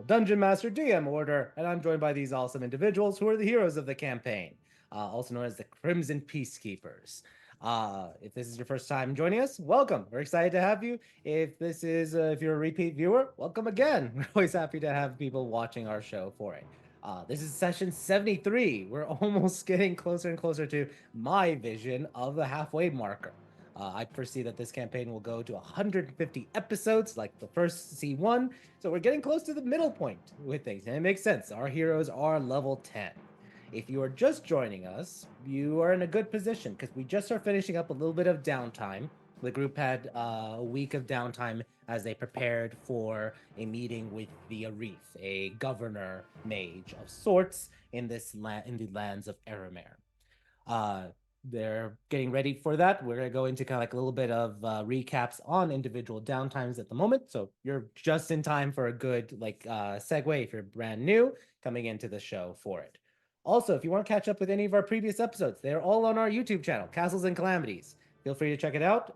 Dungeon Master DM Order, and I'm joined by these awesome individuals who are the heroes of the campaign, also known as the Crimson Peacekeepers. If this is your first time joining us, welcome. We're excited to have you. If you're a repeat viewer, welcome again. We're always happy to have people watching our show for it. This is session 73. We're almost getting closer and closer to my vision of the halfway marker. I foresee that this campaign will go to 150 episodes, like the first C1. So we're getting close to the middle point with things, and it makes sense. Our heroes are level 10. If you are just joining us, you are in a good position because we just are finishing up a little bit of downtime. The group had a week of downtime as they prepared for a meeting with the Arif, a governor mage of sorts in in the lands of Eremer. Uh, they're getting ready for that. We're going to go into kind of like a little bit of recaps on individual downtimes at the moment. So you're just in time for a good segue if you're brand new coming into the show for it. Also, if you want to catch up with any of our previous episodes, they're all on our YouTube channel, Castles and Calamities. Feel free to check it out.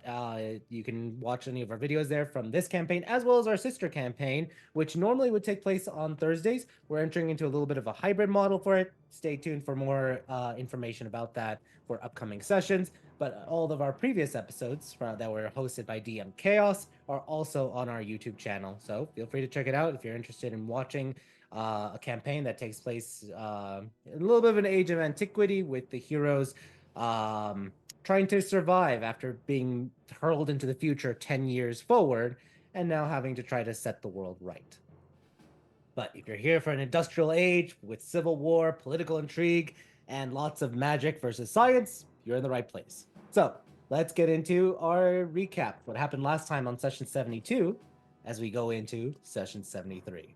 You can watch any of our videos there from this campaign, as well as our sister campaign, which normally would take place on Thursdays. We're entering into a little bit of a hybrid model for it. Stay tuned for more information about that for upcoming sessions. But all of our previous episodes that were hosted by DM Chaos are also on our YouTube channel. So feel free to check it out if you're interested in watching a campaign that takes place in a little bit of an age of antiquity with the heroes trying to survive after being hurled into the future 10 years forward and now having to try to set the world right. But if you're here for an industrial age with civil war, political intrigue, and lots of magic versus science, you're in the right place. So let's get into our recap, what happened last time on session 72 as we go into session 73.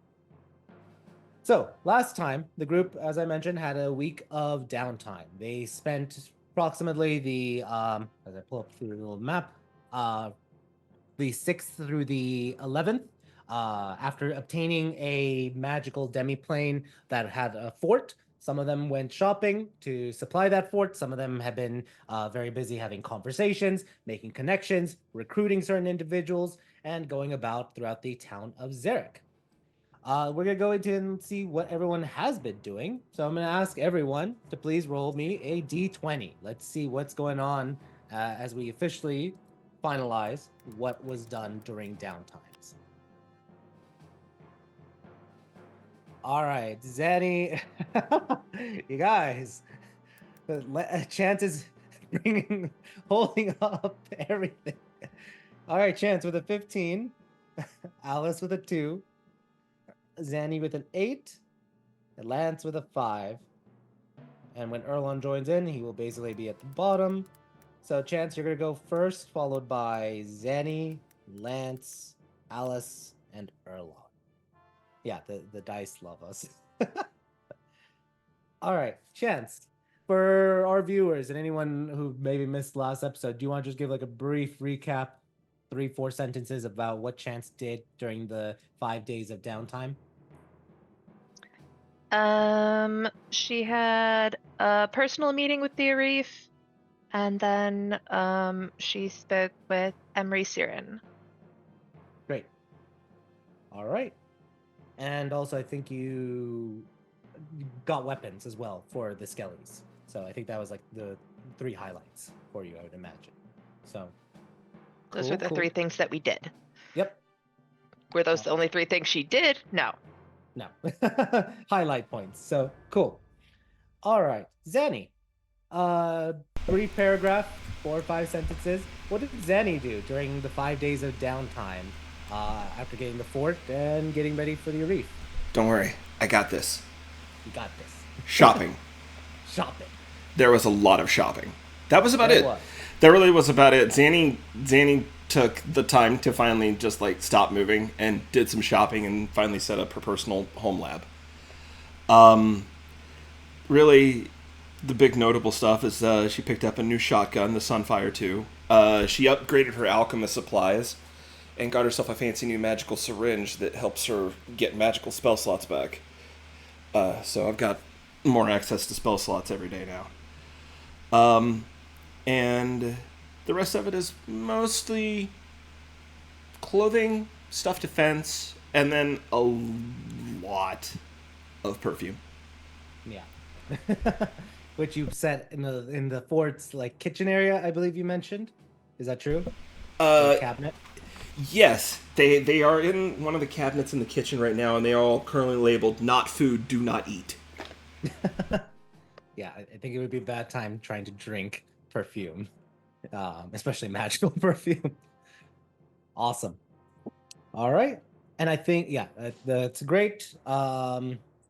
So last time, the group, as I mentioned, had a week of downtime. They spent approximately as I pull up through the little map, the 6th through the 11th, after obtaining a magical demiplane that had a fort. Some of them went shopping to supply that fort. Some of them have been very busy having conversations, making connections, recruiting certain individuals, and going about throughout the town of Zarek. We're gonna go into and see what everyone has been doing. So I'm gonna ask everyone to please roll me a d20. Let's see what's going on as we officially finalize what was done during downtimes. All right, Zanny, you guys, Chance is holding up everything. All right, Chance with a 15, Alice with a 2, Zanny with an 8, and Lance with a 5. And when Erlon joins in, he will basically be at the bottom. So, Chance, you're going to go first, followed by Zanny, Lance, Alice, and Erlon. Yeah, the dice love us. All right, Chance, for our viewers and anyone who maybe missed last episode, do you want to just give like a brief recap, 3-4 sentences about what Chance did during the 5 days of downtime? She had a personal meeting with the Arif, and then she spoke with Emery Siren. Great. All right. And also, I think you got weapons as well for the skellies. So I think that was like the 3 highlights for you, I would imagine. So Those were the 3 things that we did. Yep. Were those the only 3 things she did? No. No. Highlight points. So cool. All right, Zanny. Brief paragraph, 4 or 5 sentences. What did Zanny do during the 5 days of downtime after getting the fort and getting ready for the Arif? Don't worry, I got this. You got this. Shopping. Shopping. There was a lot of shopping. That was about it. That really was about it. Zanny took the time to finally just like stop moving and did some shopping and finally set up her personal home lab. Really, the big notable stuff is she picked up a new shotgun, the Sunfire 2. She upgraded her alchemist supplies and got herself a fancy new magical syringe that helps her get magical spell slots back. So I've got more access to spell slots every day now. And the rest of it is mostly clothing, stuff defense, and then a lot of perfume. Yeah. Which you set in the fort's like kitchen area, I believe you mentioned. Is that true? The Uh, cabinet. yes, they are in one of the cabinets in the kitchen right now, and they are all currently labeled "Not food, do not eat." Yeah, I think it would be a bad time trying to drink perfume, especially magical perfume. Awesome. All right. And I think, yeah, that's great.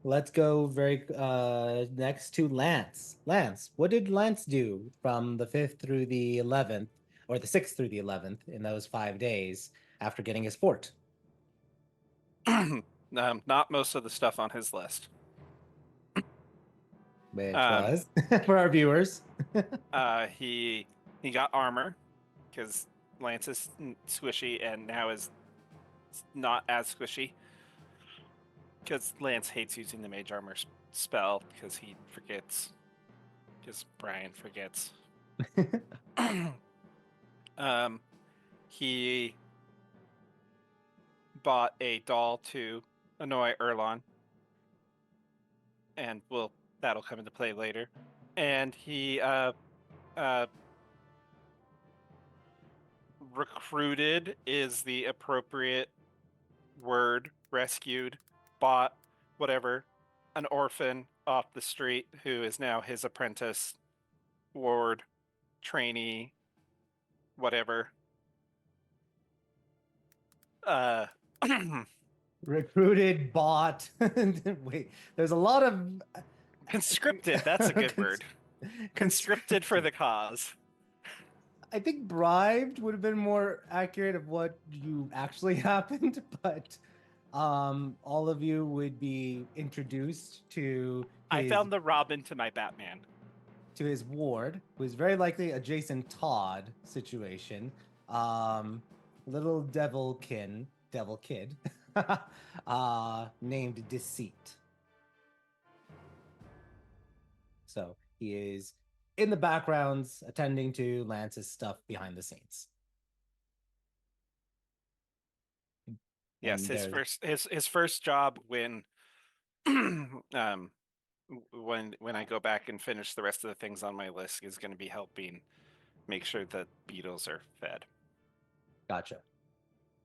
Let's go very next to Lance. Lance, what did Lance do from the 5th through the 11th, or the 6th through the 11th in those 5 days after getting his fort? Not most of the stuff on his list. Which Um, was, for our viewers. he got armor because Lance is squishy and now is not as squishy because Lance hates using the mage armor spell because he forgets. Because Brian forgets. He bought a doll to annoy Erlon, and that'll come into play later. And he recruited is the appropriate word. Rescued, bought, whatever, an orphan off the street who is now his apprentice, ward, trainee, whatever. Recruited, bought. Wait, there's a lot of Conscripted, that's a good word. Conscripted for the cause. I think bribed would have been more accurate of what you actually happened, but all of you would be introduced to I found the Robin to my Batman. to his ward, who is very likely a Jason Todd situation. Little devil kid, named Deceit. So he is in the backgrounds attending to Lance's stuff behind the scenes. Yes, And his first job when when I go back and finish the rest of the things on my list is going to be helping make sure that beetles are fed. Gotcha.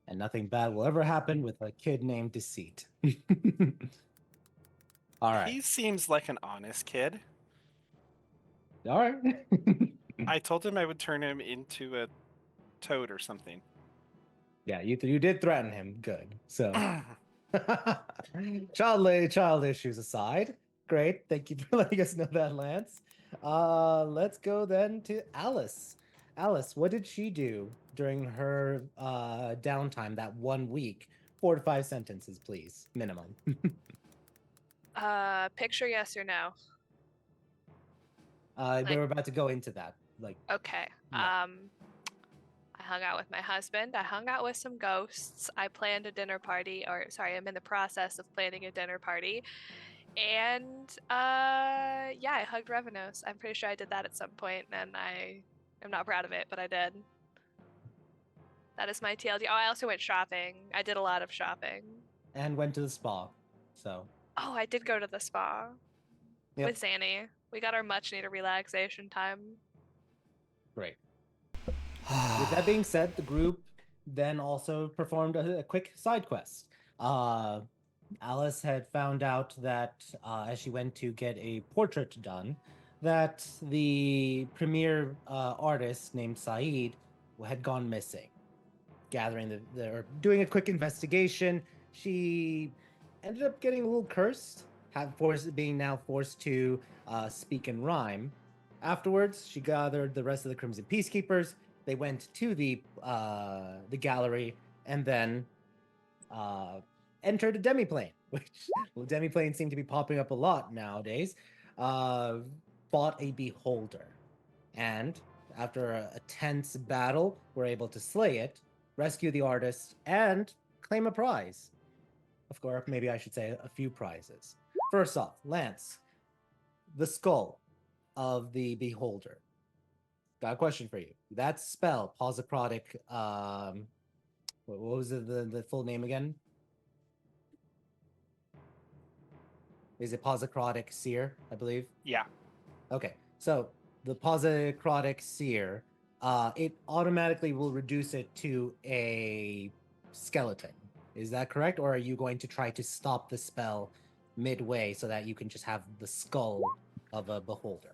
And nothing bad will ever happen with a kid named Deceit. All right. He seems like an honest kid. All right. I told him I would turn him into a toad or something. Yeah, you did threaten him. Good. So child issues aside, great. Thank you for letting us know that, Lance. Let's go then to Alice. Alice, what did she do during her downtime that 1 week? 4 to 5 sentences, please, minimum. Picture yes or no? They were about to go into that. Like, Okay. yeah. I hung out with my husband. I hung out with some ghosts. I planned a dinner party, or sorry, I'm in the process of planning a dinner party. And yeah, I hugged Revenos. I'm pretty sure I did that at some point, and I am not proud of it, but I did. That is my TLD. Oh, I also went shopping. I did a lot of shopping. And went to the spa. So. Oh, I did go to the spa Yep. with Zanny. We got our much needed relaxation time. Great. With that being said, the group then also performed a quick side quest. Alice had found out that as she went to get a portrait done, that the premier artist named Saeed had gone missing. Gathering or doing a quick investigation, she ended up getting a little cursed, being now forced to speak and rhyme. Afterwards, she gathered the rest of the Crimson Peacekeepers. They went to the gallery and then entered a demiplane, which demiplanes seem to be popping up a lot nowadays. Fought a beholder, and after a tense battle, were able to slay it, rescue the artist, and claim a prize. Of course, maybe I should say a few prizes. First off, Lance, the skull of the beholder. Got a question for you. That spell, Posocrotic, what was the full name again? is it Posicrotic Sear, I believe? Yeah. Okay, so the Posicrotic Sear, it automatically will reduce it to a skeleton. Is that correct? Or are you going to try to stop the spell midway so that you can just have the skull of a beholder?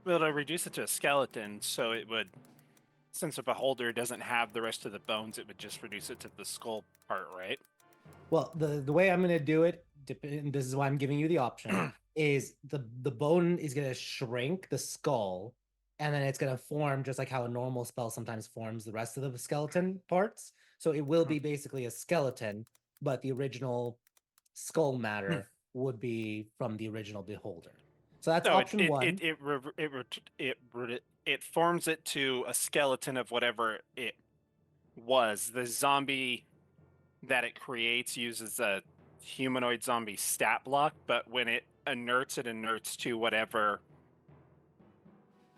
Well, to reduce it to a skeleton, so it would, since a beholder doesn't have the rest of the bones, it would just reduce it to the skull part, right? Well, the way I'm going to do it, this is why I'm giving you the option, is the bone is going to shrink the skull, and then it's going to form just like how a normal spell sometimes forms the rest of the skeleton parts. So it will be basically a skeleton, but the original skull matter would be from the original beholder. So that's No, option one. it forms it to a skeleton of whatever it was. The zombie that it creates uses a humanoid zombie stat block, but when it inerts to whatever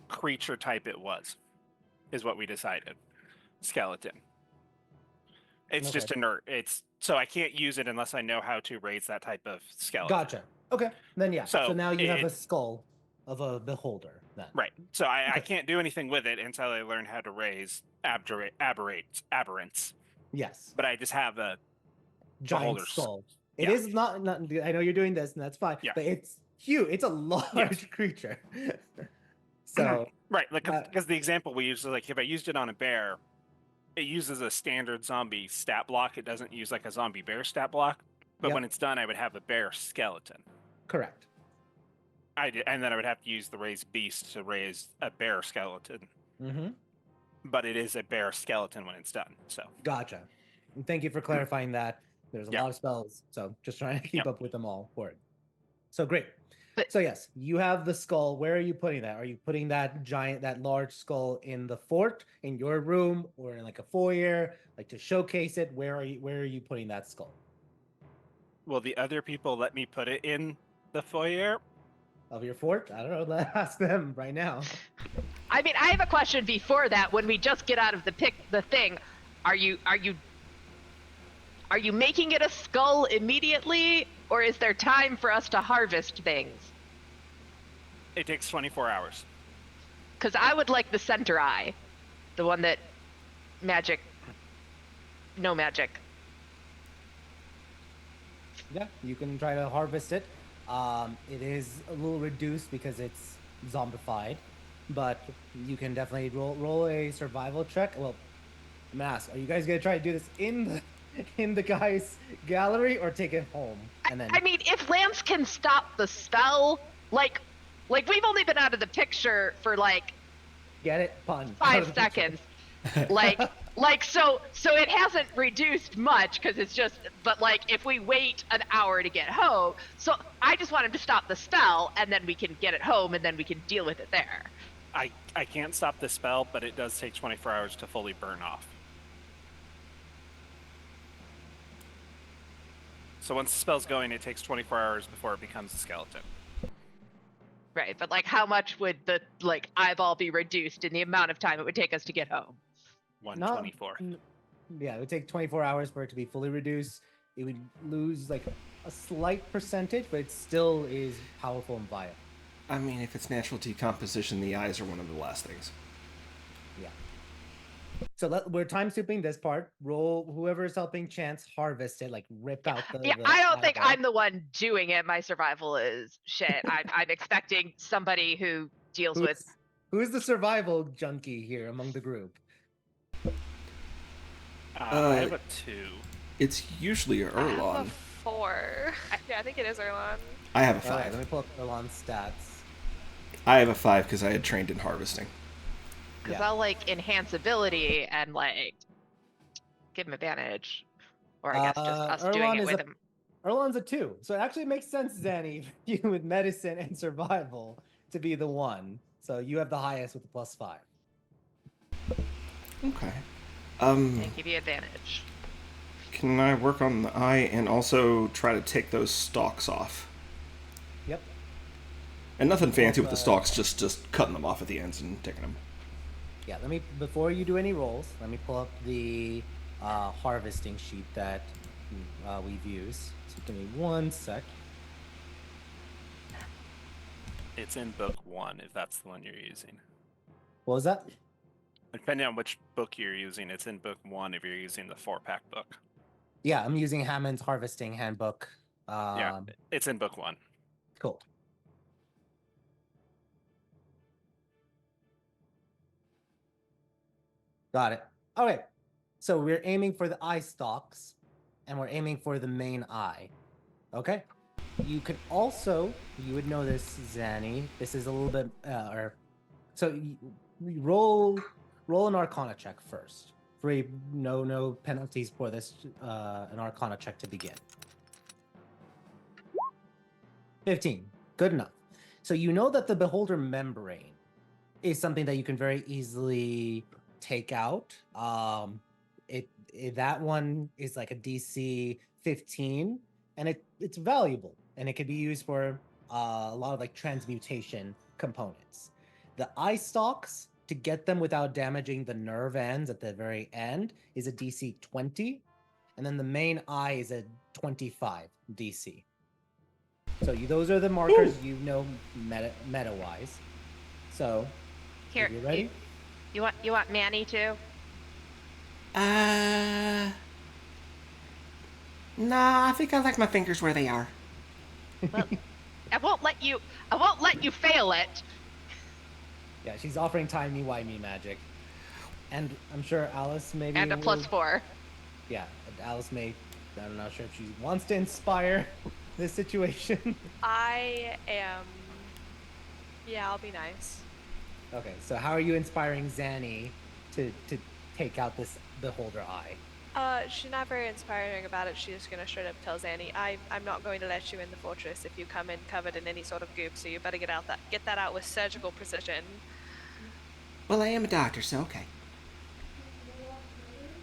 creature type it was, is what we decided. Skeleton. It's Okay. just inert. So I can't use it unless I know how to raise that type of skeleton. Gotcha. Okay, then yeah. So So now you have a skull of a beholder then. Right. So I Okay. can't do anything with it until I learn how to raise aberrants. Yes. But I just have a Giant beholder skull. It yeah. is not. I know you're doing this, and that's fine. Yeah. But it's huge. It's a large creature. So right, like because the example we use is like if I used it on a bear, it uses a standard zombie stat block. It doesn't use like a zombie bear stat block. But Yep. when it's done, I would have a bear skeleton. correct. And then I would have to use the raised beast to raise a bear skeleton. Mm-hmm. But it is a bear skeleton when it's done. So Gotcha. And thank you for clarifying that. There's a Yeah. lot of spells, so just trying to keep Yep. up with them all for it. So great. But- So yes, you have the skull. Where are you putting that? Are you putting that large skull in the fort, in your room, or in like a foyer, like to showcase it? Where are you putting that skull? will the other people let me put it in the foyer? Of your fort? I don't know. Let's ask them right now. I mean, I have a question before that. When we just get out of the thing, are you making it a skull immediately, or is there time for us to harvest things? It takes 24 hours. Because I would like the center eye, the one that no magic. Yeah, you can try to harvest it. It is a little reduced because it's zombified, but you can definitely roll a survival check. Well, I'm gonna ask, are you guys gonna try to do this in the guy's gallery or take it home? And then I mean, if Lance can stop the spell, like we've only been out of the picture for like get it pun 5 seconds. So it hasn't reduced much because it's just, but like if we wait an hour to get home, so I just want him to stop the spell and then we can get it home and then we can deal with it there. I can't stop the spell, but it does take 24 hours to fully burn off. So once the spell's going, it takes 24 hours before it becomes a skeleton. Right, but like how much would the like eyeball be reduced in the amount of time it would take us to get home? 124. Yeah, it would take 24 hours for it to be fully reduced. It would lose like a slight percentage, but it still is powerful and viable. I mean, if it's natural decomposition, the eyes are one of the last things. Yeah. So we're time souping this part. Roll whoever's helping Chance harvest it, like rip out the. Yeah, the I don't think eyeball. I'm the one doing it. My survival is shit. I'm expecting somebody who deals with. Who's the survival junkie here among the group? I have a 2. It's usually I have a Erlon. 4. Yeah, I think it is Erlon. I have a All right, 5. let me pull up Erlon's stats. I have a 5 because I had trained in harvesting. Because Yeah. I'll like enhance ability and like give him advantage. Or I guess just us doing Erlon it is with a- him. Erlon's a 2, so it actually makes sense, Zanny, you with medicine and survival to be the 1. So you have the highest with the +5. Okay. And give you advantage. Can I work on the eye and also try to take those stalks off? Yep. And nothing fancy with the stalks, just cutting them off at the ends and taking them. Yeah, before you do any rolls, let me pull up the harvesting sheet that we've used. So give me 1 sec. It's in book 1 if that's the one you're using. What was that? Depending on which book you're using, it's in book 1 if you're using the 4-pack book. Yeah, I'm using Hammond's Harvesting Handbook. Yeah, it's in book 1. Cool. Got it. Okay. So we're aiming for the eye stalks, and we're aiming for the main eye. Okay. You could also, you would know this, Zanny. This is a little bit, so you roll an Arcana check first. Free, no penalties for this. An Arcana check to begin. 15. Good enough. So you know that the Beholder membrane is something that you can very easily take out. That one is like a DC 15, and it's valuable, and it could be used for a lot of like transmutation components. The eye stalks, to get them without damaging the nerve ends at the very end, is a DC 20, and then the main eye is a 25 DC. So those are the markers you know meta wise. So Here, you ready? You want Manny too? Nah, I think I like my fingers where they are. Well, I won't let you fail it. Yeah, she's offering timey-wimey magic. And I'm sure Alice maybe... And a +4. Yeah, Alice may... I'm not sure if she wants to inspire this situation. I am. Yeah, I'll be nice. Okay, so how are you inspiring Zanny to take out this Beholder eye? She's not very inspiring about it. She's just gonna straight up tell Zanny, I'm not going to let you in the fortress if you come in covered in any sort of goop, so you better get that out with surgical precision. Well, I am a doctor, so okay.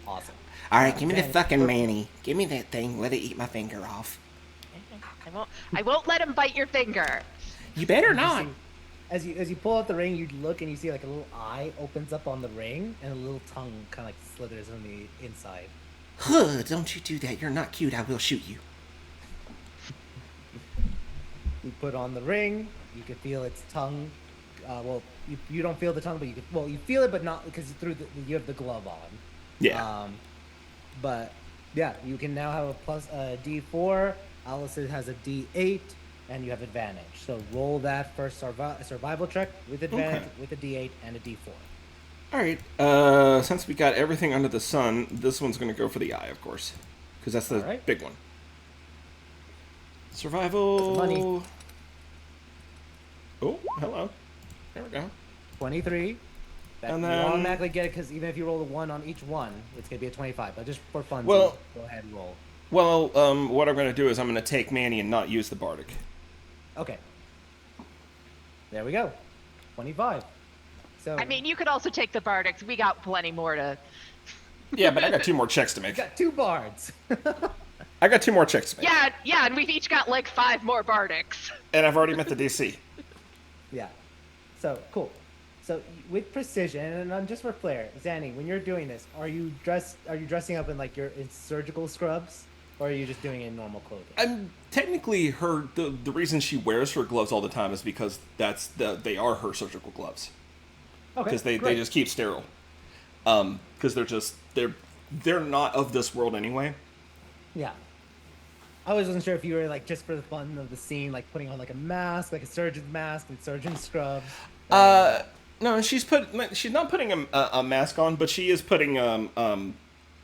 Awesome. Alright, give me the Manny, fucking Manny. Give me that thing. Let it eat my finger off. I won't let him bite your finger. You better not. As you pull out the ring, you look and you see like a little eye opens up on the ring, and a little tongue kind of like slithers on the inside. Huh, don't you do that. You're not cute. I will shoot you. You put on the ring. You can feel its tongue. Well, you don't feel the tongue, but you feel it, but not because you have the glove on. Yeah. But yeah, you can now have a plus D4. Alice has a D8, and you have advantage. So roll that first survival check with advantage with a D8 and a D4. Alright, since we got everything under the sun, this one's going to go for the eye, of course. Because that's the big one. Survival. Money. Oh, hello. There we go. 23. And you then- automatically get it because even if you roll a 1 on each one, it's going to be a 25. But just for fun, Well- go ahead and roll. Well, what I'm going to do is I'm going to take Manny and not use the Bardic. Okay. There we go. 25. So I mean, you could also take the Bardics. We got plenty more to. Yeah, but I got 2 more checks to you make. got 2 bards. I got 2 more checks to make. Yeah, and we've each got like 5 more Bardics. And I've already met the DC. Yeah. So cool. So with precision, and just for flair, Zanny, when you're doing this, are you dressing up in like in surgical scrubs, or are you just doing it in normal clothing? I'm technically the reason she wears her gloves all the time is because they are her surgical gloves. Okay. Because they great. just keep sterile. Because they're not of this world anyway. Yeah. I wasn't sure if you were like just for the fun of the scene, like putting on like a mask, like a surgeon's mask and surgeon scrubs. No, she's not putting a mask on, but she is putting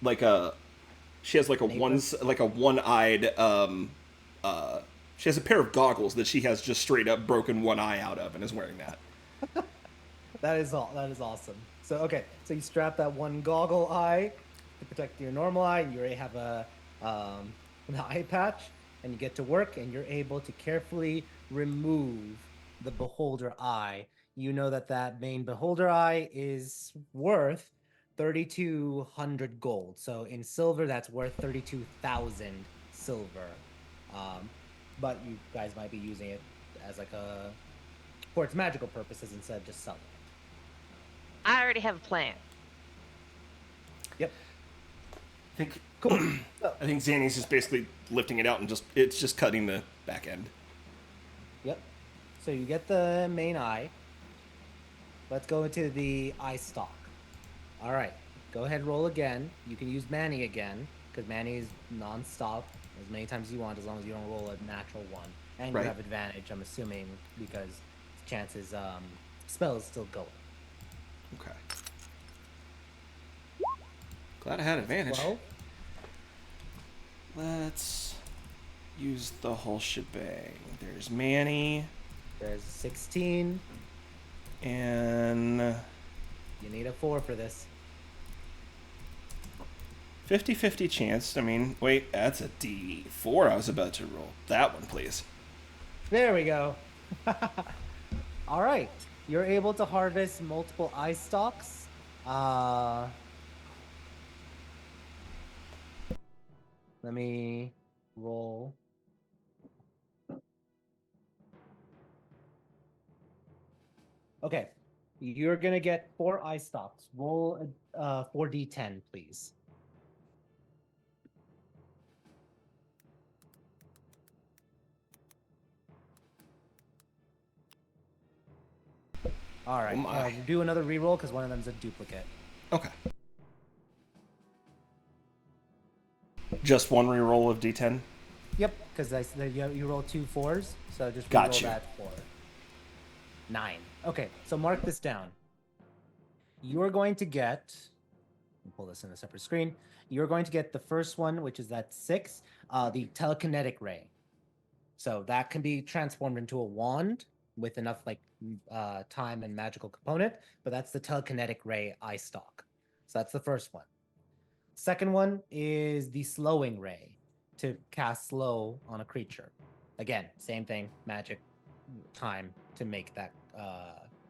like a she has like a one-eyed she has a pair of goggles that she has just straight up broken one eye out of and is wearing that. That is awesome. So okay, so you strap that one goggle eye to protect your normal eye, and you already have an eye patch, and you get to work, and you're able to carefully remove the beholder eye. You know that main beholder eye is worth 3,200 gold. So in silver, that's worth 32,000 silver. But you guys might be using it as like for its magical purposes instead of just selling it. I already have a plan. Yep. think Cool. So, I think Zanny's just basically lifting it out and it's just cutting the back end. yep. So you get the main eye. Let's go into the eye stalk. All right. Go ahead, roll again. You can use Manny again, because Manny is non-stop as many times as you want, as long as you don't roll a natural one. And Right. you have advantage, I'm assuming, because chances spell is still going. Okay. Glad I had advantage. 12. Let's use the whole shebang. There's Manny There's 16. and You need a 4 for this. 50-50 chance. I mean, wait, that's a D4 I was about to roll. That one, please. There we go. All right. You're able to harvest multiple eye stalks. Let me roll. Okay. You're going to get 4 eye stalks. Roll a 4d10, please. All right. Oh my. Do another reroll because one of them's a duplicate. Okay. Just one reroll of D10? Yep, because you roll 2 4s, so just Got reroll you. that 4. 9. Okay, so mark this down. You're going to get. Let me pull this in a separate screen. You're going to get the first one, which is that 6, the telekinetic ray. So that can be transformed into a wand with enough time and magical component, but that's the telekinetic ray eye stalk. So that's the first one. Second one is the slowing ray to cast slow on a creature. Again, same thing, magic time to make that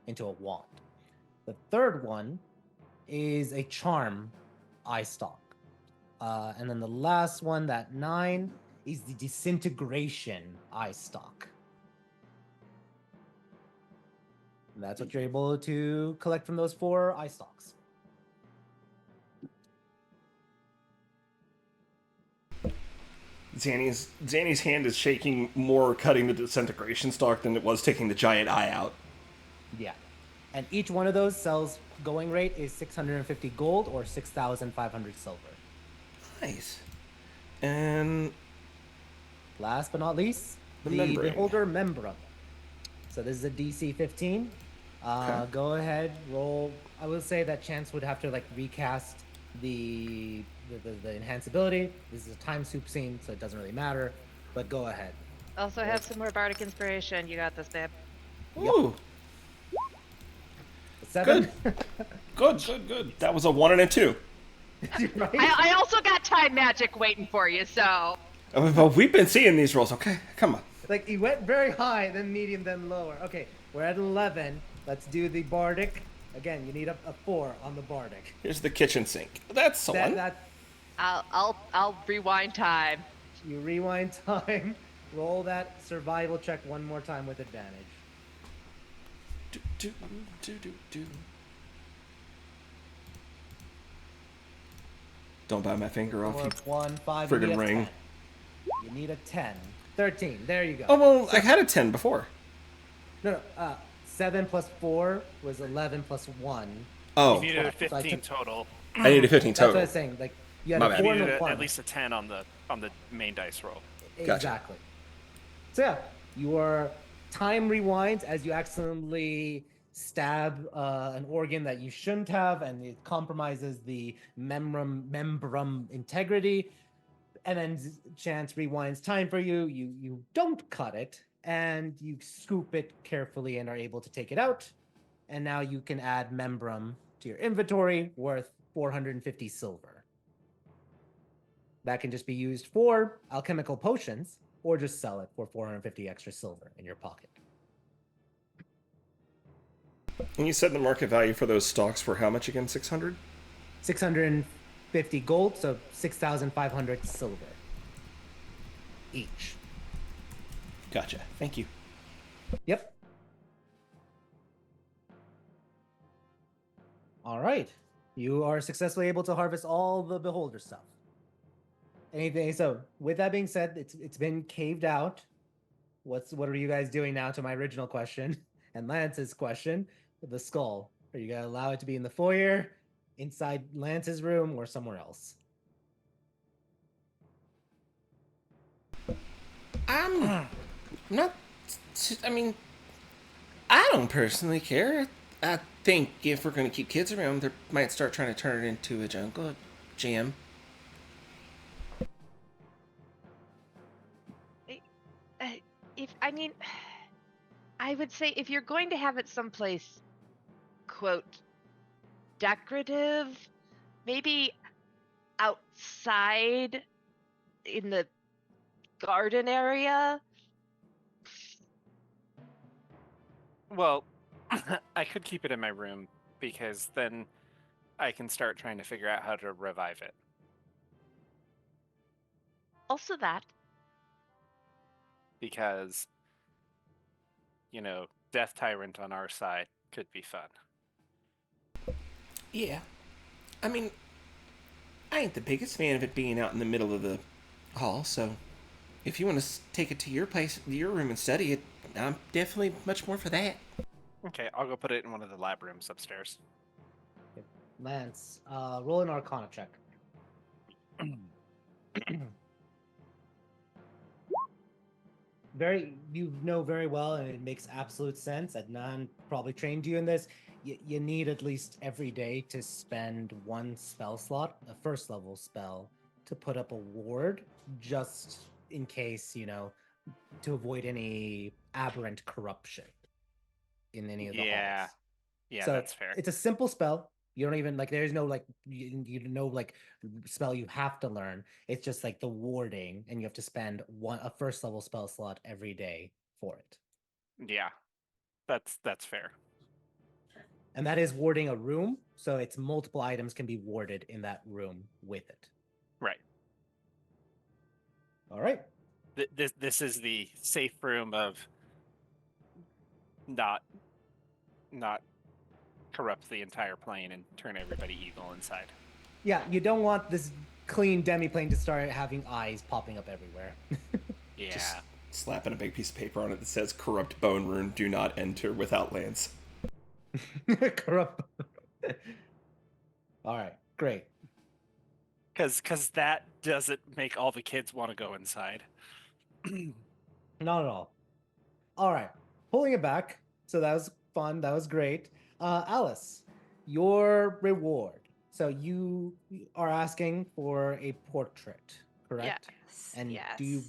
into a wand. The third one is a charm eye stalk. And then the last one, that 9, is the disintegration eye stalk. And that's what you're able to collect from those 4 eye stalks. Zanny's hand is shaking more cutting the disintegration stalk than it was taking the giant eye out. Yeah. And each one of those sells going rate is 650 gold or 6,500 silver. Nice. And Last but not least, The the membrane. Beholder Membrum. So this is a DC 15. Okay. Go ahead, roll. I will say that Chance would have to recast the enhanceability. This is a time soup scene, so it doesn't really matter. But go ahead. Also have some more bardic inspiration. You got this, babe. ooh, 7. good. That was a 1 and a 2. Right? I also got time magic waiting for you, so. But we've been seeing these rolls. Okay, come on. He went very high, then medium, then lower. Okay, we're at 11. Let's do the bardic. Again, you need a 4 on the bardic. Here's the kitchen sink. That's the one. I'll rewind time. You rewind time. Roll that survival check one more time with advantage. Do. Don't bite my finger off, you 1, 5. friggin' you need a ring. 10. You need a 10. 13. There you go. Oh, well, I had a 10 before. No. 7 plus 4 was 11 plus 1. Oh, You needed a So I 15 took- total. I needed a 15 That's what I total. was saying. You had My a bad. 4 You and needed a 1. at least a 10 on the main dice roll. Gotcha. Exactly. So yeah, your time rewinds as you accidentally stab an organ that you shouldn't have, and it compromises the membrum integrity. And then Chance rewinds time for you. You don't cut it, and you scoop it carefully and are able to take it out. And now you can add membrum to your inventory, worth 450 silver. That can just be used for alchemical potions, or just sell it for 450 extra silver in your pocket. And you said the market value for those stocks were how much again? 600? 650 gold, so 6,500 silver each. Gotcha. Thank you. Yep. All right. You are successfully able to harvest all the beholder stuff. Anything? So, with that being said, it's been caved out. What are you guys doing now? To my original question and Lance's question, the skull. Are you gonna allow it to be in the foyer, inside Lance's room, or somewhere else? I'm not. I mean, I don't personally care. I think if we're going to keep kids around, they might start trying to turn it into a jungle gym. Uh, if I mean, I would say if you're going to have it someplace, quote, decorative, maybe outside in the garden area. Well, I could keep it in my room because then I can start trying to figure out how to revive it. Also, that. Because, Death Tyrant on our side could be fun. Yeah. I mean, I ain't the biggest fan of it being out in the middle of the hall, so if you want to take it to your place, your room, and study it, I'm definitely much more for that. Okay, I'll go put it in one of the lab rooms upstairs. Lance, roll an Arcana check. You know very well, and it makes absolute sense. Adnan probably trained you in this. You need at least every day to spend one spell slot, a first level spell, to put up a ward, just in case, to avoid any aberrant corruption in any of the halls. Yeah, So that's fair. it's a simple spell. You don't even there's no spell you have to learn. It's just like the warding, and you have to spend a first level spell slot every day for it. Yeah, that's fair. And that is warding a room, so it's multiple items can be warded in that room with it. Right. All right. This is the safe room of not corrupt the entire plane and turn everybody evil inside. Yeah, you don't want this clean demiplane to start having eyes popping up everywhere. Yeah. Just slapping a big piece of paper on it that says "Corrupt Bone Rune. Do not enter without Lance." Corrupt. All right, great. Because that doesn't make all the kids want to go inside. Not at all. All right, pulling it back. So that was fun. That was great. Alice, your reward. So you are asking for a portrait, correct? Yes. And yes. do you?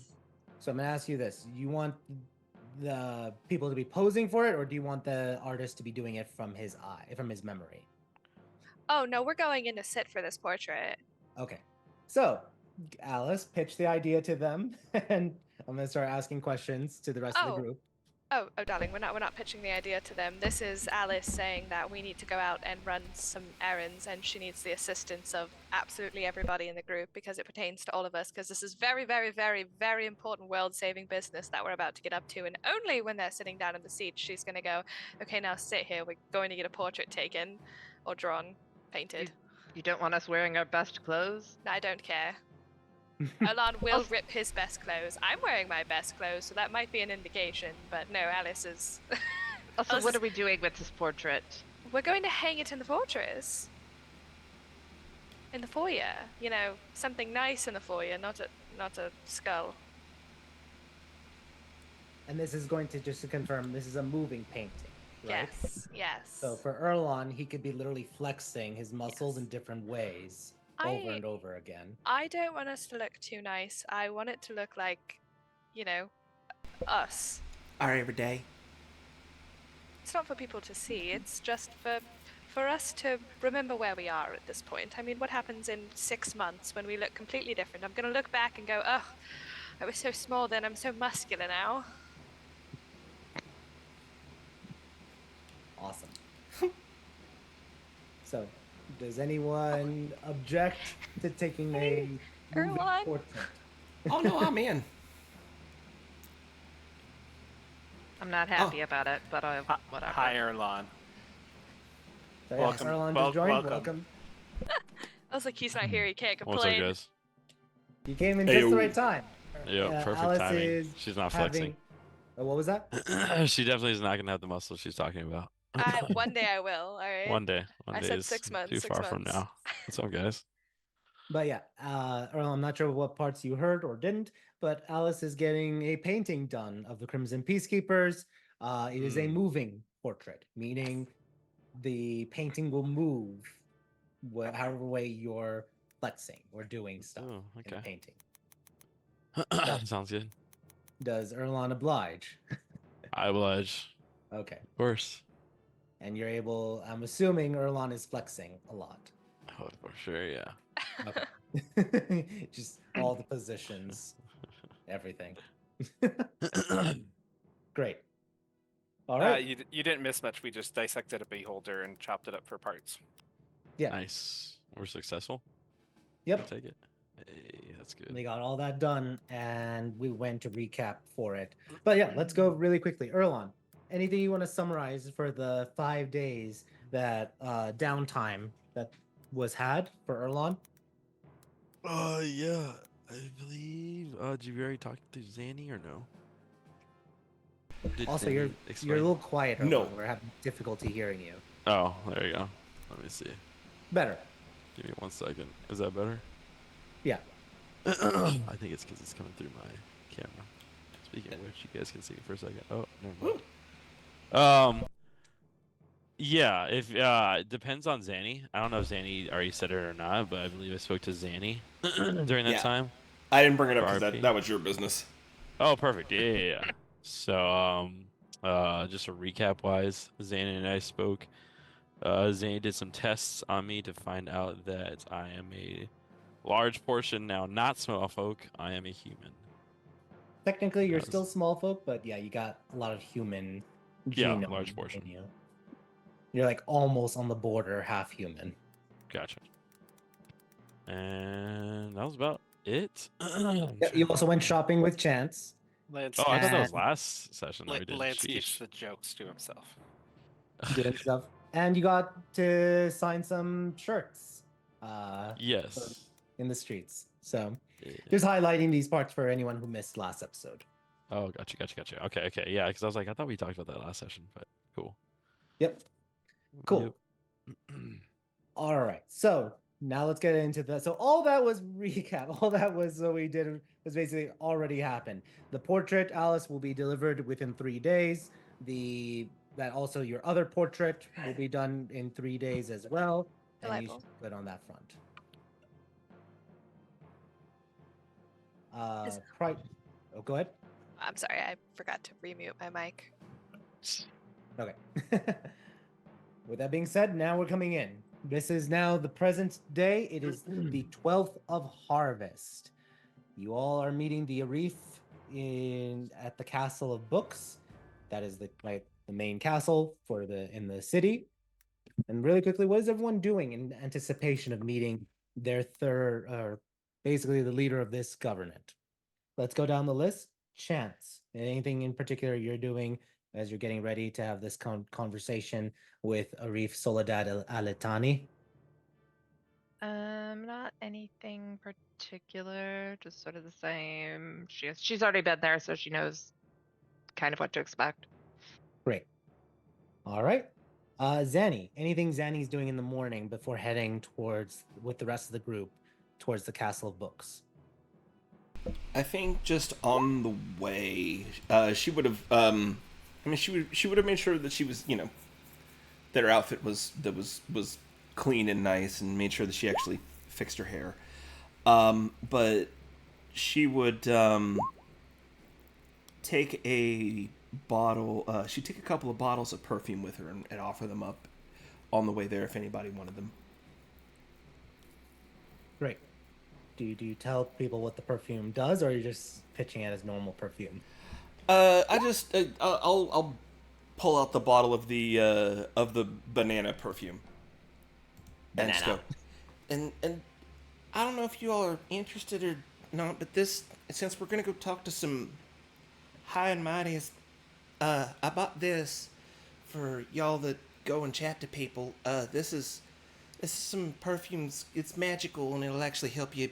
So I'm gonna ask you this: you want the people to be posing for it, or do you want the artist to be doing it from his memory? Oh no, we're going in to sit for this portrait. Okay. So Alice, pitch the idea to them, and I'm gonna start asking questions to the rest of the group. Oh, darling, we're not pitching the idea to them. This is Alice saying that we need to go out and run some errands, and she needs the assistance of absolutely everybody in the group because it pertains to all of us. Because this is very, very, very, very important world-saving business that we're about to get up to. And only when they're sitting down in the seat, she's going to go, "Okay, now sit here. We're going to get a portrait taken, or drawn, painted." You don't want us wearing our best clothes? No, I don't care. Alan will rip his best clothes. I'm wearing my best clothes, so that might be an indication. But no, Alice is. Also, what are we doing with this portrait? We're going to hang it in the fortress. In the foyer. Something nice in the foyer, not a skull. And this is going to, just to confirm, this is a moving painting, right? Yes. So for Erlon, he could be literally flexing his muscles in different ways over and over again. I don't want us to look too nice. I want it to look like, us. Our everyday. It's not for people to see. It's just for us to remember where we are at this point. I mean, what happens in 6 months when we look completely different? I'm going to look back and go, oh, I was so small then. I'm so muscular now. Awesome. So, does anyone object to taking a moving portrait? Oh no, I'm in. I'm not happy about it, but whatever. Hi, Erlon. So, Welcome. Erlon just joined. Welcome. I was like, he's not here. He can't What's up, complain. guys? You came in just the Ayo. right time. Yeah, perfect Alice timing. is She's not having. flexing. What was that? She definitely is not gonna have the muscle she's talking about. One day I will. All right. One day. One I day said is 6 months. too 6 far from months. now. What's up, guys? But yeah, Earl, I'm not sure what parts you heard or didn't, but Alice is getting a painting done of the Crimson Peacekeepers. It is a moving portrait, meaning the painting will move however way you're flexing or doing stuff Oh, in the okay. painting. Sounds good. Does Erlon oblige? I oblige. Okay. Of course. And you're able, I'm assuming Erlon is flexing a lot. Oh, for sure, yeah. Okay. Just all the positions, everything. Great. All right. You didn't miss much. We just dissected a beholder and chopped it up for parts. Yeah. Nice. We're successful. Yep. I'll take it. Hey, that's good. They got all that done, and we went to recap for it. But yeah, let's go really quickly. Erlon, anything you want to summarize for the 5 days that downtime that was had for Erlon? Yeah. I believe. Did you already talk to Zanny or no? Also, Zanny you're a explain? little quiet. Erlon. No. We're having difficulty hearing you. Oh, there you go. Let me see. Better. Give me 1 second. Is that better? Yeah. I think it's because it's coming through my camera. Speaking of which, you guys can see me for a second. Oh, never mind. Yeah, if it depends on Zanny. I don't know if Zanny already said it or not, but I believe I spoke to Zanny during that Yeah. time. I didn't bring it up For because RP. that was your business. Oh, perfect. Yeah. So, just a recap wise, Zanny and I spoke. Zanny did some tests on me to find out that I am a large portion now, not small folk. I am a human. Technically, you're Yes. still small folk, but yeah, you got a lot of human Yeah, genome large portion. in you. You're like almost on the border, half human. Gotcha. And that was about it. Yeah, you also went shopping with Chance. Lance, Oh, I thought that was And- last session that we did. Lance keeps Sheesh. the jokes to himself. doing stuff. And you got to sign some shirts Yes. in the streets. So Yeah. just highlighting these parts for anyone who missed last episode. Oh, gotcha. Okay. Yeah, because I was like, I thought we talked about that last session, but cool. Yep. Cool. Yep. All right. So now let's get into that. So all that was recap. All that was what we did was basically already happened. The portrait, Alice, will be delivered within 3 days. That also your other portrait will be done in 3 days as well. And you Delightful. should good on that front. Is- Oh, go ahead. I'm sorry, I forgot to remute my mic. Okay. With that being said, now we're coming in. This is now the present day. It is the 12th of harvest. You all are meeting the Arif at the Castle of Books. That is the main castle in the city. And really quickly, what is everyone doing in anticipation of meeting their basically the leader of this government? Let's go down the list. Chance, anything in particular you're doing as you're getting ready to have this conversation with Arif Soledad Alitani? Not anything particular, just sort of the same. She's already been there, so she knows kind of what to expect. Great. All right. Zanny, anything Zanny's doing in the morning before heading with the rest of the group towards the Castle of Books? I think just on the way, she would have. She would have made sure that she was, that her outfit was clean and nice, and made sure that she actually fixed her hair. But she would take a bottle. She'd take a couple of bottles of perfume with her and offer them up on the way there if anybody wanted them. Great. Do you tell people what the perfume does, or are you just pitching it as normal perfume? I'll pull out the bottle of the banana perfume. And just go. And I don't know if you all are interested or not, but since we're gonna go talk to some high and mighties, I bought this for y'all that go and chat to people. This is some perfumes. It's magical and it'll actually help you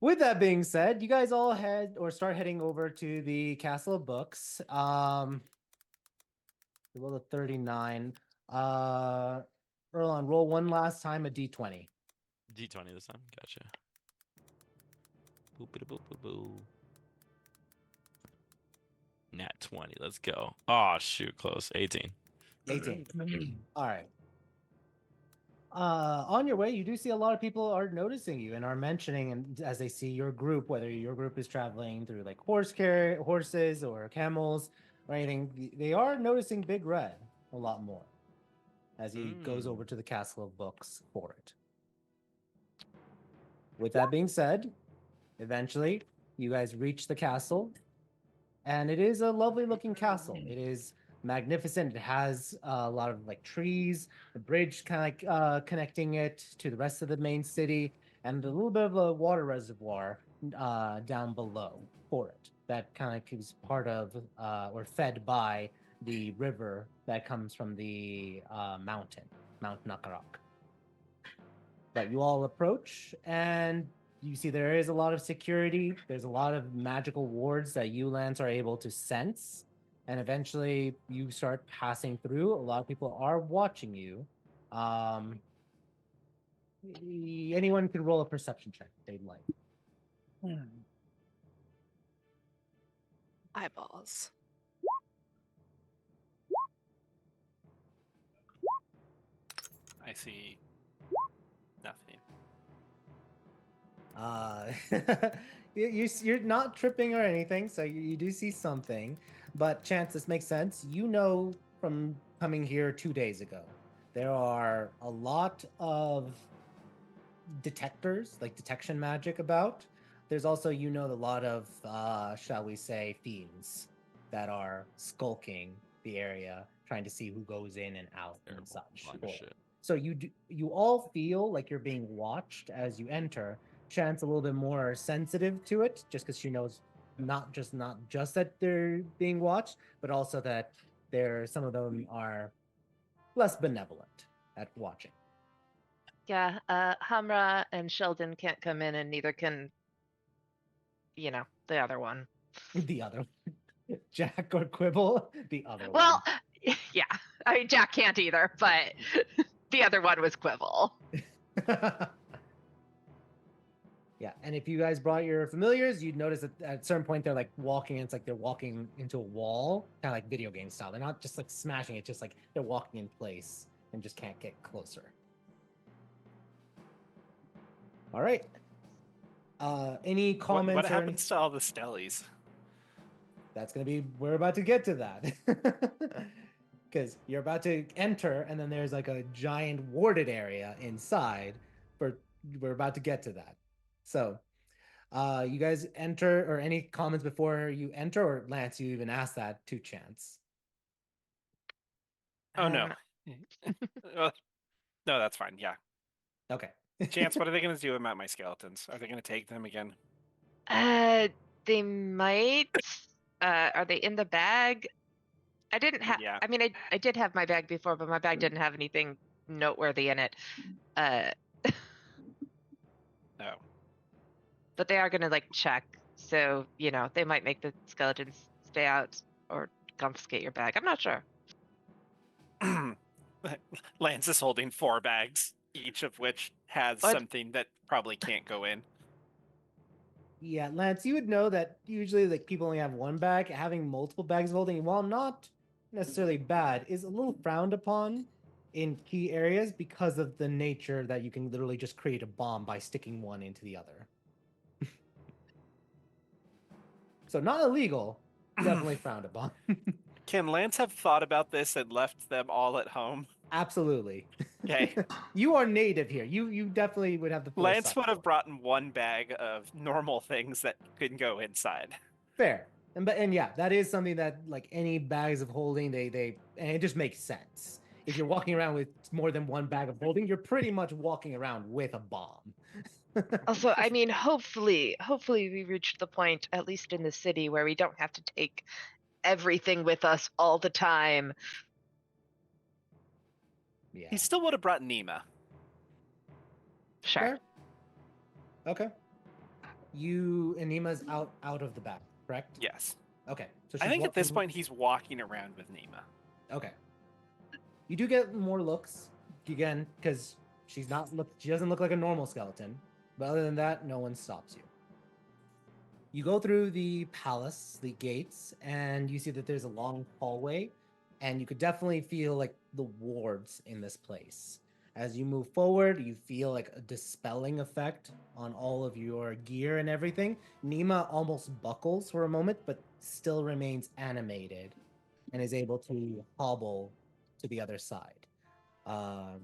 With that being said, you guys all start heading over to the Castle of Books. Roll a 39. Erlon, roll one last time a d20. D20 this time. Gotcha. Boop boop boop boop boop. Nat 20. Let's go. Oh shoot, close. 18. 18. All right. On your way, you do see a lot of people are noticing you and are mentioning, and as they see your group, whether your group is traveling through like horses or camels or anything, they are noticing Big Red a lot more as he goes over to the Castle of Books for it. With that being said, eventually you guys reach the castle, and it is a lovely looking castle. It is magnificent. It has a lot of like trees, the bridge kind of like connecting it to the rest of the main city, and a little bit of a water reservoir down below for it that kind of is part of or fed by the river that comes from the mountain, Mount Nakarak. But you all approach, and you see there is a lot of security. There's a lot of magical wards that you, Lance, are able to sense. And eventually you start passing through. A lot of people are watching you. Anyone can roll a perception check if they'd like. Eyeballs. I see nothing. You're not tripping or anything, so you do see something. But Chance, this makes sense. You know from coming here 2 days ago, there are a lot of detectors, like detection magic about. There's also, a lot of, shall we say, fiends that are skulking the area, trying to see who goes in and out and such. Shit. So you all feel like you're being watched as you enter. Chance a little bit more sensitive to it, just because she knows not just that they're being watched, but also that some of them are less benevolent at watching. Yeah, Hamra and Sheldon can't come in, and neither can, the other one. The other Jack or Quibble, the other Well, one. yeah, I mean, Jack can't either, but the other one was Quibble. Yeah, and if you guys brought your familiars, you'd notice that at a certain point they're like walking, and it's like they're walking into a wall, kind of like video game style. They're not just like smashing it, just like they're walking in place and just can't get closer. All right. Any comments? What happens to all the stellies? That's gonna be. We're about to get to that. Because you're about to enter, and then there's like a giant warded area inside. We're about to get to that. So, you guys enter, or any comments before you enter, or Lance, you even asked that to Chance? Oh no. No, that's fine. Yeah. Okay. Chance, what are they going to do about my skeletons? Are they going to take them again? They might. Are they in the bag? I didn't have. Yeah. I mean, I did have my bag before, but my bag didn't have anything noteworthy in it. No. But they are gonna like check, so they might make the skeletons stay out or confiscate your bag. I'm not sure. Lance is holding 4 bags, each of which has something that probably can't go in. Yeah, Lance, you would know that usually like people only have one bag. Having multiple bags of holding, while not necessarily bad, is a little frowned upon in key areas because of the nature that you can literally just create a bomb by sticking one into the other. So not illegal, definitely frowned upon. Can Lance have thought about this and left them all at home? Absolutely. Okay. You are native here. You definitely would have the foresight. Lance would have brought in 1 bag of normal things that could go inside. Fair. And yeah, that is something that like any bags of holding, they and it just makes sense. If you're walking around with more than 1 bag of holding, you're pretty much walking around with a bomb. Also, I mean, hopefully we reach the point, at least in the city, where we don't have to take everything with us all the time. Yeah. He still would have brought Nima. Sure. Fair. Okay. Anima's out of the back, correct? Yes. Okay. So I she's think at this walking. point he's walking around with Nima. Okay. You do get more looks again because she doesn't look like a normal skeleton. But other than that, no one stops you. You go through the palace, the gates, and you see that there's a long hallway, and you could definitely feel like the wards in this place. As you move forward, you feel like a dispelling effect on all of your gear and everything. Nima almost buckles for a moment, but still remains animated and is able to hobble to the other side. Uh,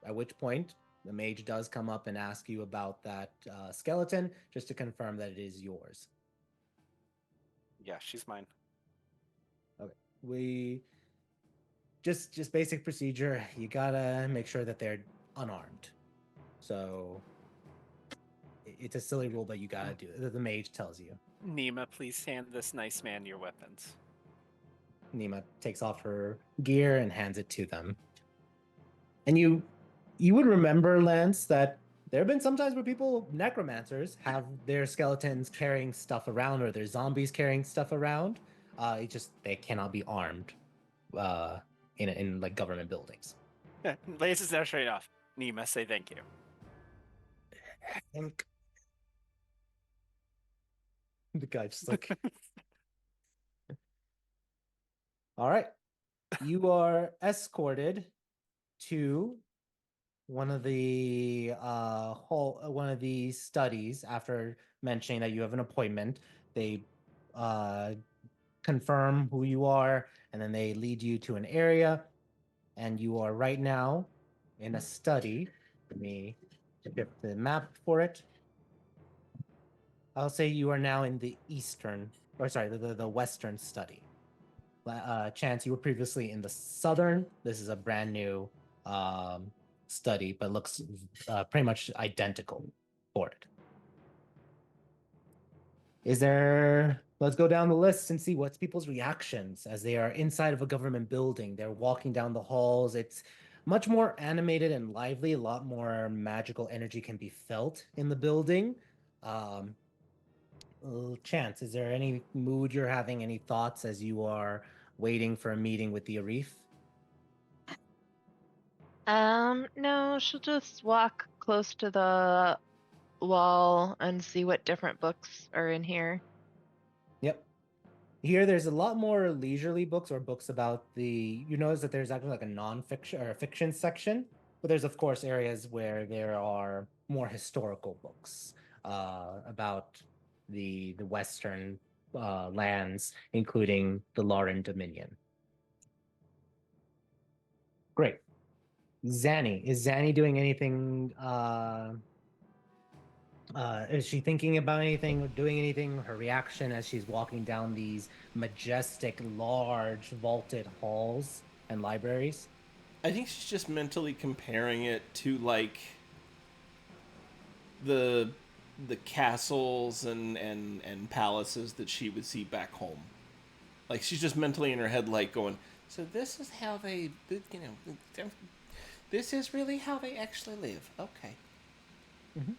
at which point, the mage does come up and ask you about that skeleton, just to confirm that it is yours. Yeah, she's mine. Okay, we just basic procedure. You gotta make sure that they're unarmed. So it's a silly rule, but you gotta do it. The mage tells you. Nima, please hand this nice man your weapons. Nima takes off her gear and hands it to them. And you would remember, Lance, that there have been some times where necromancers, have their skeletons carrying stuff around, or their zombies carrying stuff around. It just they cannot be armed in like government buildings. Lance is now straight off. Nima, say thank you. And the guy just like, all right, you are escorted to one of the one of the studies after mentioning that you have an appointment. They confirm who you are, and then they lead you to an area, and you are right now in a study. Let me get the map for it. I'll say you are now in the the western study. Chance, you were previously in the southern. This is a brand new study, but looks pretty much identical for it. Let's go down the list and see what's people's reactions as they are inside of a government building. They're walking down the halls. It's much more animated and lively. A lot more magical energy can be felt in the building. Um, Chance, is there any mood you're having, any thoughts as you are waiting for a meeting with the Arif? No, she'll just walk close to the wall and see what different books are in here. Yep. Here, there's a lot more leisurely books or books about you notice that there's actually like a non-fiction or a fiction section, but there's of course areas where there are more historical books about the Western lands, including the Lauren Dominion. Great. Zanny, is Zanny doing anything? Is she thinking about anything or doing anything? Her reaction as she's walking down these majestic, large, vaulted halls and libraries? I think she's just mentally comparing it to like the castles and palaces that she would see back home. Like she's just mentally in her head like going, so this is how they, this is really how they actually live. Okay. Mm-hmm.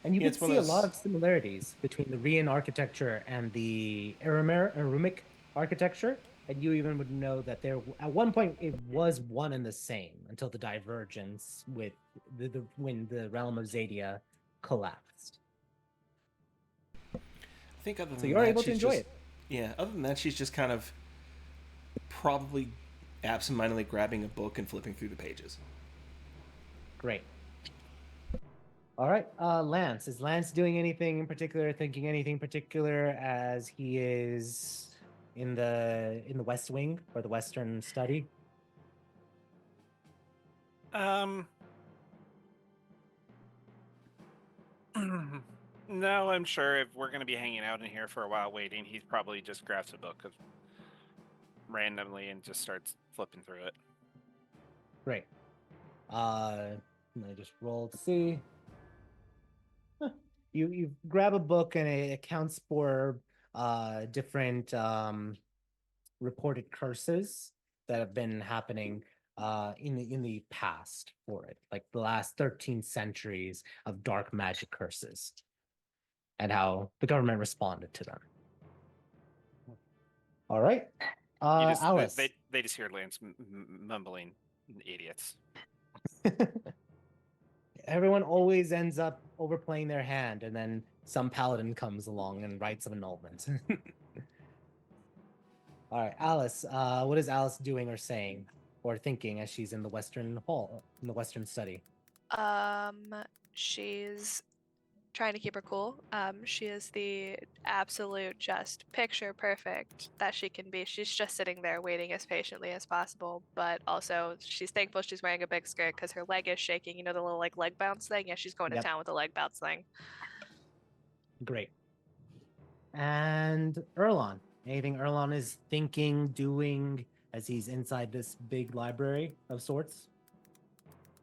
And you Yeah, can it's one see of a lot those- of similarities between the Rian architecture and the Arumic architecture. And you even would know that at one point it was one and the same until the divergence with when the realm of Zadia collapsed. I think other So than you're that, able to she's enjoy just it. yeah. Other than that, she's just kind of probably absentmindedly grabbing a book and flipping through the pages. Great. All right, Lance. Is Lance doing anything in particular, thinking anything particular as he is in the West Wing or the Western study? No, I'm sure if we're gonna be hanging out in here for a while waiting, he's probably just grabs a book randomly and just starts flipping through it. Great. Let me just roll to see. Huh. You grab a book and it accounts for different reported curses that have been happening in the past for it, like the last 13 centuries of dark magic curses. and how the government responded to them. All right, Alice. They just hear Lance mumbling, idiots. Everyone always ends up overplaying their hand, and then some paladin comes along and writes an annulment. All right, Alice. What is Alice doing or saying or thinking as she's in the Western Hall, in the Western study? She's trying to keep her cool. She is the absolute just picture perfect that she can be. She's just sitting there waiting as patiently as possible, but also she's thankful she's wearing a big skirt because her leg is shaking. You know the little like leg bounce thing? Yeah, she's going to town with the leg bounce thing. Great. And Erlon, anything Erlon is thinking, doing as he's inside this big library of sorts?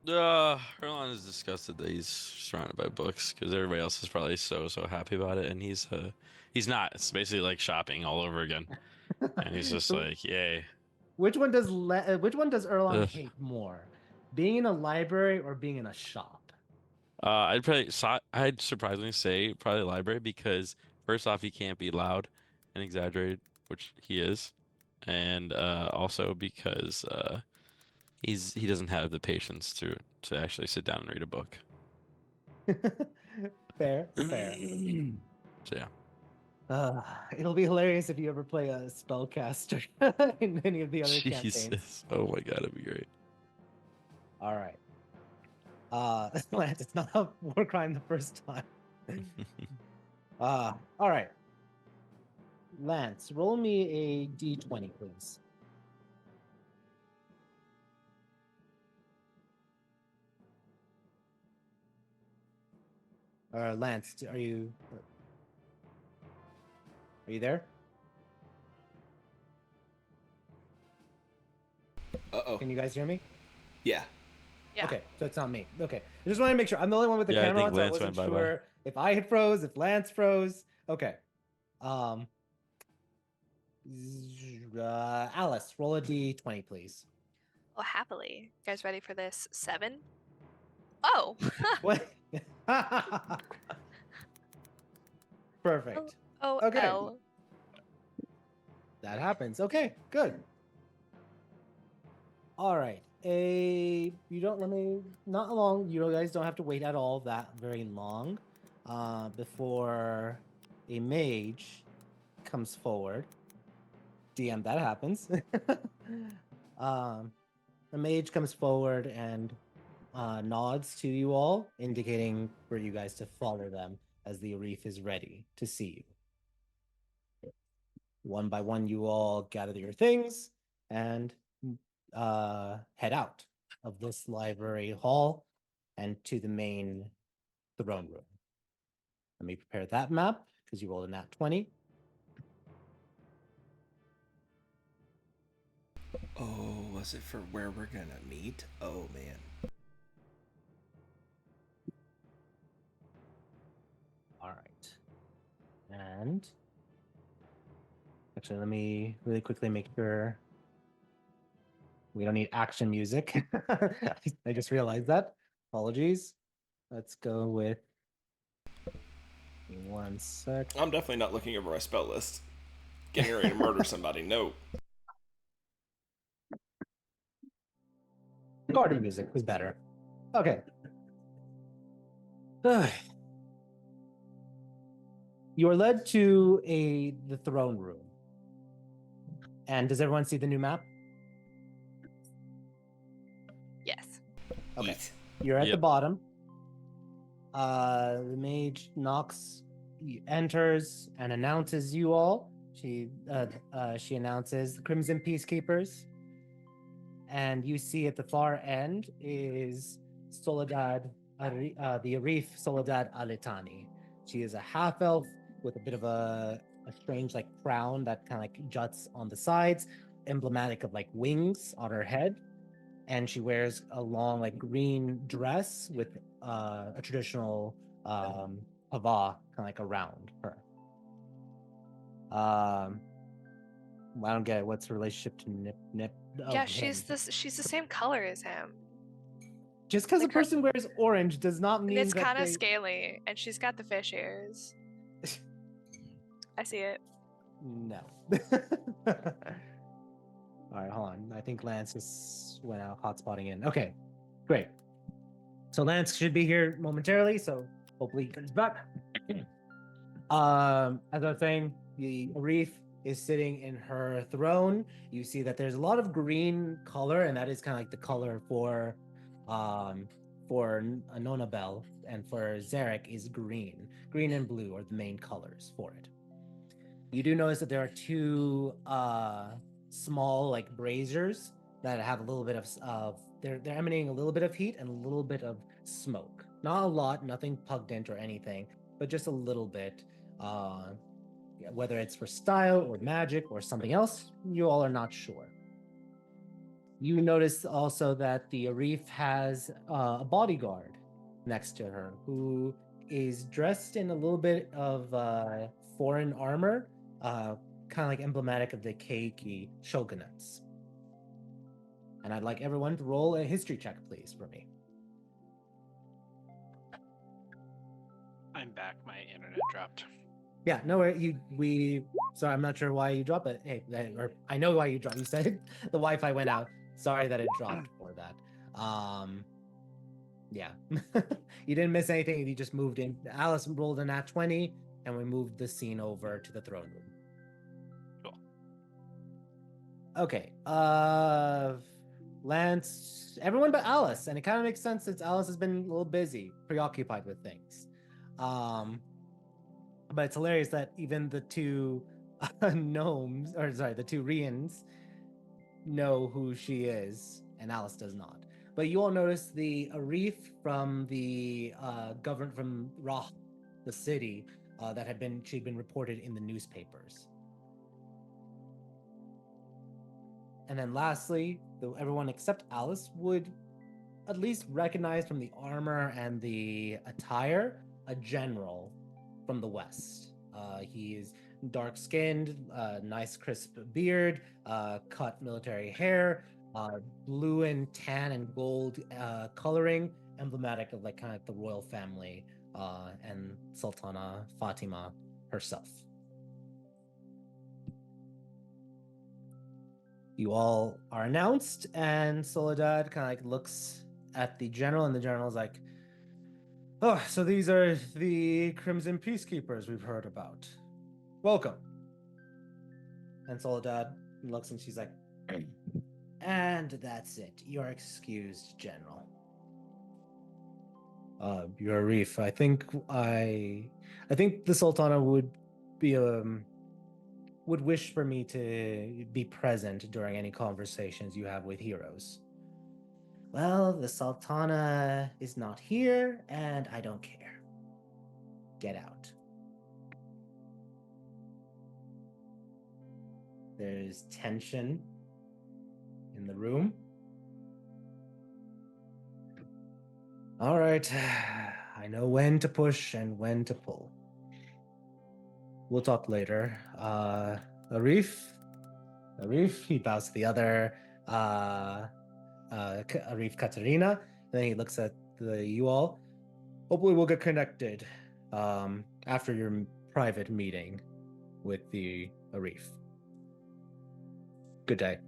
Erlon is disgusted that he's surrounded by books because everybody else is probably so happy about it, and he's not. It's basically like shopping all over again, and he's just like, yay. Which one does Erlon hate more, being in a library or being in a shop? I'd surprisingly say probably library because first off, he can't be loud and exaggerated, which he is, and also because he doesn't have the patience to actually sit down and read a book. Fair. So yeah. It'll be hilarious if you ever play a spellcaster in any of the other campaigns. Jesus. Oh my god, it'd be great. All right. Lance, it's not a war crime the first time. All right. Lance, roll me a d20, please. Lance, are you there? Uh-oh. Can you guys hear me? Yeah. Yeah. Okay, so it's not me. Okay, I just want to make sure I'm the only one with the Yeah, I camera think on, so I Lance wasn't went sure if I had froze, if Lance froze. Okay. Alice, roll a d20, please. Oh, happily. You guys ready for this? 7? Oh. What? Perfect. Oh, Okay. L. That happens. Okay, good. All right. Not long. You guys don't have to wait at all that very long before a mage comes forward. DM, that happens. A mage comes forward and nods to you all, indicating for you guys to follow them as the Arif is ready to see you. One by one, you all gather your things and head out of this library hall and to the main throne room. Let me prepare that map because you rolled a nat 20. Oh, was it for where we're gonna meet? Oh man. All right. And actually, let me really quickly make sure we don't need action music. I just realized that. Apologies. Let's go with 1 sec. I'm definitely not looking over my spell list. Getting ready to murder somebody. No. Garden music was better. Okay. You are led to the throne room. And does everyone see the new map? Yes. Okay. Eat. You're at the Yep. bottom. The mage enters and announces you all. She announces the Crimson Peacekeepers. And you see at the far end is Soledad, the Arif Soledad Alitani. She is a half elf with a bit of a strange like crown that kind of like juts on the sides, emblematic of like wings on her head. And she wears a long like green dress with a traditional hava kind of like around her. I don't get it. What's her relationship to Nip? Yeah, she's the same color as him. Just because like a person wears orange does not And mean it's that kind of they... scaly, and she's got the fish ears. I see it. No. All right, hold on. I think Lance just went out hotspotting in. Okay, great. So Lance should be here momentarily, so hopefully he comes back. As I was saying, the Arif is sitting in her throne. You see that there's a lot of green color, and that is kind of like the color for Nonabel, and for Zarek is green. Green and blue are the main colors for it. You do notice that there are two small like braziers that have a little bit of they're emanating a little bit of heat and a little bit of smoke. Not a lot, nothing pungent or anything, but just a little bit. Whether it's for style or magic or something else, you all are not sure. You notice also that the Arif has a bodyguard next to her who is dressed in a little bit of foreign armor, kind of like emblematic of the Keiki shogunates. And I'd like everyone to roll a history check, please, for me. I'm back. My internet dropped. Yeah, no, sorry, I'm not sure why you dropped it. Hey, or I know why you dropped. You said the Wi-Fi went out. Sorry that it dropped for that. Yeah, you didn't miss anything. You just moved in. Alice rolled a nat 20, and we moved the scene over to the throne room. Cool. Okay, Lance, everyone but Alice, and it kind of makes sense since Alice has been a little busy, preoccupied with things. But it's hilarious that even the two gnomes, or sorry, the two Rians know who she is, and Alice does not. But you all notice the Arif from the government from Rah, the city, that she'd been reported in the newspapers. And then lastly, everyone except Alice would at least recognize from the armor and the attire a general from the West. He is dark-skinned, nice crisp beard, cut military hair, blue and tan and gold coloring, emblematic of like kind of the royal family and Sultana Fatima herself. You all are announced, and Soledad kind of like looks at the general, and the general's like, "Oh, so these are the Crimson Peacekeepers we've heard about. Welcome." And Soledad looks and she's like, "And that's it. You're excused, General." Your Arif, I think the Sultana would wish for me to be present during any conversations you have with heroes. Well, the Sultana is not here, and I don't care. Get out. There's tension in the room. All right, I know when to push and when to pull. We'll talk later. Arif, he bows to the other, Arif Katerina. Then he looks at you all. Hopefully we'll get connected after your private meeting with the Arif. Good day.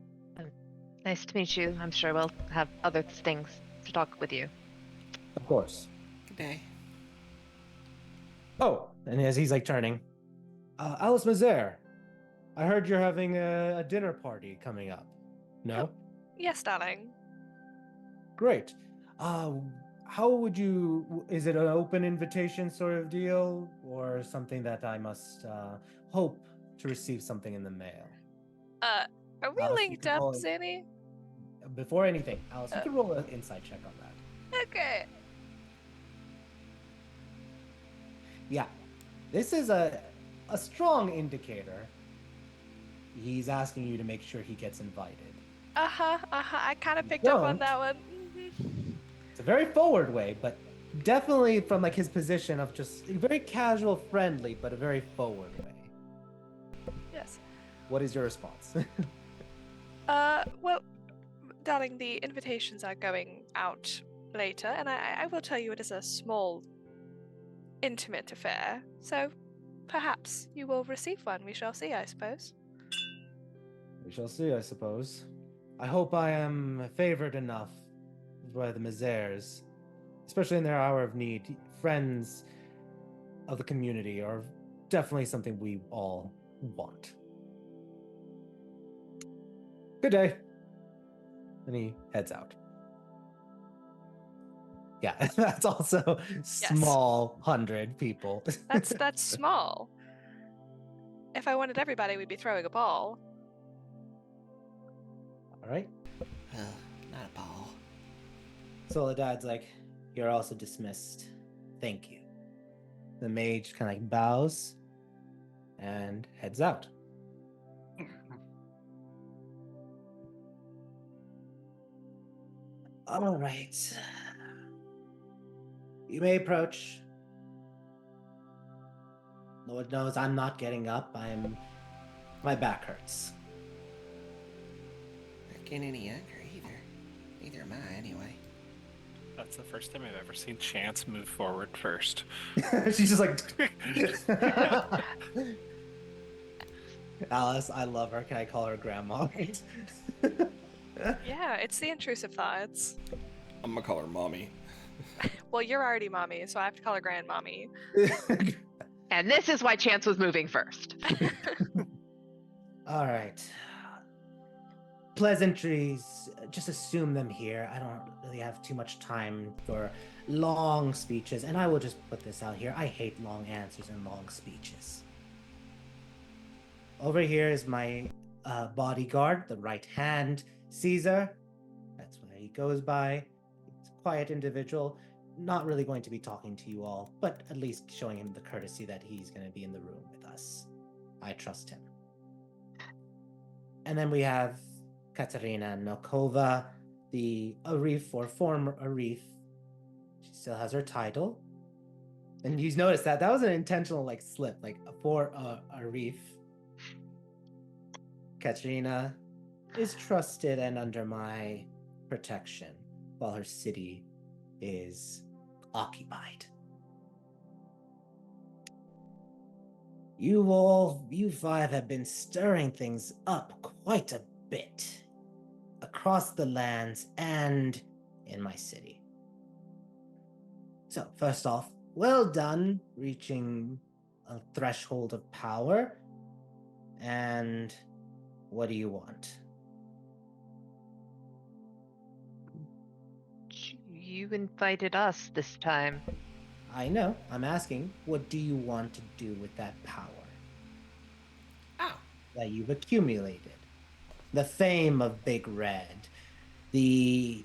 Nice to meet you. I'm sure we'll have other things to talk with you. Of course. Good day. Oh, and as he's like turning, Alice Mazer, I heard you're having a dinner party coming up. No? Yes, darling. Great. How would you? Is it an open invitation sort of deal, or something that I must hope to receive something in the mail? Are we Alice, you linked can up, roll- Zinni? Before anything, Alice, you can roll an insight check on that. Okay. Yeah, this is a strong indicator. He's asking you to make sure he gets invited. I kind of picked up on Don't. that one. It's a very forward way, but definitely from like his position of just very casual, friendly, but a very forward way. Yes. What is your response? Well, darling, the invitations are going out later, and I will tell you it is a small, intimate affair. So, perhaps you will receive one. We shall see, I suppose. We shall see, I suppose. I hope I am favored enough by the Mizares, especially in their hour of need. Friends of the community are definitely something we all want. Good day. And he heads out. Yeah, that's also small 100 people. That's small. If I wanted everybody, we'd be throwing a ball. All right. Not a ball. Soledad's like, you're also dismissed. Thank you. The mage kind of like bows and heads out. All right. You may approach. Lord knows I'm not getting up. My back hurts. Not getting any younger either. Neither am I, anyway. That's the first time I've ever seen Chance move forward first. She's just like Alice, I love her. Can I call her grandma? Yeah, it's the intrusive thoughts. I'm gonna call her mommy. Well, you're already mommy, so I have to call her grandmommy. And this is why Chance was moving first. All right. Pleasantries, just assume them here. I don't really have too much time for long speeches, and I will just put this out here. I hate long answers and long speeches. Over here is my bodyguard, the right hand, Caesar. That's what he goes by. He's a quiet individual, not really going to be talking to you all, but at least showing him the courtesy that he's going to be in the room with us. I trust him. And then we have Katerina Nokova, the Arif or former Arif. She still has her title. And you notice that was an intentional like slip, like for Arif. Katerina is trusted and under my protection while her city is occupied. You five have been stirring things up quite a bit across the lands and in my city. So, first off, well done reaching a threshold of power. And what do you want? You invited us this time. I know. I'm asking, what do you want to do with that power? Oh. That you've accumulated. The fame of Big Red. The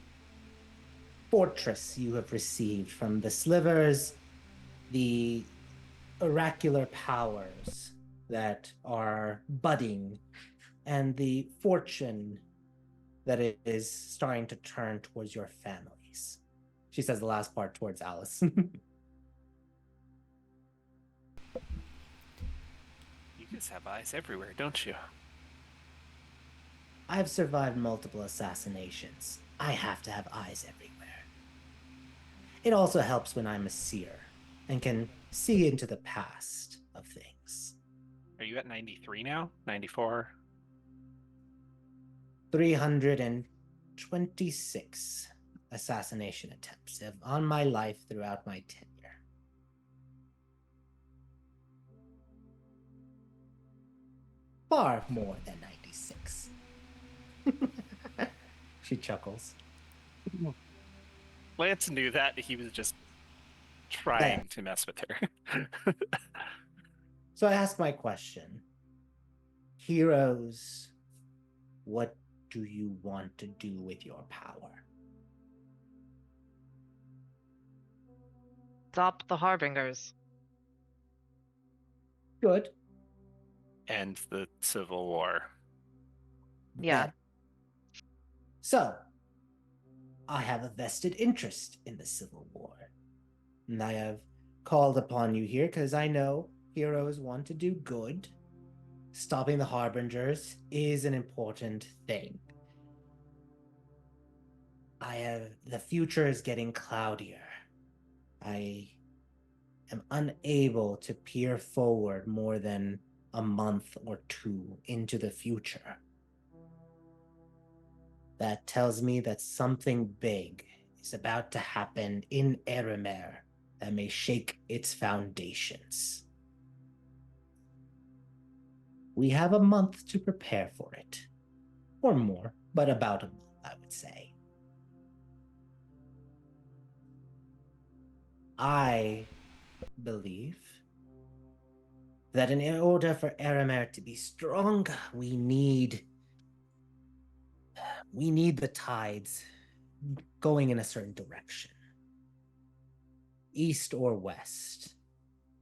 fortress you have received from the slivers. The oracular powers that are budding. And the fortune that it is starting to turn towards your families. She says the last part towards Alice. You guys have eyes everywhere, don't you? I've survived multiple assassinations. I have to have eyes everywhere. It also helps when I'm a seer and can see into the past of things. Are you at 93 now? 94? 326 assassination attempts on my life throughout my tenure. Far more than 96. She chuckles. Lance knew that. He was just trying to mess with her. So I ask my question. Heroes, what do you want to do with your power? Stop the Harbingers. Good. End the Civil War. Yeah. Better. So, I have a vested interest in the Civil War. And I have called upon you here because I know heroes want to do good. Stopping the Harbingers is an important thing. The future is getting cloudier. I am unable to peer forward more than a month or two into the future. That tells me that something big is about to happen in Eremer that may shake its foundations. We have a month to prepare for it. Or more, but about a month, I would say. I believe that in order for Eremer to be strong, we need the tides going in a certain direction, east or west.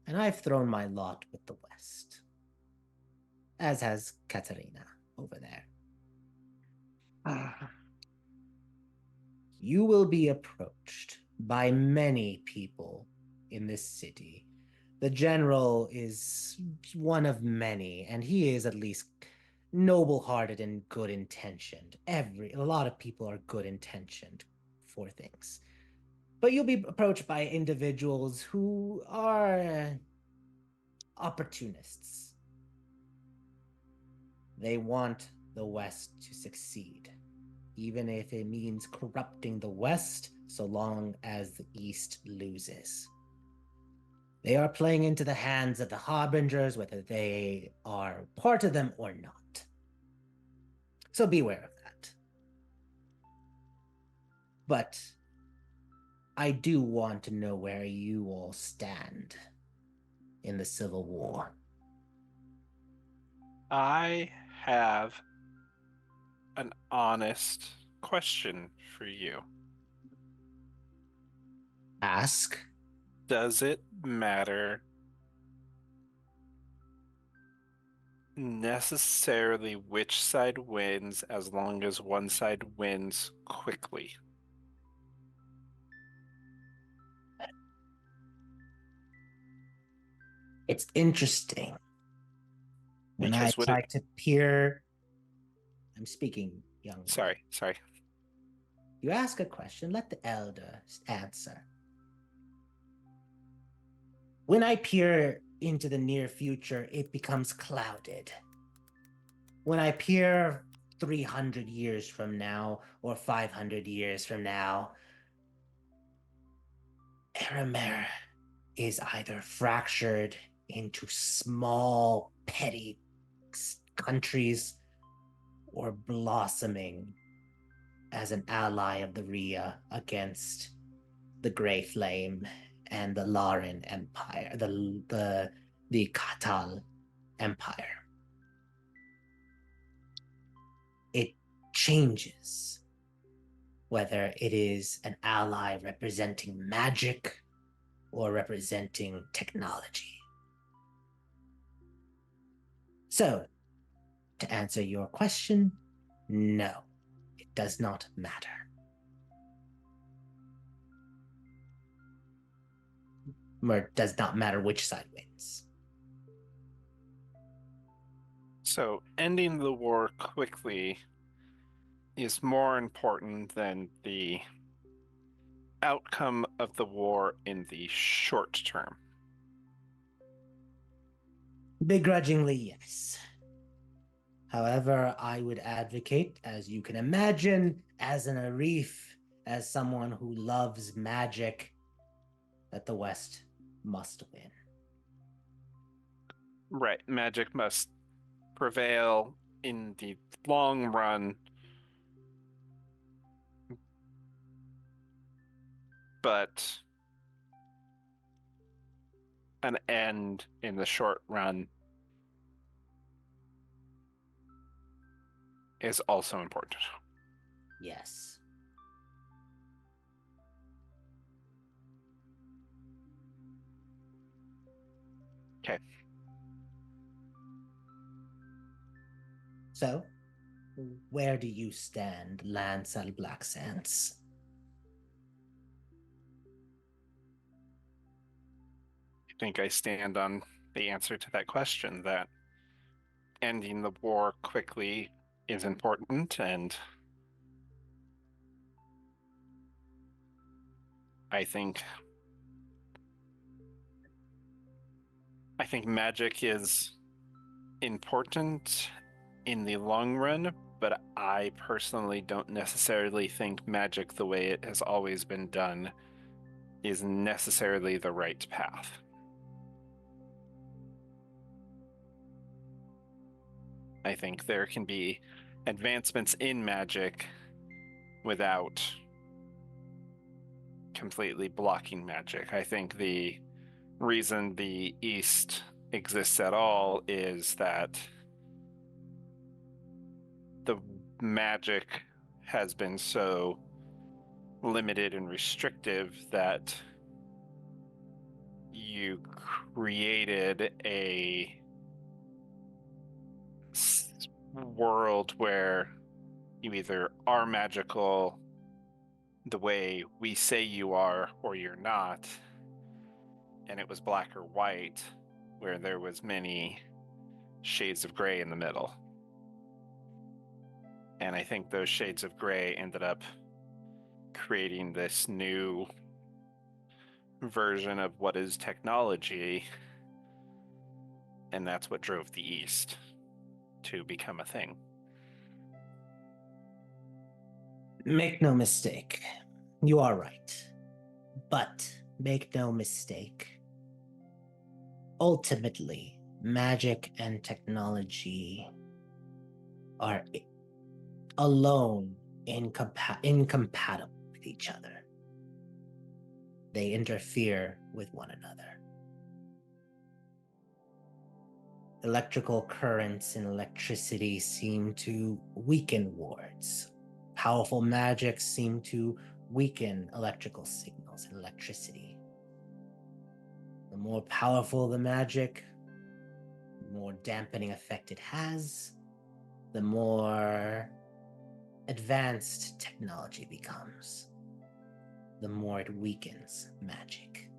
And I've thrown my lot with the west, as has Katerina over there. You will be approached by many people in this city. The general is one of many, and he is at least noble-hearted and good-intentioned. A lot of people are good-intentioned for things. But you'll be approached by individuals who are opportunists. They want the West to succeed, even if it means corrupting the West so long as the East loses. They are playing into the hands of the Harbingers, whether they are part of them or not. So beware of that. But I do want to know where you all stand in the Civil War. I have an honest question for you. Ask. Does it matter necessarily which side wins as long as one side wins quickly? It's interesting. When I Because would try it... to peer, I'm speaking, young. Sorry. You ask a question, let the elder answer. When I peer into the near future, it becomes clouded. When I peer 300 years from now or 500 years from now, Eremer is either fractured into small, petty countries or blossoming as an ally of the Rhea against the Grey Flame and the Lauren Empire, the Katal Empire. It changes whether it is an ally representing magic or representing technology. So, to answer your question, no, it does not matter. Or does not matter which side wins. So ending the war quickly is more important than the outcome of the war in the short term. Begrudgingly, yes. However, I would advocate, as you can imagine, as an Arif, as someone who loves magic, that the West must win. Right, magic must prevail in the long run, but an end in the short run is also important. Yes. Okay. So, where do you stand, Lancel Blacksands? I think I stand on the answer to that question, that ending the war quickly is important, and I think I think magic is important in the long run, but I personally don't necessarily think magic the way it has always been done is necessarily the right path. I think there can be advancements in magic without completely blocking magic. I think the reason the East exists at all is that the magic has been so limited and restrictive that you created a world where you either are magical the way we say you are or you're not, and it was black or white, where there was many shades of gray in the middle. And I think those shades of gray ended up creating this new version of what is technology, and that's what drove the East to become a thing. Make no mistake, you are right. But make no mistake, ultimately, magic and technology are alone incompatible with each other. They interfere with one another. Electrical currents and electricity seem to weaken wards. Powerful magic seem to weaken electrical signals and electricity. The more powerful the magic, the more dampening effect it has, the more advanced technology becomes, the more it weakens magic.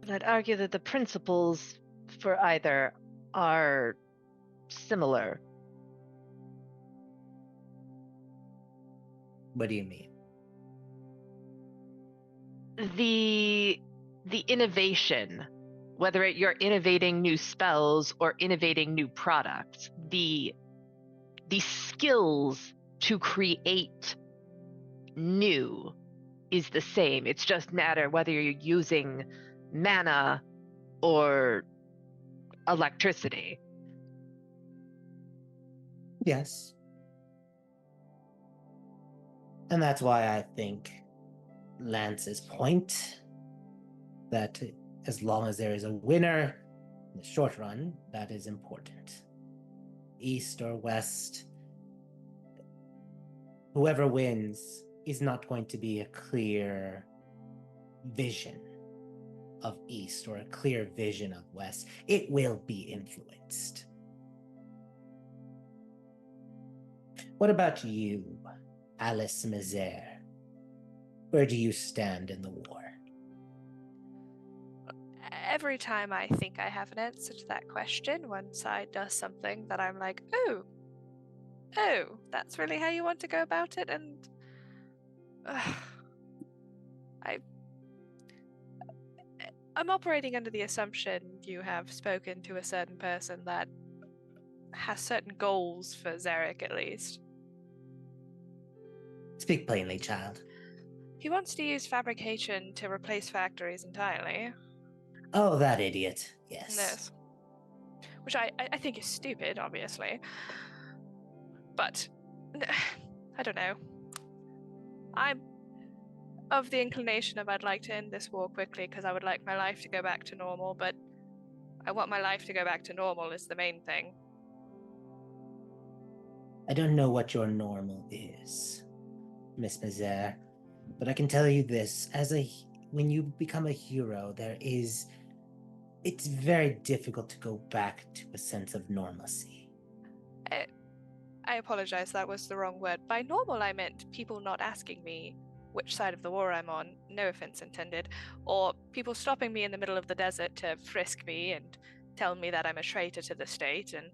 I'd argue that the principles for either are similar. What do you mean? The innovation, whether you're innovating new spells or innovating new products, the skills to create new is the same. It's just matter whether you're using mana or electricity. Yes. And that's why I think Lance's point that as long as there is a winner in the short run, that is important. East or West, whoever wins is not going to be a clear vision of East or a clear vision of West. It will be influenced. What about you, Alice Mazer? Where do you stand in the war? Every time I think I have an answer to that question, one side does something that I'm like, oh, that's really how you want to go about it? And I'm operating under the assumption you have spoken to a certain person that has certain goals for Zarek, at least. Speak plainly, child. He wants to use fabrication to replace factories entirely. Oh, that idiot. Yes. Yes. Which I think is stupid, obviously. But, I don't know. I'm of the inclination of I'd like to end this war quickly because I would like my life to go back to normal, but I want my life to go back to normal is the main thing. I don't know what your normal is, Miss Mazer, but I can tell you this, when you become a hero, it's very difficult to go back to a sense of normalcy. I apologize, that was the wrong word. By normal, I meant people not asking me which side of the war I'm on, no offense intended, or people stopping me in the middle of the desert to frisk me and tell me that I'm a traitor to the state, and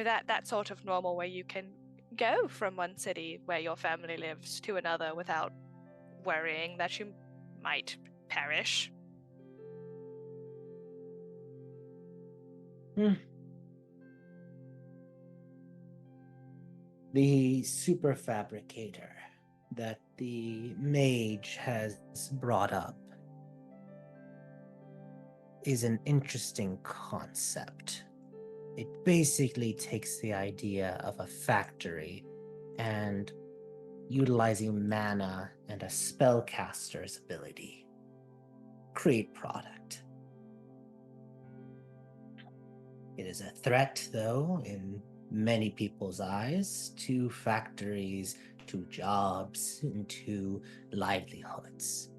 that sort of normal where you can go from one city where your family lives to another without worrying that you might perish. Hmm. The super fabricator that the mage has brought up is an interesting concept. It basically takes the idea of a factory and utilizing mana and a spellcaster's ability, create product. It is a threat, though, in many people's eyes, to factories, to jobs, and to livelihoods.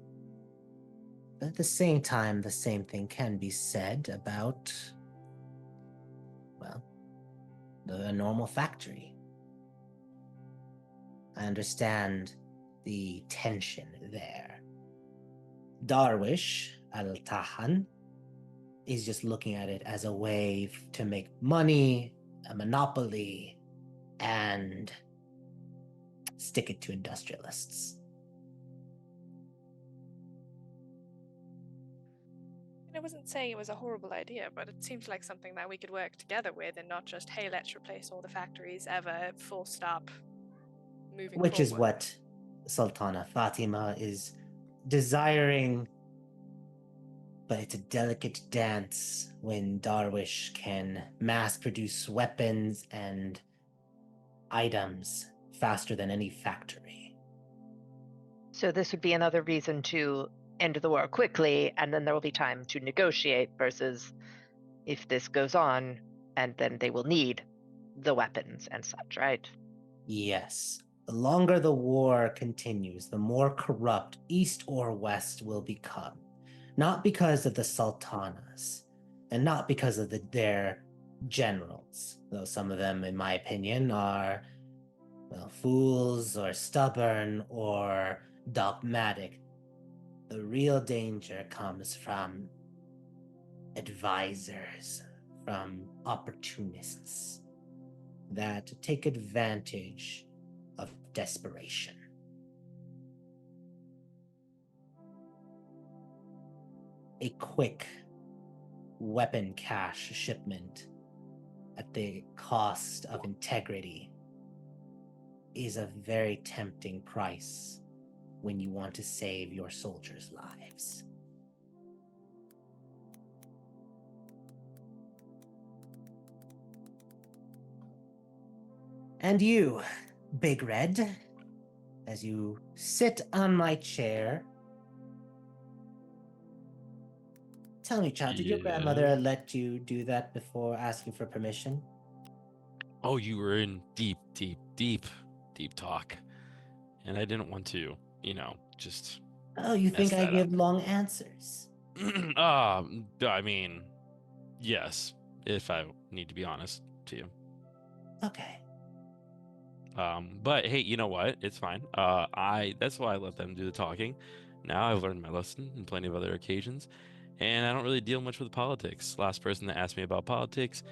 But at the same time, the same thing can be said about, well, a normal factory. I understand the tension there. Darwish Al Tahan is just looking at it as a way to make money, a monopoly, and stick it to industrialists. I wasn't saying it was a horrible idea, but it seems like something that we could work together with and not just, hey, let's replace all the factories ever, full stop, moving Which is forward. what Sultana Fatima is desiring, but it's a delicate dance when Darwish can mass produce weapons and items faster than any factory. So this would be another reason to end the war quickly, and then there will be time to negotiate, versus if this goes on, and then they will need the weapons and such, right? Yes. The longer the war continues, the more corrupt East or West will become. Not because of the sultanas, and not because of their generals, though some of them, in my opinion, are, well, fools or stubborn or dogmatic. The real danger comes from advisors, from opportunists that take advantage of desperation. A quick weapon cache shipment at the cost of integrity is a very tempting price when you want to save your soldiers' lives. And you, Big Red, as you sit on my chair, tell me, child, did your grandmother Yeah. let you do that before asking for permission? Oh, you were in deep talk. And I didn't want to, just Oh, you mess think I that up. give long answers? I mean, yes, if I need to be honest to you. Okay. But hey, you know what? It's fine. That's why I let them do the talking. Now I've learned my lesson in plenty of other occasions, and I don't really deal much with politics. Last person that asked me about politics,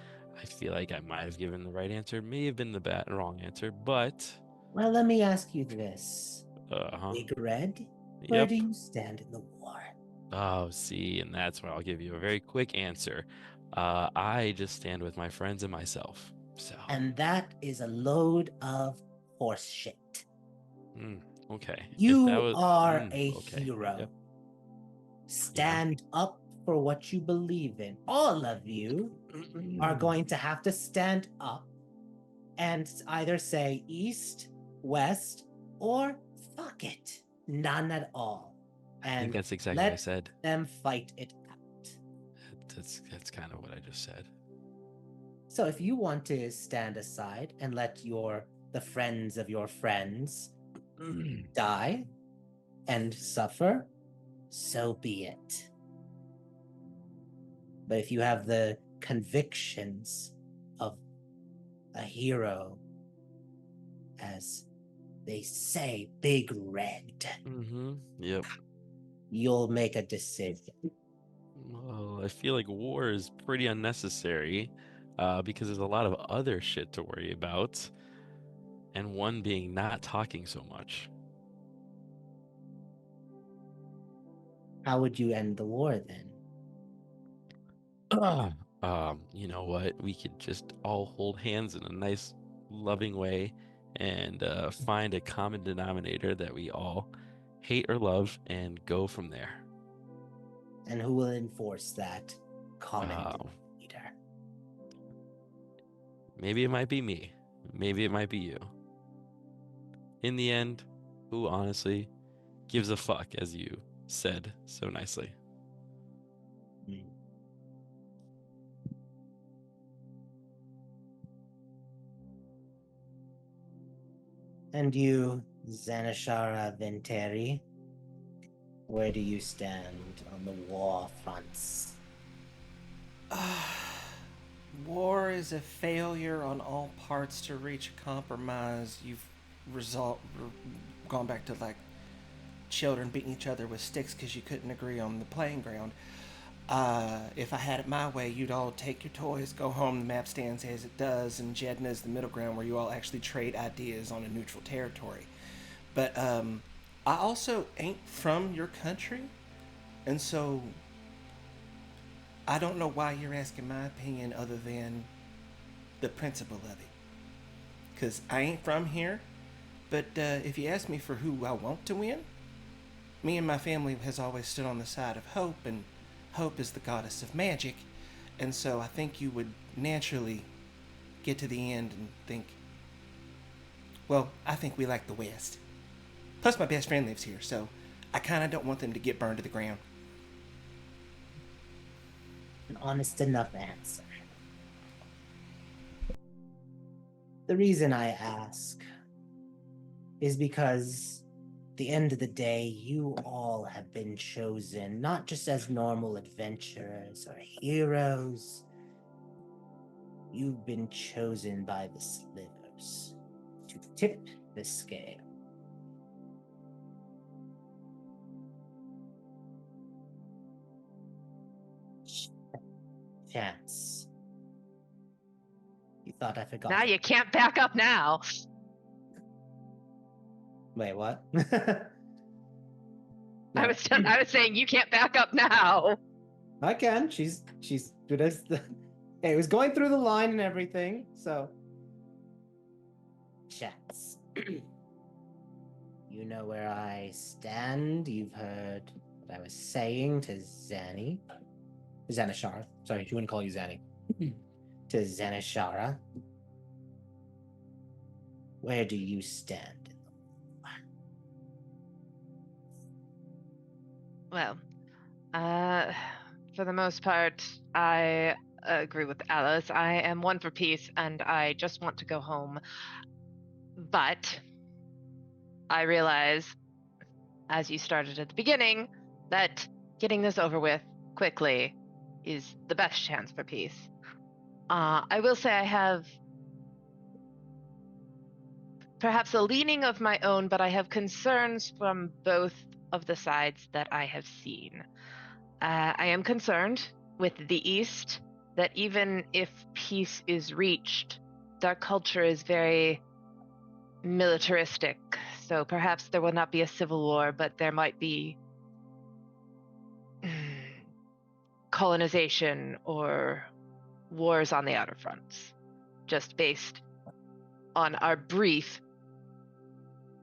I feel like I might have given the right answer, may have been the wrong answer, but Well, let me ask you this. huh. Big Red, where Yep. do you stand in the war? Oh, see, and that's where I'll give you a very quick answer. I just stand with my friends and myself. So, And that is a load of horse shit. okay. If that You was, are a okay. hero. Yep. Yeah. Stand up for what you believe in. All of you are going to have to stand up and either say east, west, or fuck it. None at all. I think And that's exactly what I let said. them fight it out. That's kind of what I just said. So if you want to stand aside and let the friends of your friends die and suffer, so be it. But if you have the convictions of a hero, as they say, Big Red, Yep. you'll make a decision. Well, I feel like war is pretty unnecessary, because there's a lot of other shit to worry about, and one being not talking so much. How would you end the war then? you know what? We could just all hold hands in a nice, loving way and find a common denominator that we all hate or love and go from there. And who will enforce that common Um, denominator? Maybe it might be me. Maybe it might be you. In the end, who honestly gives a fuck, as you said so nicely? Hmm. And you, Zanashara Venteri, where do you stand on the war fronts? War is a failure on all parts to reach a compromise. You've gone back to like children beating each other with sticks because you couldn't agree on the playing ground. If I had it my way, you'd all take your toys, go home, the map stands as it does, and Jedna is the middle ground where you all actually trade ideas on a neutral territory. But I also ain't from your country, and so I don't know why you're asking my opinion other than the principle of it. Because I ain't from here, but if you ask me for who I want to win, me and my family has always stood on the side of hope, and hope is the goddess of magic, and so I think you would naturally get to the end and think, well, I think we like the West. Plus, my best friend lives here, so I kind of don't want them to get burned to the ground. An honest enough answer. The reason I ask is because at the end of the day, you all have been chosen not just as normal adventurers or heroes. You've been chosen by the slivers to tip the scale. Chance. You thought I forgot. Now you can't back up now. Wait, what? I was saying you can't back up now. I can. She's good as the. It was going through the line and everything, so. Chance. You know where I stand. You've heard what I was saying to Zanashara. Sorry, she wouldn't call you Zanny. To Zanashara. Where do you stand? Well, for the most part, I agree with Alice. I am one for peace, and I just want to go home. But I realize, as you started at the beginning, that getting this over with quickly is the best chance for peace. I will say I have perhaps a leaning of my own, but I have concerns from both of the sides that I have seen. I am concerned with the East that even if peace is reached, their culture is very militaristic. So perhaps there will not be a civil war, but there might be colonization or wars on the outer fronts, just based on our brief,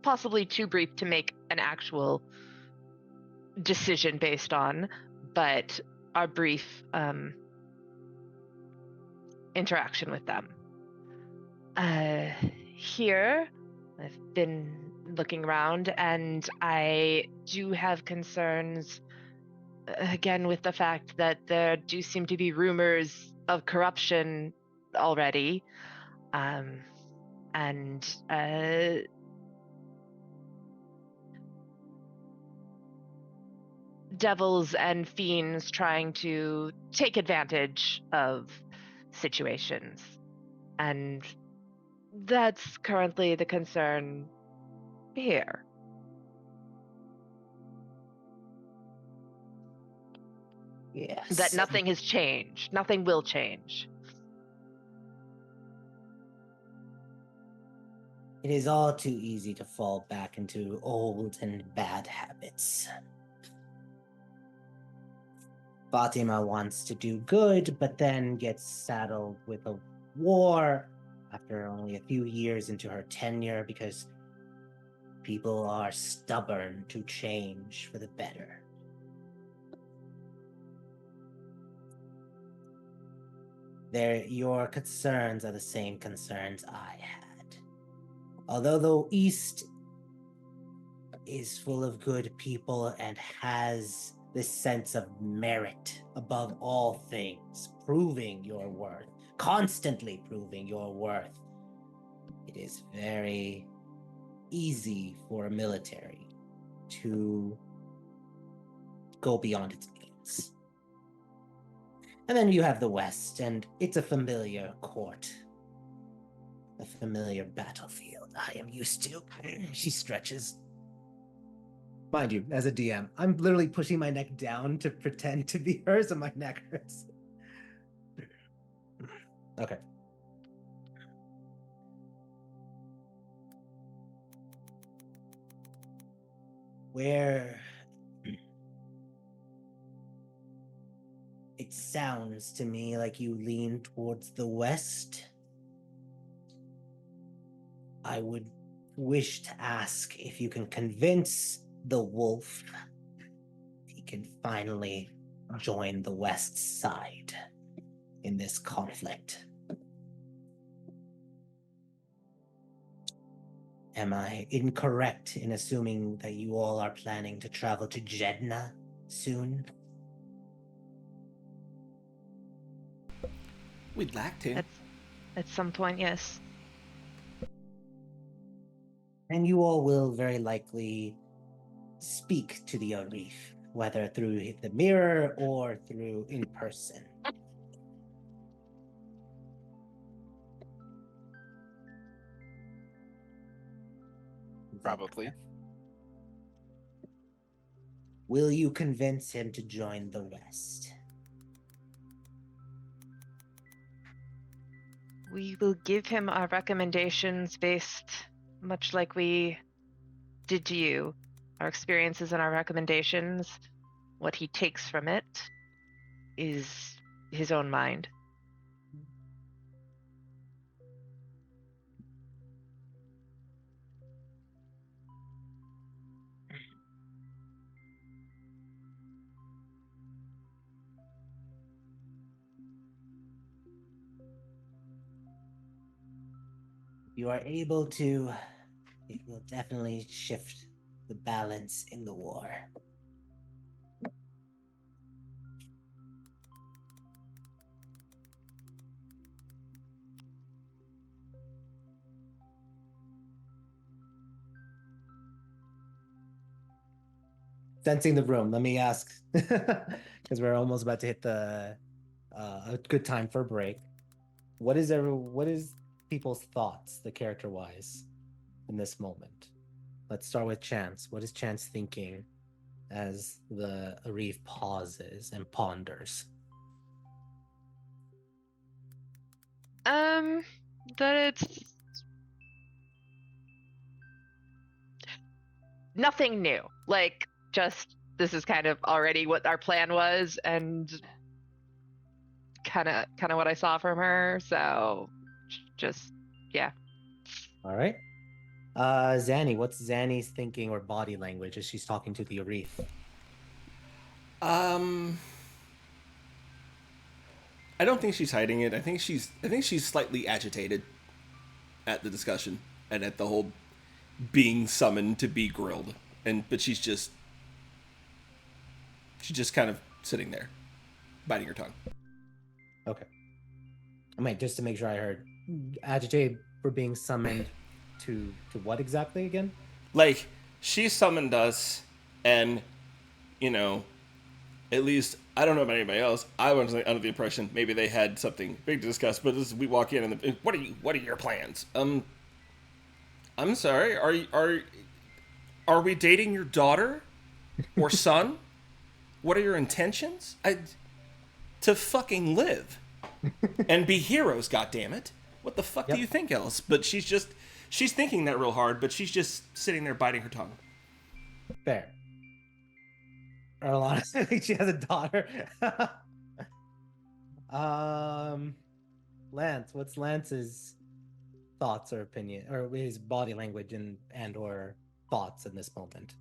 possibly too brief to make an actual decision based on, but our brief interaction with them. Here, I've been looking around, and I do have concerns, again, with the fact that there do seem to be rumors of corruption already, and devils and fiends trying to take advantage of situations. And that's currently the concern here. Yes. That nothing has changed. Nothing will change. It is all too easy to fall back into old and bad habits. Fatima wants to do good, but then gets saddled with a war after only a few years into her tenure because people are stubborn to change for the better. Your concerns are the same concerns I had. Although the East is full of good people and has this sense of merit above all things, proving your worth, constantly proving your worth, it is very easy for a military to go beyond its means. And then you have the West, and it's a familiar court, a familiar battlefield I am used to. She stretches. Mind you, as a DM, I'm literally pushing my neck down to pretend to be hers, and my neck hurts. Okay. Where it sounds to me like you lean towards the West, I would wish to ask if you can convince the wolf he can finally join the West side in this conflict. Am I incorrect in assuming that you all are planning to travel to Jedna soon? We'd like to. At some point, yes. And you all will very likely speak to the Arif, whether through the mirror or through in person. Probably. Will you convince him to join the West? We will give him our recommendations based much like we did to you. Our experiences and our recommendations. What he takes from it is his own mind. You are able to, it will definitely shift the balance in the war. Sensing the room, let me ask, because we're almost about to hit the a good time for a break. What is people's thoughts, the character-wise, in this moment? Let's start with Chance. What is Chance thinking as the Arif pauses and ponders? That it's nothing new. Like, just this is kind of already what our plan was, and kind of what I saw from her. So, just yeah. All right. Zanny, what's Zanny's thinking or body language as she's talking to the Arif? I don't think she's hiding it. I think she's slightly agitated at the discussion and at the whole being summoned to be grilled. But she's just kind of sitting there, biting her tongue. Okay. I mean, just to make sure I heard, agitated for being summoned to what exactly again? Like, she summoned us, and, at least, I don't know about anybody else, I was under the impression maybe they had something big to discuss, but we walk in and what are your plans? I'm sorry, are we dating your daughter or son? What are your intentions? To fucking live and be heroes, goddammit. What the fuck do you think else? But she's thinking that real hard, but she's just sitting there biting her tongue. Fair. Erlana, I think she has a daughter. Lance, what's Lance's thoughts or opinion, or his body language and or thoughts in this moment?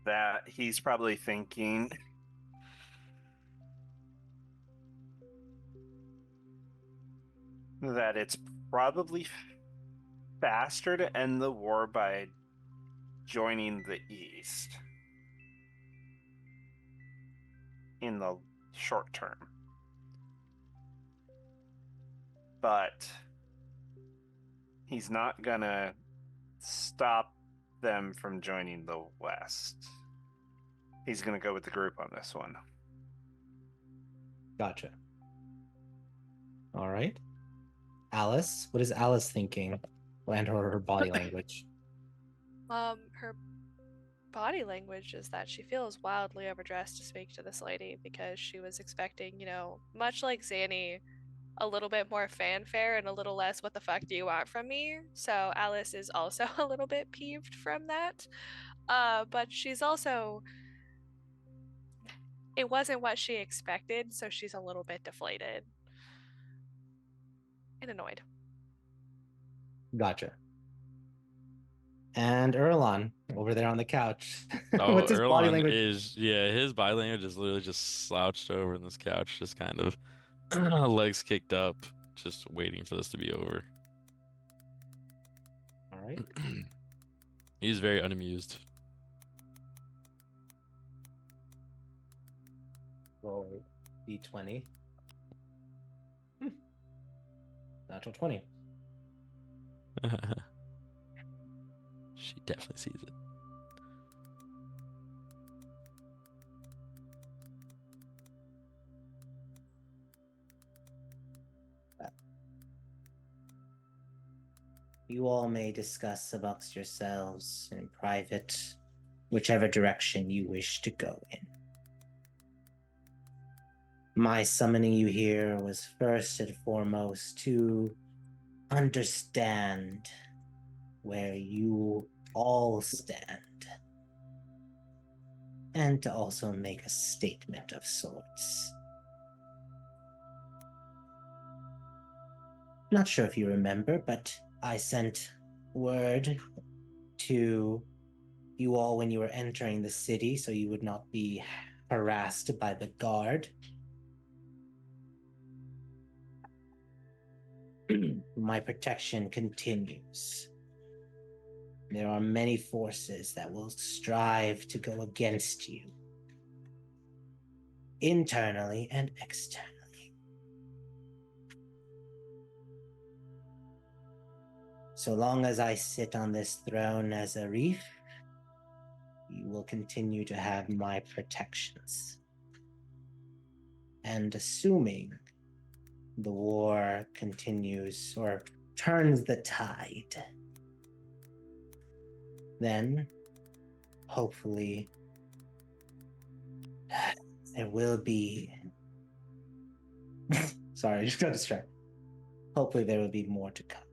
That he's probably thinking that it's probably faster to end the war by joining the East in the short term. But he's not gonna stop them from joining the West. He's gonna go with the group on this one. Gotcha. All right. Alice, what is Alice thinking? And her body language. Her body language is that she feels wildly overdressed to speak to this lady because she was expecting, much like Zanny, a little bit more fanfare and a little less what the fuck do you want from me? So Alice is also a little bit peeved from that. But she's also, it wasn't what she expected, so she's a little bit deflated and annoyed. Gotcha. And Erlon over there on the couch. Oh, What's his body Erlon language? his body language is literally just slouched over in this couch, just kind of legs kicked up, just waiting for this to be over. All right. He's very unamused. Roll d20. Natural 20. She definitely sees it. You all may discuss amongst yourselves in private whichever direction you wish to go in. My summoning you here was first and foremost to understand where you all stand, and to also make a statement of sorts. Not sure if you remember, but I sent word to you all when you were entering the city so you would not be harassed by the guard. My protection continues. There are many forces that will strive to go against you, internally and externally. So long as I sit on this throne as a reef, you will continue to have my protections. And assuming the war continues or turns the tide, then hopefully there will be sorry, I just got distracted. Hopefully there will be more to come.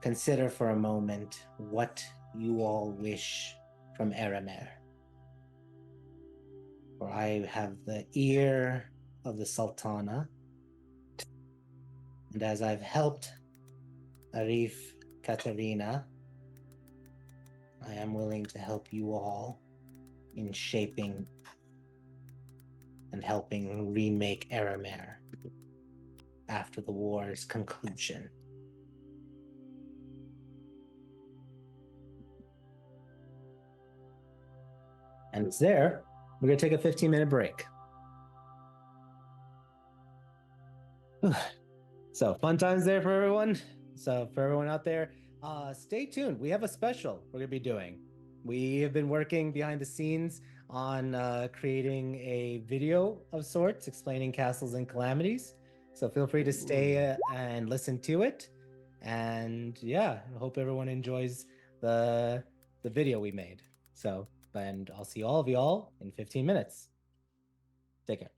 Consider for a moment what you all wish from Eramer. For I have the ear of the Sultana, and as I've helped Arif Katarina, I am willing to help you all in shaping and helping remake Eramer after the war's conclusion. And it's there. We're going to take a 15-minute break. So fun times there for everyone. So for everyone out there, stay tuned. We have a special we're going to be doing. We have been working behind the scenes on creating a video of sorts explaining castles and calamities. So feel free to stay and listen to it. And yeah, I hope everyone enjoys the video we made. So, and I'll see all of y'all in 15 minutes. Take care.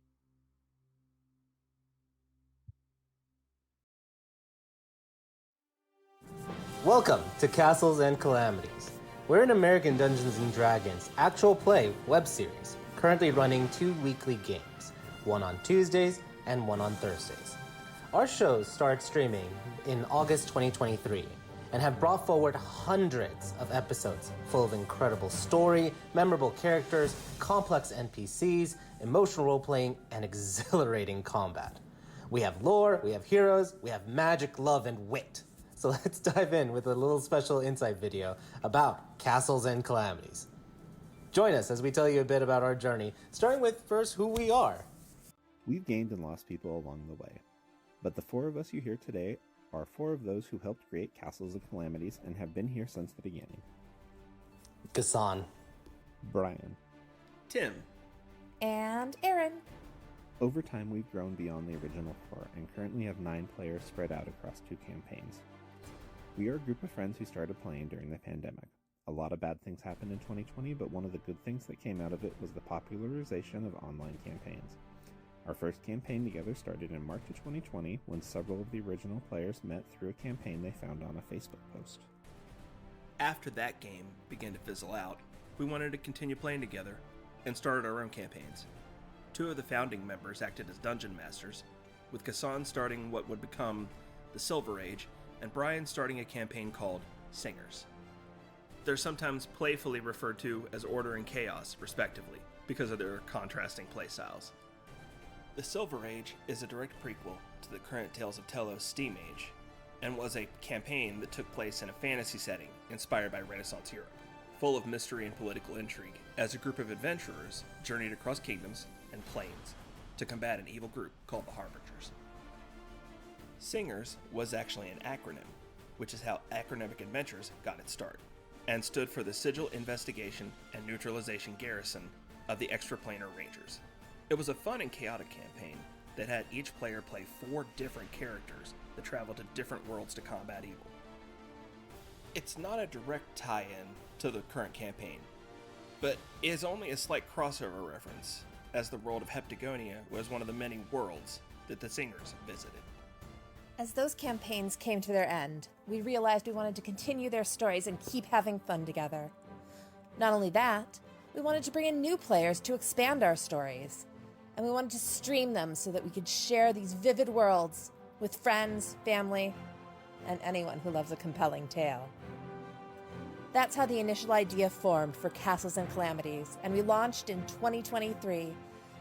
Welcome to Castles and Calamities. We're an American Dungeons & Dragons actual play web series, currently running 2 weekly games, one on Tuesdays and one on Thursdays. Our shows started streaming in August 2023 and have brought forward hundreds of episodes full of incredible story, memorable characters, complex NPCs, emotional role-playing, and exhilarating combat. We have lore, we have heroes, we have magic, love, and wit. So let's dive in with a little special insight video about Castles and Calamities. Join us as we tell you a bit about our journey, starting with first who we are. We've gained and lost people along the way, but the 4 of us you hear today are 4 of those who helped create Castles and Calamities and have been here since the beginning. Gassan. Brian. Tim. And Aaron. Over time, we've grown beyond the original 4 and currently have 9 players spread out across 2 campaigns. We are a group of friends who started playing during the pandemic. A lot of bad things happened in 2020, but one of the good things that came out of it was the popularization of online campaigns. Our first campaign together started in March of 2020 when several of the original players met through a campaign they found on a Facebook post. After that game began to fizzle out, we wanted to continue playing together and started our own campaigns. 2 of the founding members acted as dungeon masters, with Gassan starting what would become the Silver Age and Brian starting a campaign called Singers. They're sometimes playfully referred to as Order and Chaos, respectively, because of their contrasting playstyles. The Silver Age is a direct prequel to the current Tales of Tellos Steam Age, and was a campaign that took place in a fantasy setting inspired by Renaissance Europe, full of mystery and political intrigue, as a group of adventurers journeyed across kingdoms and plains to combat an evil group called the Harbingers. Singers was actually an acronym, which is how Acronymic Adventures got its start, and stood for the Sigil Investigation and Neutralization Garrison of the Extraplanar Rangers. It was a fun and chaotic campaign that had each player play 4 different characters that traveled to different worlds to combat evil. It's not a direct tie-in to the current campaign, but is only a slight crossover reference, as the world of Heptagonia was one of the many worlds that the Singers visited. As those campaigns came to their end, we realized we wanted to continue their stories and keep having fun together. Not only that, we wanted to bring in new players to expand our stories, and we wanted to stream them so that we could share these vivid worlds with friends, family, and anyone who loves a compelling tale. That's how the initial idea formed for Castles and Calamities, and we launched in 2023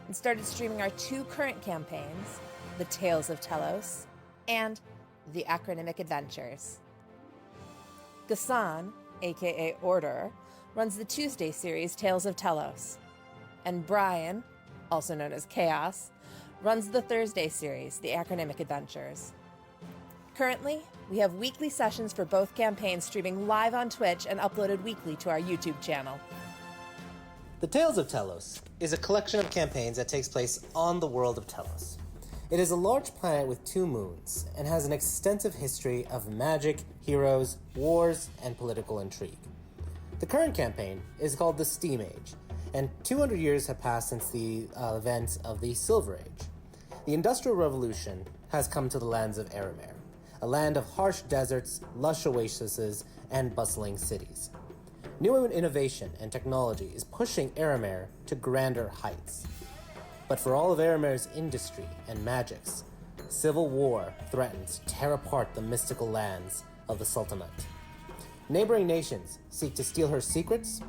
and started streaming our 2 current campaigns, The Tales of Tellos and The Acronymic Adventures. Gassan, aka Order, runs the Tuesday series Tales of Tellos, and Brian, also known as Chaos, runs the Thursday series The Acronymic Adventures. Currently, we have weekly sessions for both campaigns streaming live on Twitch and uploaded weekly to our YouTube channel. The Tales of Tellos is a collection of campaigns that takes place on the world of Tellos. It is a large planet with 2 moons and has an extensive history of magic, heroes, wars, and political intrigue. The current campaign is called the Steam Age, and 200 years have passed since the events of the Silver Age. The Industrial Revolution has come to the lands of Eremer, a land of harsh deserts, lush oases, and bustling cities. New innovation and technology is pushing Eremer to grander heights. But for all of Eremer's industry and magics, civil war threatens to tear apart the mystical lands of the Sultanate. Neighboring nations seek to steal her secrets,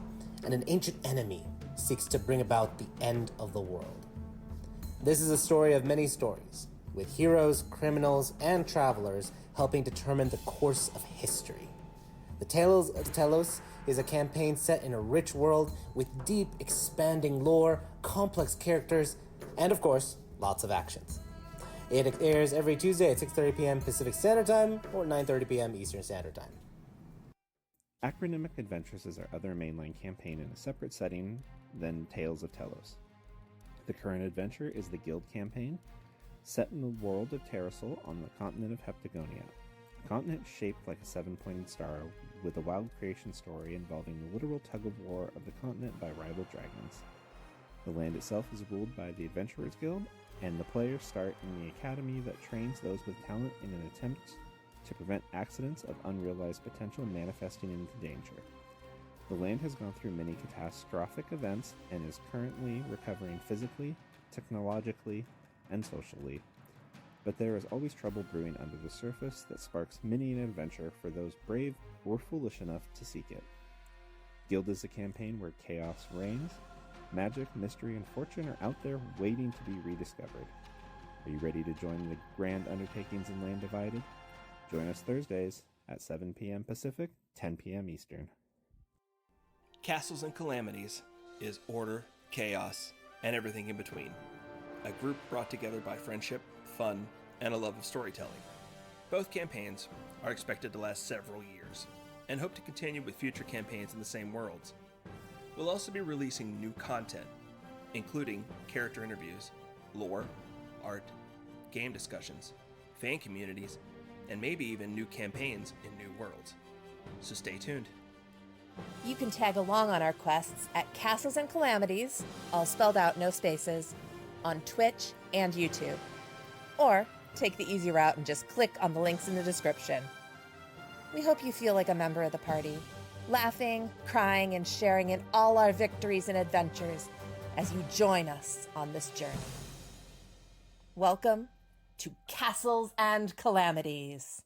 and an ancient enemy seeks to bring about the end of the world. This is a story of many stories, with heroes, criminals, and travelers helping determine the course of history. The Tales of Tellos is a campaign set in a rich world with deep, expanding lore, complex characters, and of course, lots of actions. It airs every Tuesday at 6:30 p.m. Pacific Standard Time or 9:30 p.m. Eastern Standard Time. Acronymic Adventures is our other mainline campaign in a separate setting than Tales of Tellos. The current adventure is the Guild campaign, set in the world of Terrasol on the continent of Heptagonia. A continent shaped like a 7-pointed star with a wild creation story involving the literal tug-of-war of the continent by rival dragons. The land itself is ruled by the Adventurers Guild, and the players start in the academy that trains those with talent in an attempt to prevent accidents of unrealized potential manifesting into danger. The land has gone through many catastrophic events and is currently recovering physically, technologically, and socially. But there is always trouble brewing under the surface that sparks many an adventure for those brave or foolish enough to seek it. Guild is a campaign where chaos reigns. Magic, mystery, and fortune are out there waiting to be rediscovered. Are you ready to join the grand undertakings in Land Divided? Join us Thursdays at 7 p.m. Pacific, 10 p.m. Eastern. Castles and Calamities is order, chaos, and everything in between. A group brought together by friendship, fun, and a love of storytelling. Both campaigns are expected to last several years, and hope to continue with future campaigns in the same worlds. We'll also be releasing new content, including character interviews, lore, art, game discussions, fan communities, and maybe even new campaigns in new worlds. So stay tuned. You can tag along on our quests at Castles and Calamities, all spelled out, no spaces, on Twitch and YouTube. Or take the easy route and just click on the links in the description. We hope you feel like a member of the party, laughing, crying, and sharing in all our victories and adventures as you join us on this journey. Welcome to Castles and Calamities.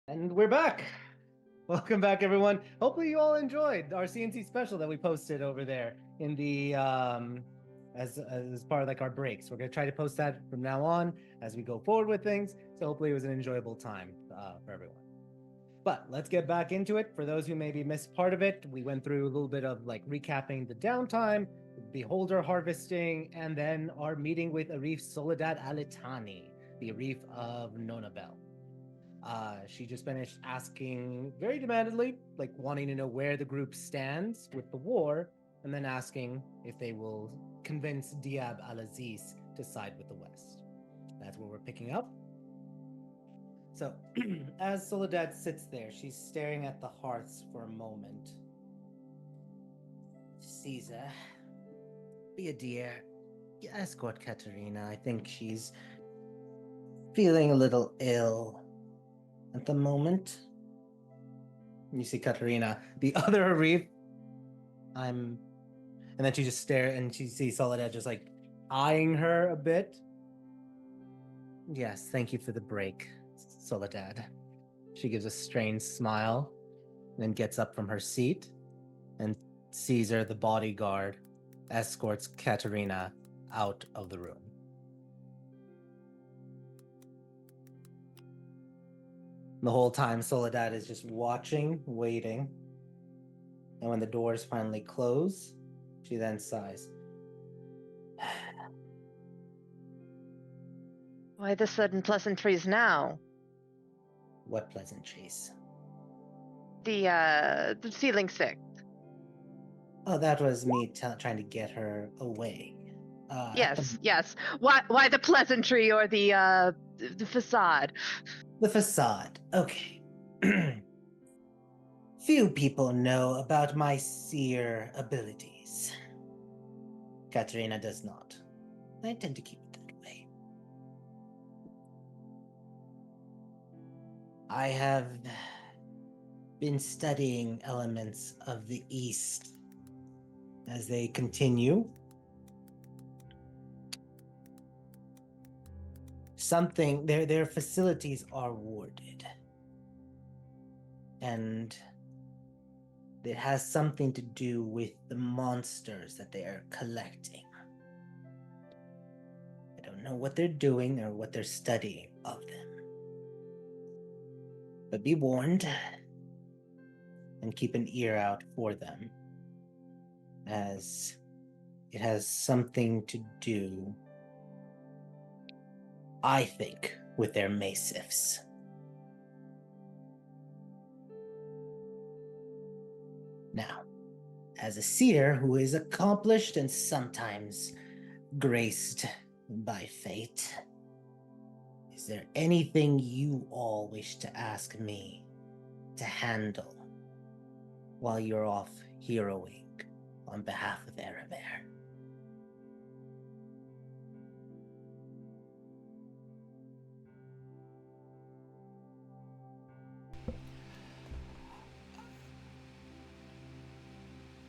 And we're back. Welcome back, everyone. Hopefully, you all enjoyed our CNC special that we posted over there in the as part of like our breaks. We're gonna try to post that from now on as we go forward with things. So hopefully, it was an enjoyable time for everyone. But let's get back into it. For those who maybe missed part of it, we went through a little bit of like recapping the downtime, beholder harvesting, and then our meeting with Arif Soledad Alitani, the Arif of Nonabel. She just finished asking very demandedly, like wanting to know where the group stands with the war, and then asking if they will convince Diab al-Aziz to side with the West. That's where we're picking up. So, as Soledad sits there, she's staring at the hearths for a moment. Caesar, be a dear. Escort Katerina. I think she's feeling a little ill at the moment. You see Katerina, the other Arif. And then she just stares and she sees Soledad just like eyeing her a bit. Yes, thank you for the break, Soledad. She gives a strange smile, and then gets up from her seat, and Caesar, the bodyguard, escorts Katerina out of the room. The whole time, Soledad is just watching, waiting. And when the doors finally close, she then sighs. Why the sudden pleasantries now? What pleasantries? The feeling sick. Oh, that was me trying to get her away. Yes. Why the pleasantry or the facade? The facade. Okay. Few people know about my seer abilities. Katerina does not. I tend to keep it that way. I have been studying elements of the East as they continue. Their facilities are warded. And it has something to do with the monsters that they are collecting. I don't know what they're doing or what they're studying of them. But be warned and keep an ear out for them, as it has something to do, I think, with their massifs. Now, as a seer who is accomplished and sometimes graced by fate, is there anything you all wish to ask me to handle while you're off heroing on behalf of Erever?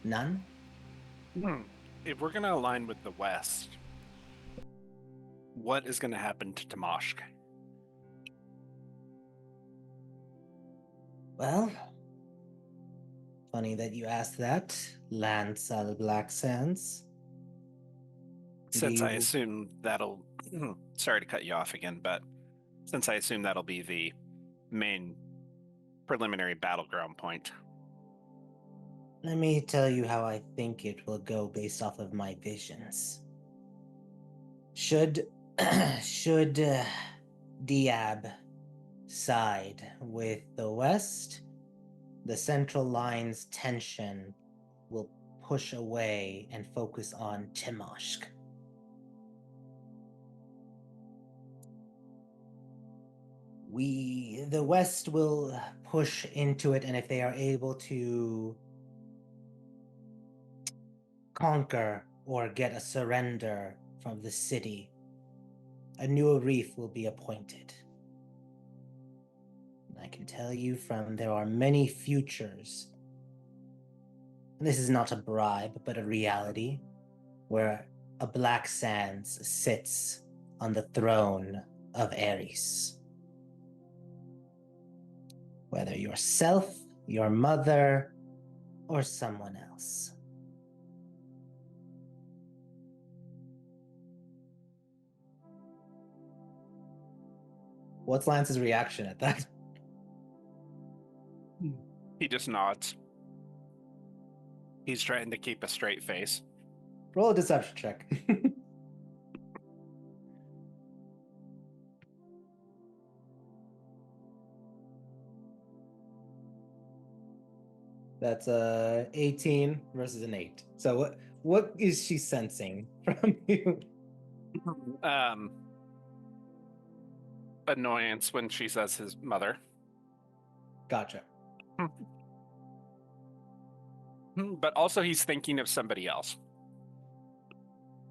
None? If we're going to align with the West, what is going to happen to Tamashk? Well, funny that you asked that, Lance Al Black Sands. Since I assume that'll... Sorry to cut you off again, but since I assume that'll be the main preliminary battleground point. Let me tell you how I think it will go based off of my visions. Should Diab side with the West, the Central Line's tension will push away and focus on Timoshk. The West will push into it, and if they are able to conquer or get a surrender from the city, a new Arif will be appointed. And I can tell you there are many futures, and this is not a bribe, but a reality, where a Black Sands sits on the throne of Ares. whether yourself, your mother, or someone else. What's Lance's reaction at that? He just nods. He's trying to keep a straight face. Roll a deception check. That's 18 versus an 8. So what is she sensing from you? Annoyance when she says his mother. Gotcha. But also he's thinking of somebody else.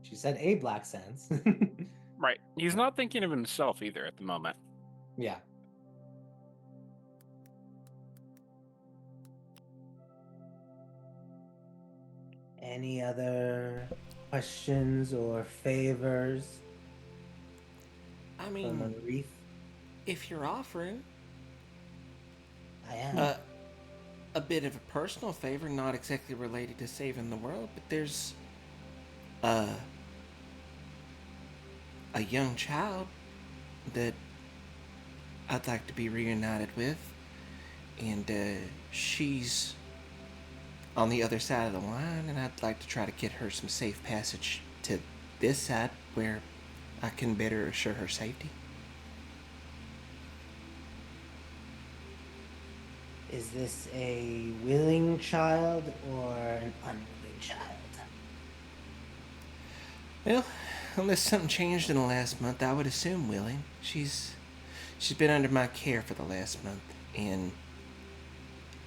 She said a black sense. Right. He's not thinking of himself either at the moment. Yeah. Any other questions or favors I from mean, Reef? if you're offering I am. a bit of a personal favor, not exactly related to saving the world, but there's a young child that I'd like to be reunited with, and she's on the other side of the line, and I'd like to try to get her some safe passage to this side where I can better assure her safety. Is this a willing child or an unwilling child? Well, unless something changed in the last month, I would assume willing. She's been under my care for the last month, and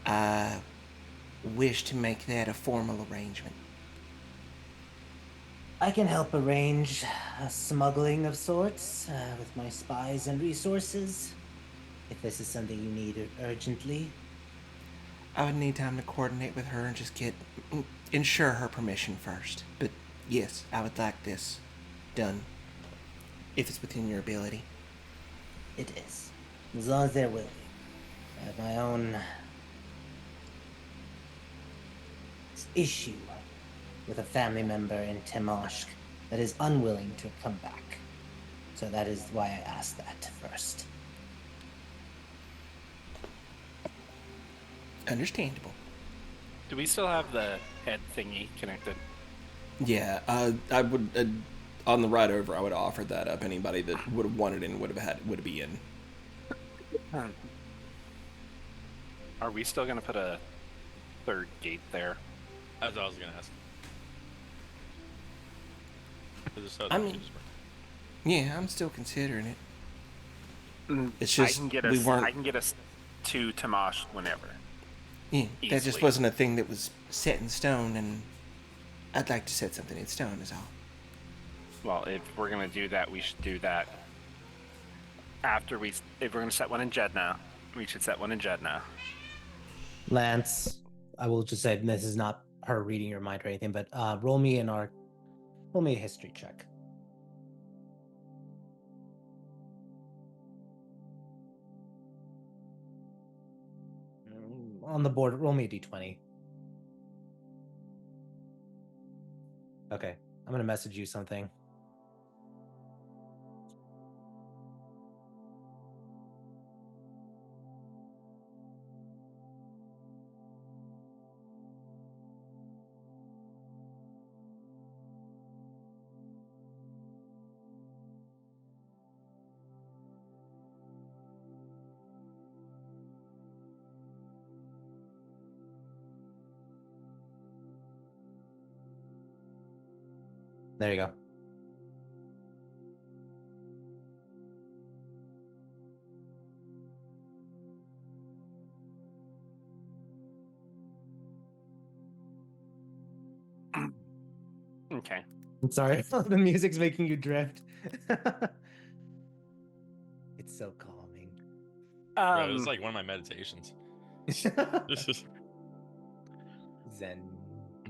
I wish to make that a formal arrangement. I can help arrange a smuggling of sorts with my spies and resources, if this is something you need urgently. I would need time to coordinate with her and just ensure her permission first. But yes, I would like this done, if it's within your ability. It is, as long as they're willing. I have my own issue with a family member in Temoshk that is unwilling to come back. So that is why I asked that first. Understandable. Do we still have the head thingy connected? Yeah, I would on the ride over. I would offer that up. Anybody that would have wanted in would be in. Are we still going to put a third gate there? That's what I was gonna ask. I mean, yeah, I'm still considering it. It's just I can get we us. weren't. I can get us to Tamash whenever. Yeah, that just Easily. wasn't a thing that was set in stone, and I'd like to set something in stone, is all. Well, if we're gonna do that, we should do that after we. If we're gonna set one in Jeddah, we should set one in Jeddah. Lance, I will just say this is not her reading your mind or anything, but roll me a history check. On the board, roll me a d20. Okay, I'm gonna message you something. There you go. Okay. I'm sorry. The music's making you drift. It's so calming. Bro, this is like one of my meditations. Zen.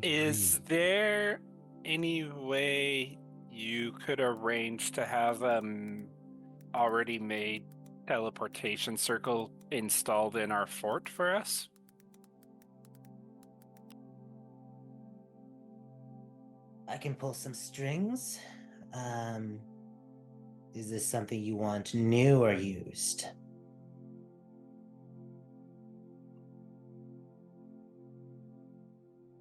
Is there any way you could arrange to have already made teleportation circle installed in our fort for us? I can pull some strings. Is this something you want new or used?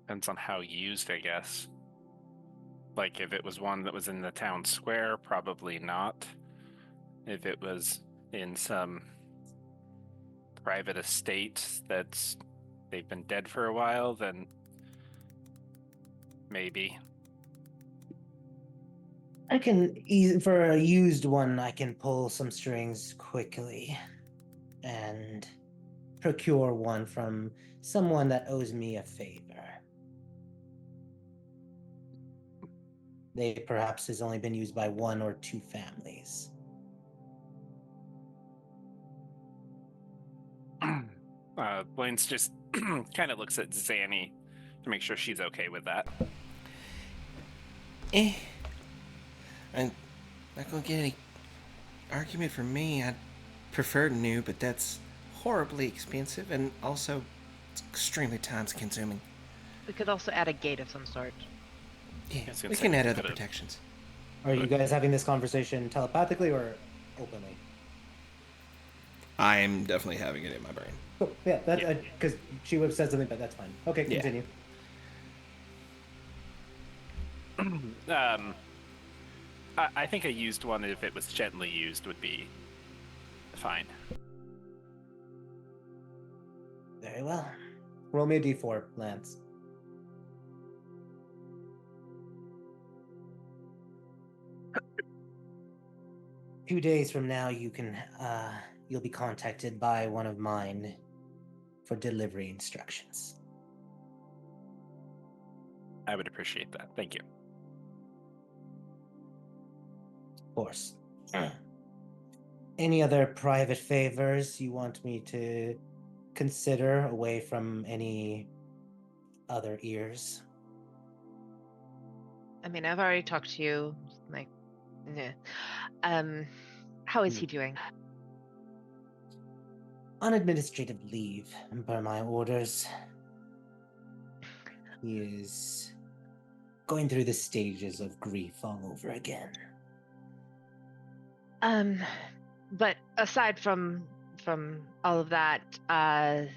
Depends on how used, I guess. Like, if it was one that was in the town square, probably not. If it was in some private estate that's they've been dead for a while, then maybe. I can, for a used one, I can pull some strings quickly and procure one from someone that owes me a favor. They perhaps has only been used by 1 or 2 families. Blaine's just kind of looks at Zanny to make sure she's okay with that. I'm not gonna get any argument from me. I'd prefer new, but that's horribly expensive and also it's extremely time consuming. We could also add a gate of some sort. Yeah, I was gonna we say, can add we other could've- protections. Are you guys having this conversation telepathically or openly? I am definitely having it in my brain. Cool. Yeah, that's because she would have said something, but that's fine. Okay, Yeah. continue. I think a used one, if it was gently used, would be fine. Very well. Roll me a d4, Lance. A few days from now, you'll be contacted by one of mine for delivery instructions. I would appreciate that. Thank you. Of course. Any other private favors you want me to consider away from any other ears? I mean, I've already talked to you. Like, yeah. How is he doing? On administrative leave, per my orders. He is going through the stages of grief all over again. But aside from all of that, I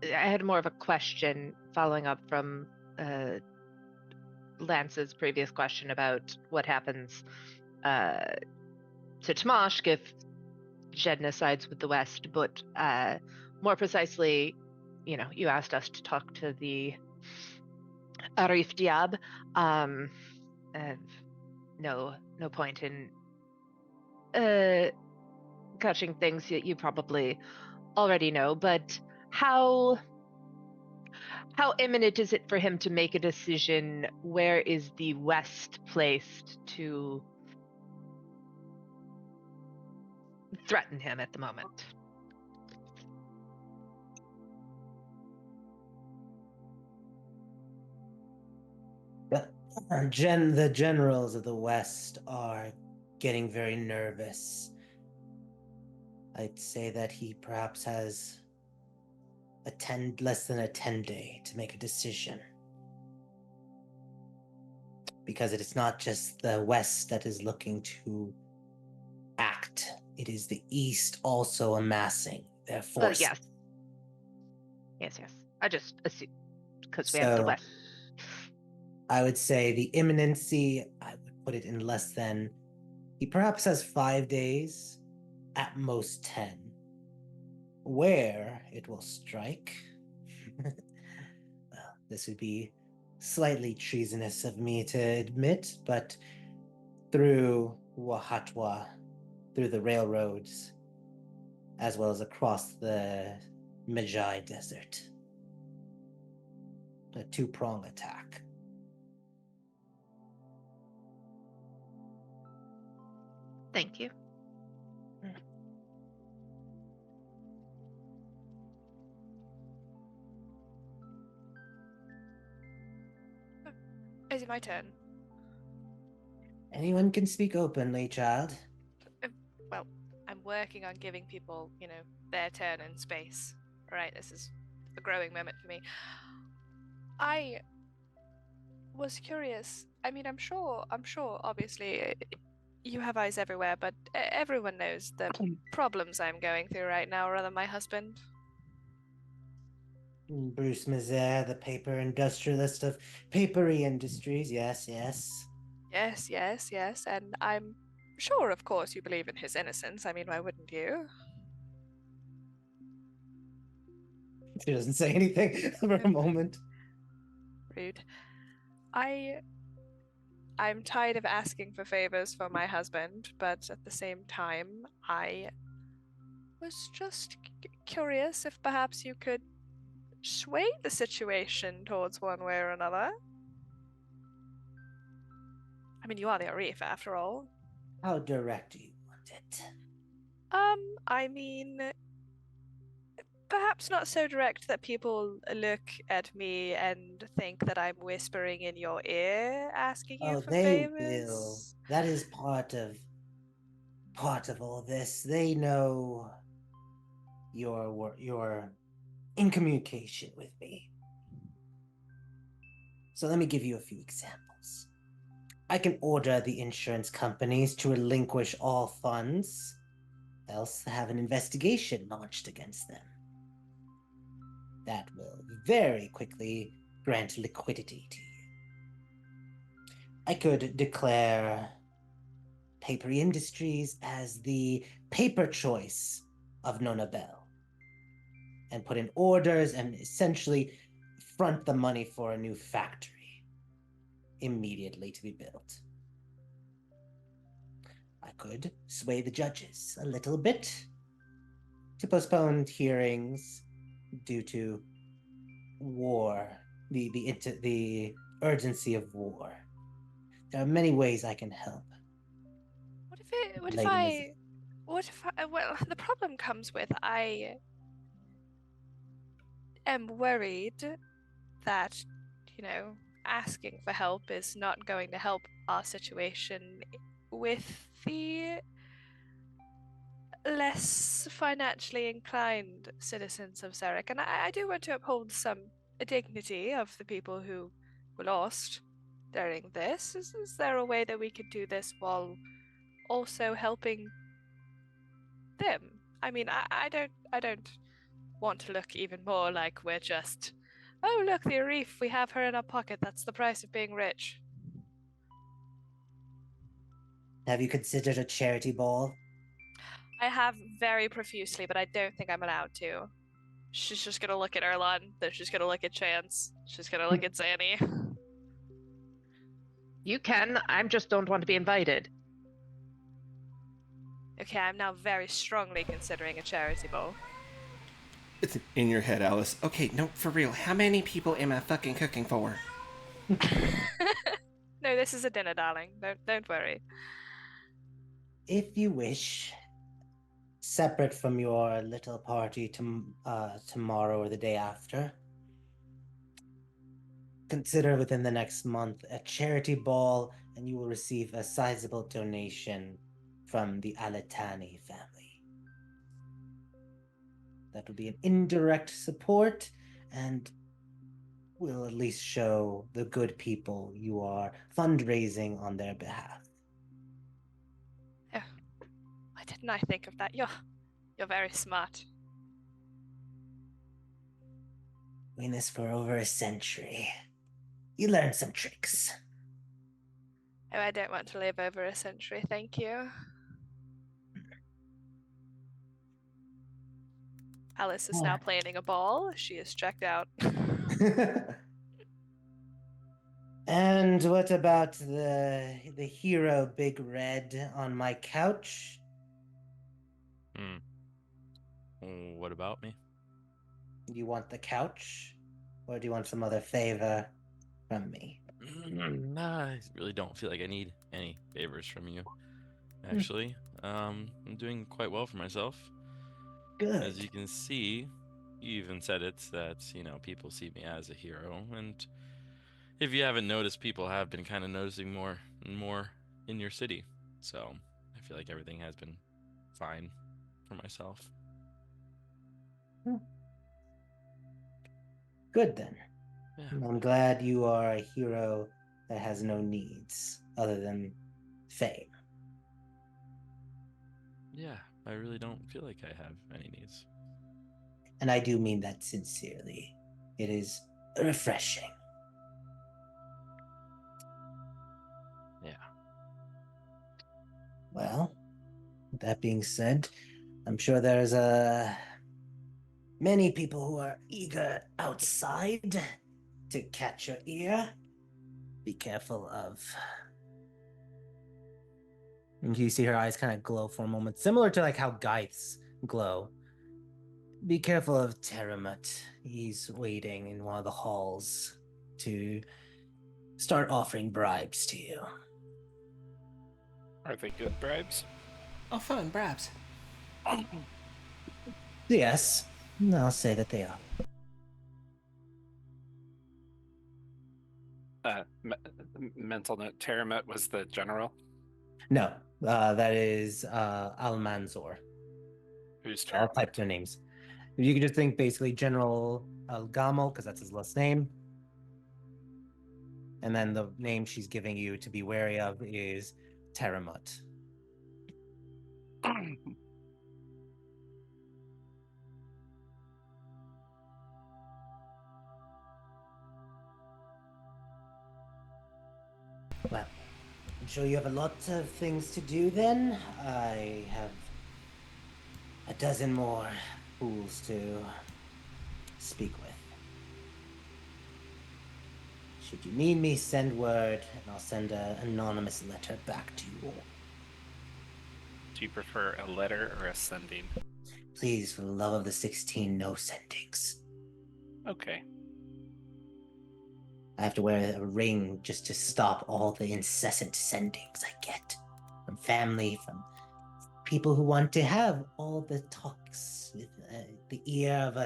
had more of a question following up from Lance's previous question about what happens to Tamashk if Jedna sides with the West, but more precisely, you asked us to talk to the Arif Diab. No point in catching things that you probably already know, but how imminent is it for him to make a decision? Where is the West placed to threaten him at the moment? The generals of the West are getting very nervous. I'd say that he perhaps has less than a 10-day to make a decision. Because it is not just the West that is looking to act. It is the East also amassing their forces. Yes. I just assume because we have the West. I would say the imminency, I would put it in less than, he perhaps has 5 days, at most 10. Where it will strike, well, this would be slightly treasonous of me to admit, but through Wahatwa, through the railroads, as well as across the Majai Desert. A 2-prong attack. Thank you. Is it my turn? Anyone can speak openly, child. Well, I'm working on giving people, their turn in space. Right, this is a growing moment for me. I was curious. I mean, I'm sure, obviously, you have eyes everywhere, but everyone knows the problems I'm going through right now, rather than my husband. Bruce Mazer, the paper industrialist of papery industries. Yes, yes. Yes, and I'm sure, of course, you believe in his innocence. I mean, why wouldn't you? She doesn't say anything for a moment. Rude. I'm tired of asking for favors for my husband, but at the same time, I was just curious if perhaps you could sway the situation towards one way or another. I mean, you are the Arif, after all. How direct do you want it? I mean, perhaps not so direct that people look at me and think that I'm whispering in your ear, asking you for They favors. will. That is part of all this. They know you're in communication with me. So let me give you a few examples. I can order the insurance companies to relinquish all funds, else have an investigation launched against them. That will very quickly grant liquidity to you. I could declare Papery Industries as the paper choice of Nona Bell and put in orders and essentially front the money for a new factory immediately to be built. I could sway the judges a little bit to postpone hearings due to war, the urgency of war. There are many ways I can help. Well, the problem comes with I am worried that, asking for help is not going to help our situation with the less financially inclined citizens of Zarek. And I do want to uphold some dignity of the people who were lost during this. Is there a way that we could do this while also helping them? I mean, I don't want to look even more like we're just, oh look, the Arif, we have her in our pocket. That's the price of being rich. Have you considered a charity ball? I have very profusely, but I don't think I'm allowed to. She's just gonna look at Erlon, then she's gonna look at Chance, she's gonna look at Zanny. You can. I just don't want to be invited. Okay, I'm now very strongly considering a charity bowl. It's in your head, Alice. Okay, no, for real. How many people am I fucking cooking for? No, this is a dinner, darling. Don't worry. If you wish, separate from your little party tomorrow or the day after, consider within the next month a charity ball, and you will receive a sizable donation from the Alitani family. That will be an indirect support and will at least show the good people you are fundraising on their behalf. Oh, why didn't I think of that? You're very smart. Doing this for over a century. You learned some tricks. Oh, I don't want to live over a century, thank you. Alice is now planning a ball. She is checked out. And what about the hero Big Red on my couch? What about me? Do you want the couch? Or do you want some other favor from me? Nah, I really don't feel like I need any favors from you. Actually, I'm doing quite well for myself. Good. As you can see, you even said it that, people see me as a hero. And if you haven't noticed, people have been kind of noticing more and more in your city. So I feel like everything has been fine. for myself. Good then. Yeah. I'm glad you are a hero that has no needs other than fame. Yeah, I really don't feel like I have any needs. And I do mean that sincerely. It is refreshing. Yeah. Well, with that being said, I'm sure there's many people who are eager outside to catch your ear. Be careful of. And you see her eyes kind of glow for a moment, similar to like how Geith's glow. Be careful of Terramut. He's waiting in one of the halls to start offering bribes to you. Are they good bribes? Oh, fun, bribes. Yes, I'll say that they are. Mental note: Terramut was the general. No, that is Almanzor. Who's I'll Terramut? type their names. You can just think basically General Algamo, because that's his last name. And then the name she's giving you to be wary of is Terramut. Well, I'm sure you have a lot of things to do then. I have a dozen more fools to speak with. Should you need me, send word, and I'll send an anonymous letter back to you all. Do you prefer a letter or a sending? Please, for the love of the 16, no sendings. Okay. I have to wear a ring just to stop all the incessant sendings I get from family, from people who want to have all the talks with the ear of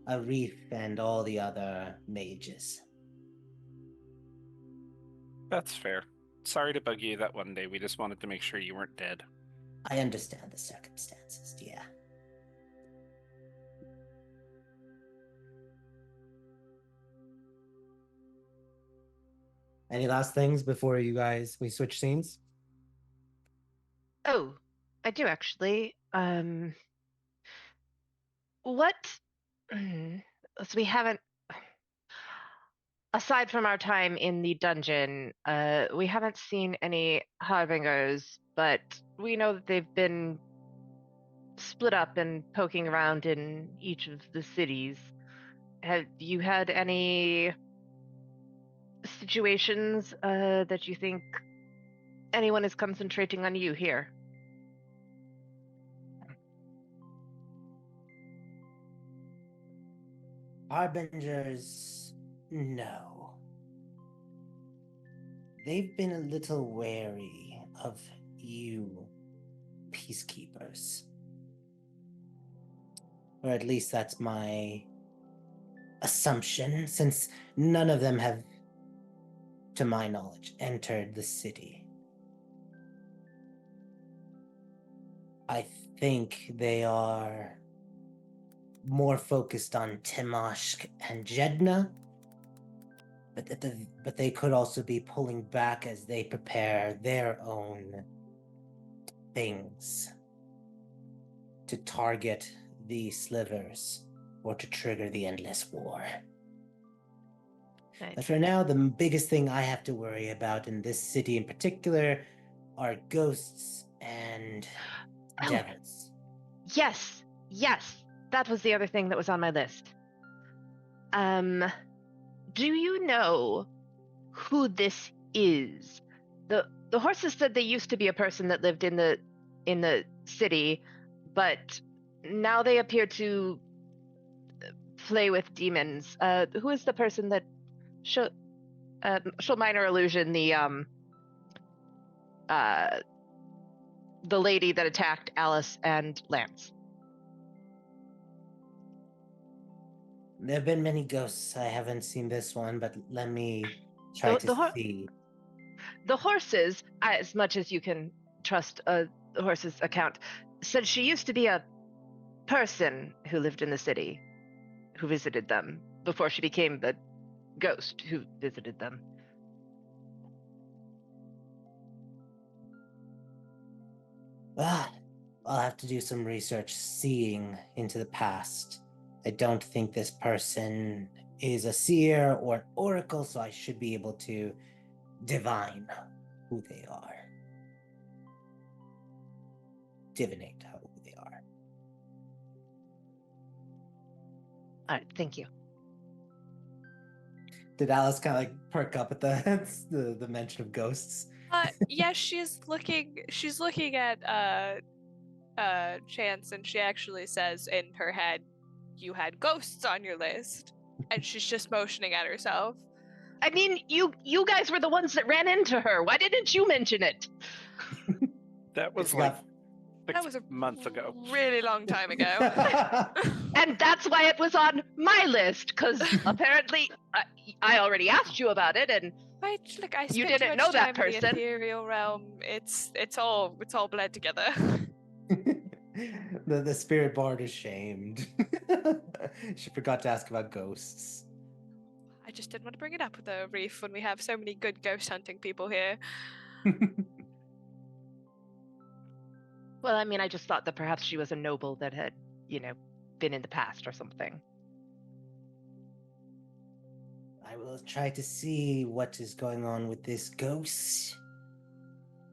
a reef and all the other mages. That's fair. Sorry to bug you that one day. We just wanted to make sure you weren't dead. I understand the circumstances, yeah. Any last things before we switch scenes? Oh, I do actually. What? So we haven't, aside from our time in the dungeon, we haven't seen any harbingers, but we know that they've been split up and poking around in each of the cities. Have you had any situations that you think anyone is concentrating on you here? Harbingers, no. They've been a little wary of you, peacekeepers. Or at least that's my assumption, since none of them have, to my knowledge, entered the city. I think they are more focused on Timashk and Jedna, but they could also be pulling back as they prepare their own things to target the slivers or to trigger the endless war. Nice. But for now, the biggest thing I have to worry about in this city in particular are ghosts and devils. Yes, that was the other thing that was on my list. Do you know who this is? The horses said they used to be a person that lived in the city, but now they appear to play with demons. Who is the person that show minor illusion the lady that attacked Alice and Lance? There have been many ghosts. I haven't seen this one, but let me try to see. The horses, as much as you can trust a horse's account, said she used to be a person who lived in the city, who visited them before she became the ghost who visited them. I'll have to do some research seeing into the past. I don't think this person is a seer or an oracle, so I should be able to divine who they are. Divinate who they are. All right, thank you. Did Alice kind of like perk up at the mention of ghosts? Yeah, she's looking at Chance, and she actually says in her head, "You had ghosts on your list," and she's just motioning at herself. I mean, you guys were the ones that ran into her. Why didn't you mention it? That was Forgot. like That was a months ago. really long time ago. And that's why it was on my list, because apparently I already asked you about it, and But look, I spent You too didn't much know that time in the person. ethereal realm. It's all bled together. The spirit bard is shamed. She forgot to ask about ghosts. I just didn't want to bring it up with the reef when we have so many good ghost hunting people here. well, I mean, I just thought that perhaps she was a noble that had, been in the past or something. I will try to see what is going on with this ghost.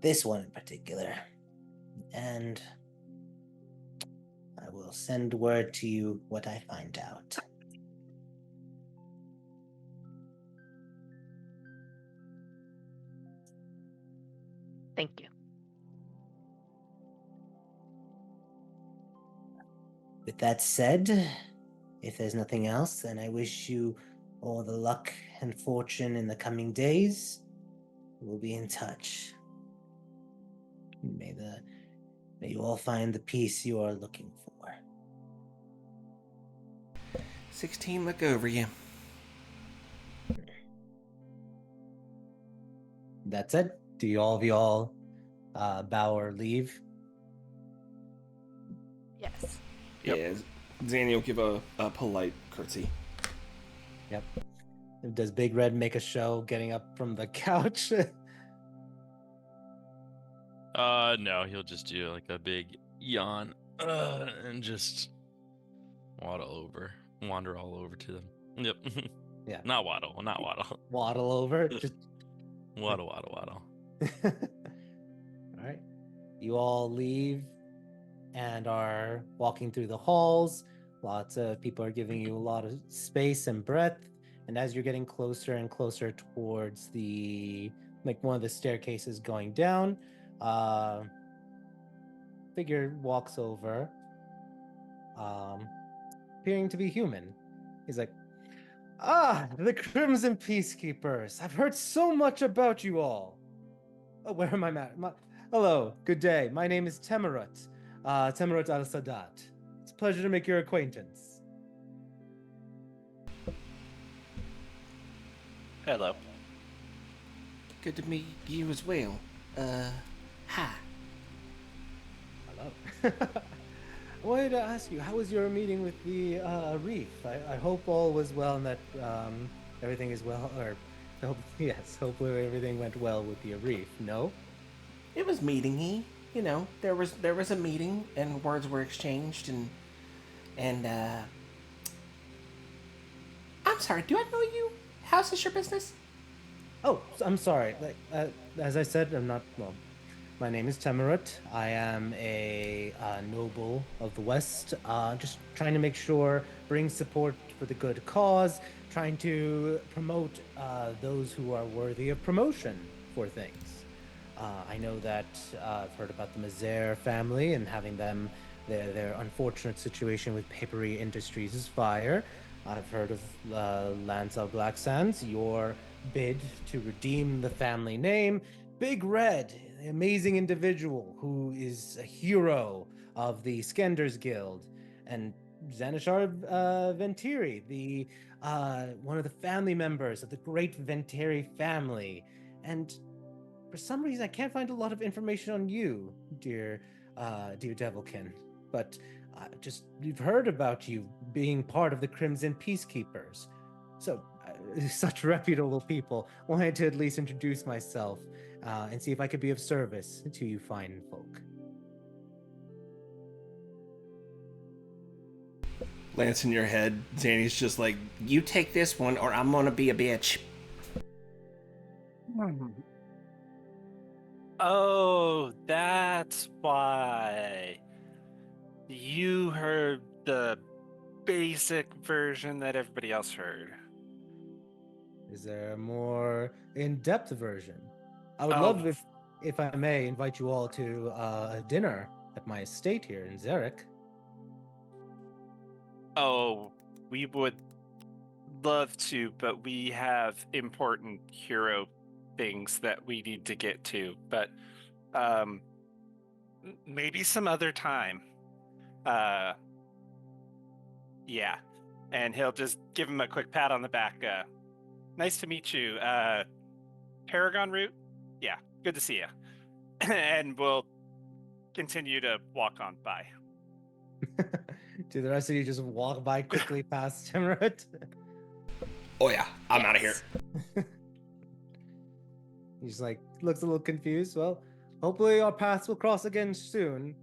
This one in particular. And I will send word to you what I find out. Thank you. With that said, if there's nothing else, then I wish you all the luck and fortune in the coming days. We'll be in touch. May you all find the peace you are looking for. 16, look over you. That's it. Do you all bow or leave? Yes. Yep. Yeah, Zanny will give a polite curtsy. Yep. Does Big Red make a show getting up from the couch? No, he'll just do like a big yawn and just wander all over to them. Yep. Yeah. Not waddle. Waddle over. Just waddle. All right. You all leave and are walking through the halls. Lots of people are giving you a lot of space and breadth. And as you're getting closer and closer towards one of the staircases going down, figure walks over, appearing to be human. He's like, the Crimson Peacekeepers. I've heard so much about you all. Oh, where am I at? Hello, good day. My name is Temerut. Temerut al-Sadat. It's a pleasure to make your acquaintance. Hello. Good to meet you as well. Hi. Hello. I wanted to ask you, how was your meeting with the reef? I hope all was well and that everything is well, hopefully everything went well with the reef. No? It was meeting-y. You know, there was a meeting and words were exchanged and I'm sorry, do I know you? How's this your business? Oh, I'm sorry. As I said, my name is Temerut. I am a noble of the West, just trying to make sure, bring support for the good cause, trying to promote those who are worthy of promotion for things. I know that I've heard about the Mazer family and having them, their unfortunate situation with Papery Industries' fire. I've heard of Lancel Black Sands, your bid to redeem the family name. Big Red, the amazing individual who is a hero of the Skenders Guild, and Zanishar Ventiri, the one of the family members of the great Ventiri family. And for some reason, I can't find a lot of information on you, dear Devilkin. But just we've heard about you being part of the Crimson Peacekeepers. So, such reputable people. Wanted to at least introduce myself and see if I could be of service to you fine folk. Lance in your head, Zanny's just like, you take this one or I'm gonna be a bitch. Oh, that's why. You heard the basic version that everybody else heard. Is there a more in-depth version? I would Oh. love if I may, invite you all to a dinner at my estate here in Zarek. Oh, we would love to, but we have important hero things that we need to get to. But maybe some other time. Yeah. And he'll just give him a quick pat on the back. Nice to meet you. Paragon Route? Yeah, good to see you. And we'll continue to walk on by. Do the rest of you just walk by quickly past Timrut? Oh yeah, I'm out of here. He's like, looks a little confused. Well, hopefully our paths will cross again soon.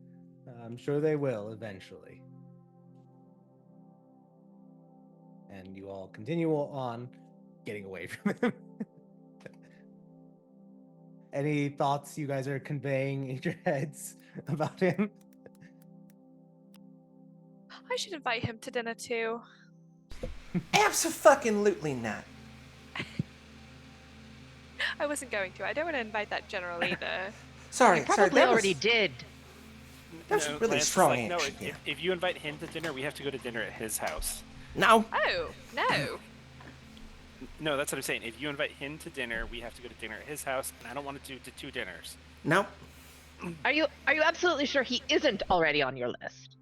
I'm sure they will eventually. And you all continue on getting away from him. Any thoughts you guys are conveying in your heads about him? I should invite him to dinner too. Abso-fucking-lutely not. I wasn't going to. I don't want to invite that general either. Sorry, You probably that already was, did. That was No, really Lance is strong like, no, action, yeah. if you invite him to dinner, we have to go to dinner at his house. No. Oh, no. No, that's what I'm saying. If you invite him to dinner, we have to go to dinner at his house, and I don't want to do two dinners. No. Are you absolutely sure he isn't already on your list?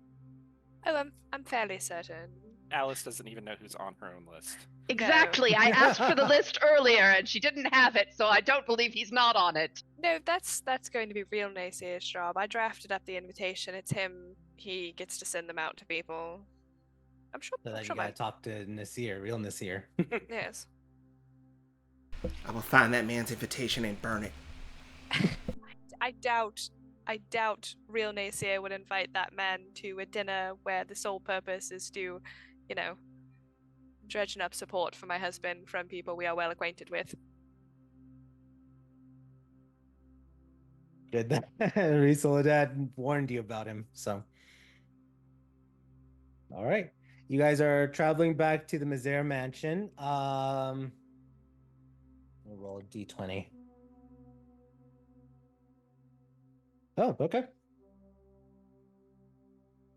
Oh, I'm fairly certain. Alice doesn't even know who's on her own list. Exactly. I asked for the list earlier and she didn't have it, so I don't believe he's not on it. No, that's going to be real Naysayer's job. I drafted up the invitation. It's him. He gets to send them out to people. I'm sure. So I'm that sure you gotta talk to Nasir, real Nasir. Yes. I will find that man's invitation and burn it. I doubt real Naysayer would invite that man to a dinner where the sole purpose is to, dredging up support for my husband from people we are well acquainted with. Good that Soledad warned you about him, so. All right. You guys are traveling back to the Mazer mansion. We'll roll a d20. Oh, okay.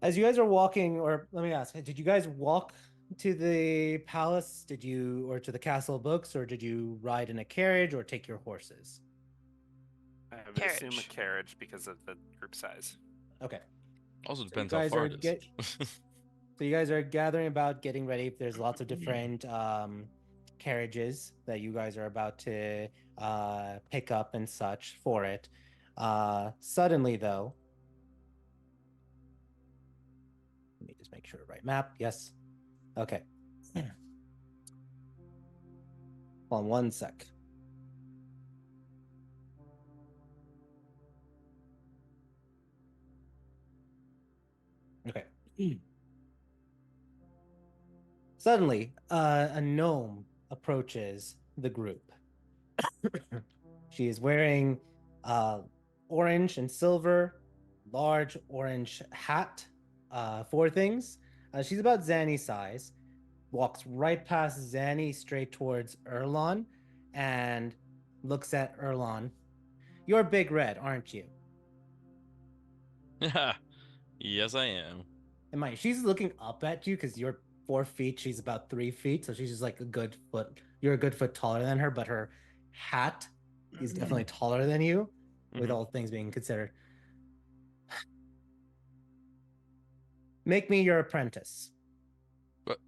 As you guys are walking, or let me ask, did you guys walk to the palace? Or to the castle books, or did you ride in a carriage or take your horses? I would Carriage. assume a carriage because of the group size. Okay. Also So depends you how guys far are it is. So you guys are gathering about, getting ready. There's lots of different carriages that you guys are about to pick up and such for it. Suddenly, though, let me just make sure right map. Yes. Okay. Hold on one sec. Okay. Suddenly, a gnome approaches the group. She is wearing orange and silver, large orange hat, four things. She's about Zanny size, walks right past Zanny straight towards Erlon, and looks at Erlon. You're Big Red, aren't you? Yes, I am. And mind, she's looking up at you because you're 4 feet. She's about 3 feet, so she's just like a good foot. You're a good foot taller than her, but her hat is definitely taller than you, with all things being considered. Make me your apprentice. But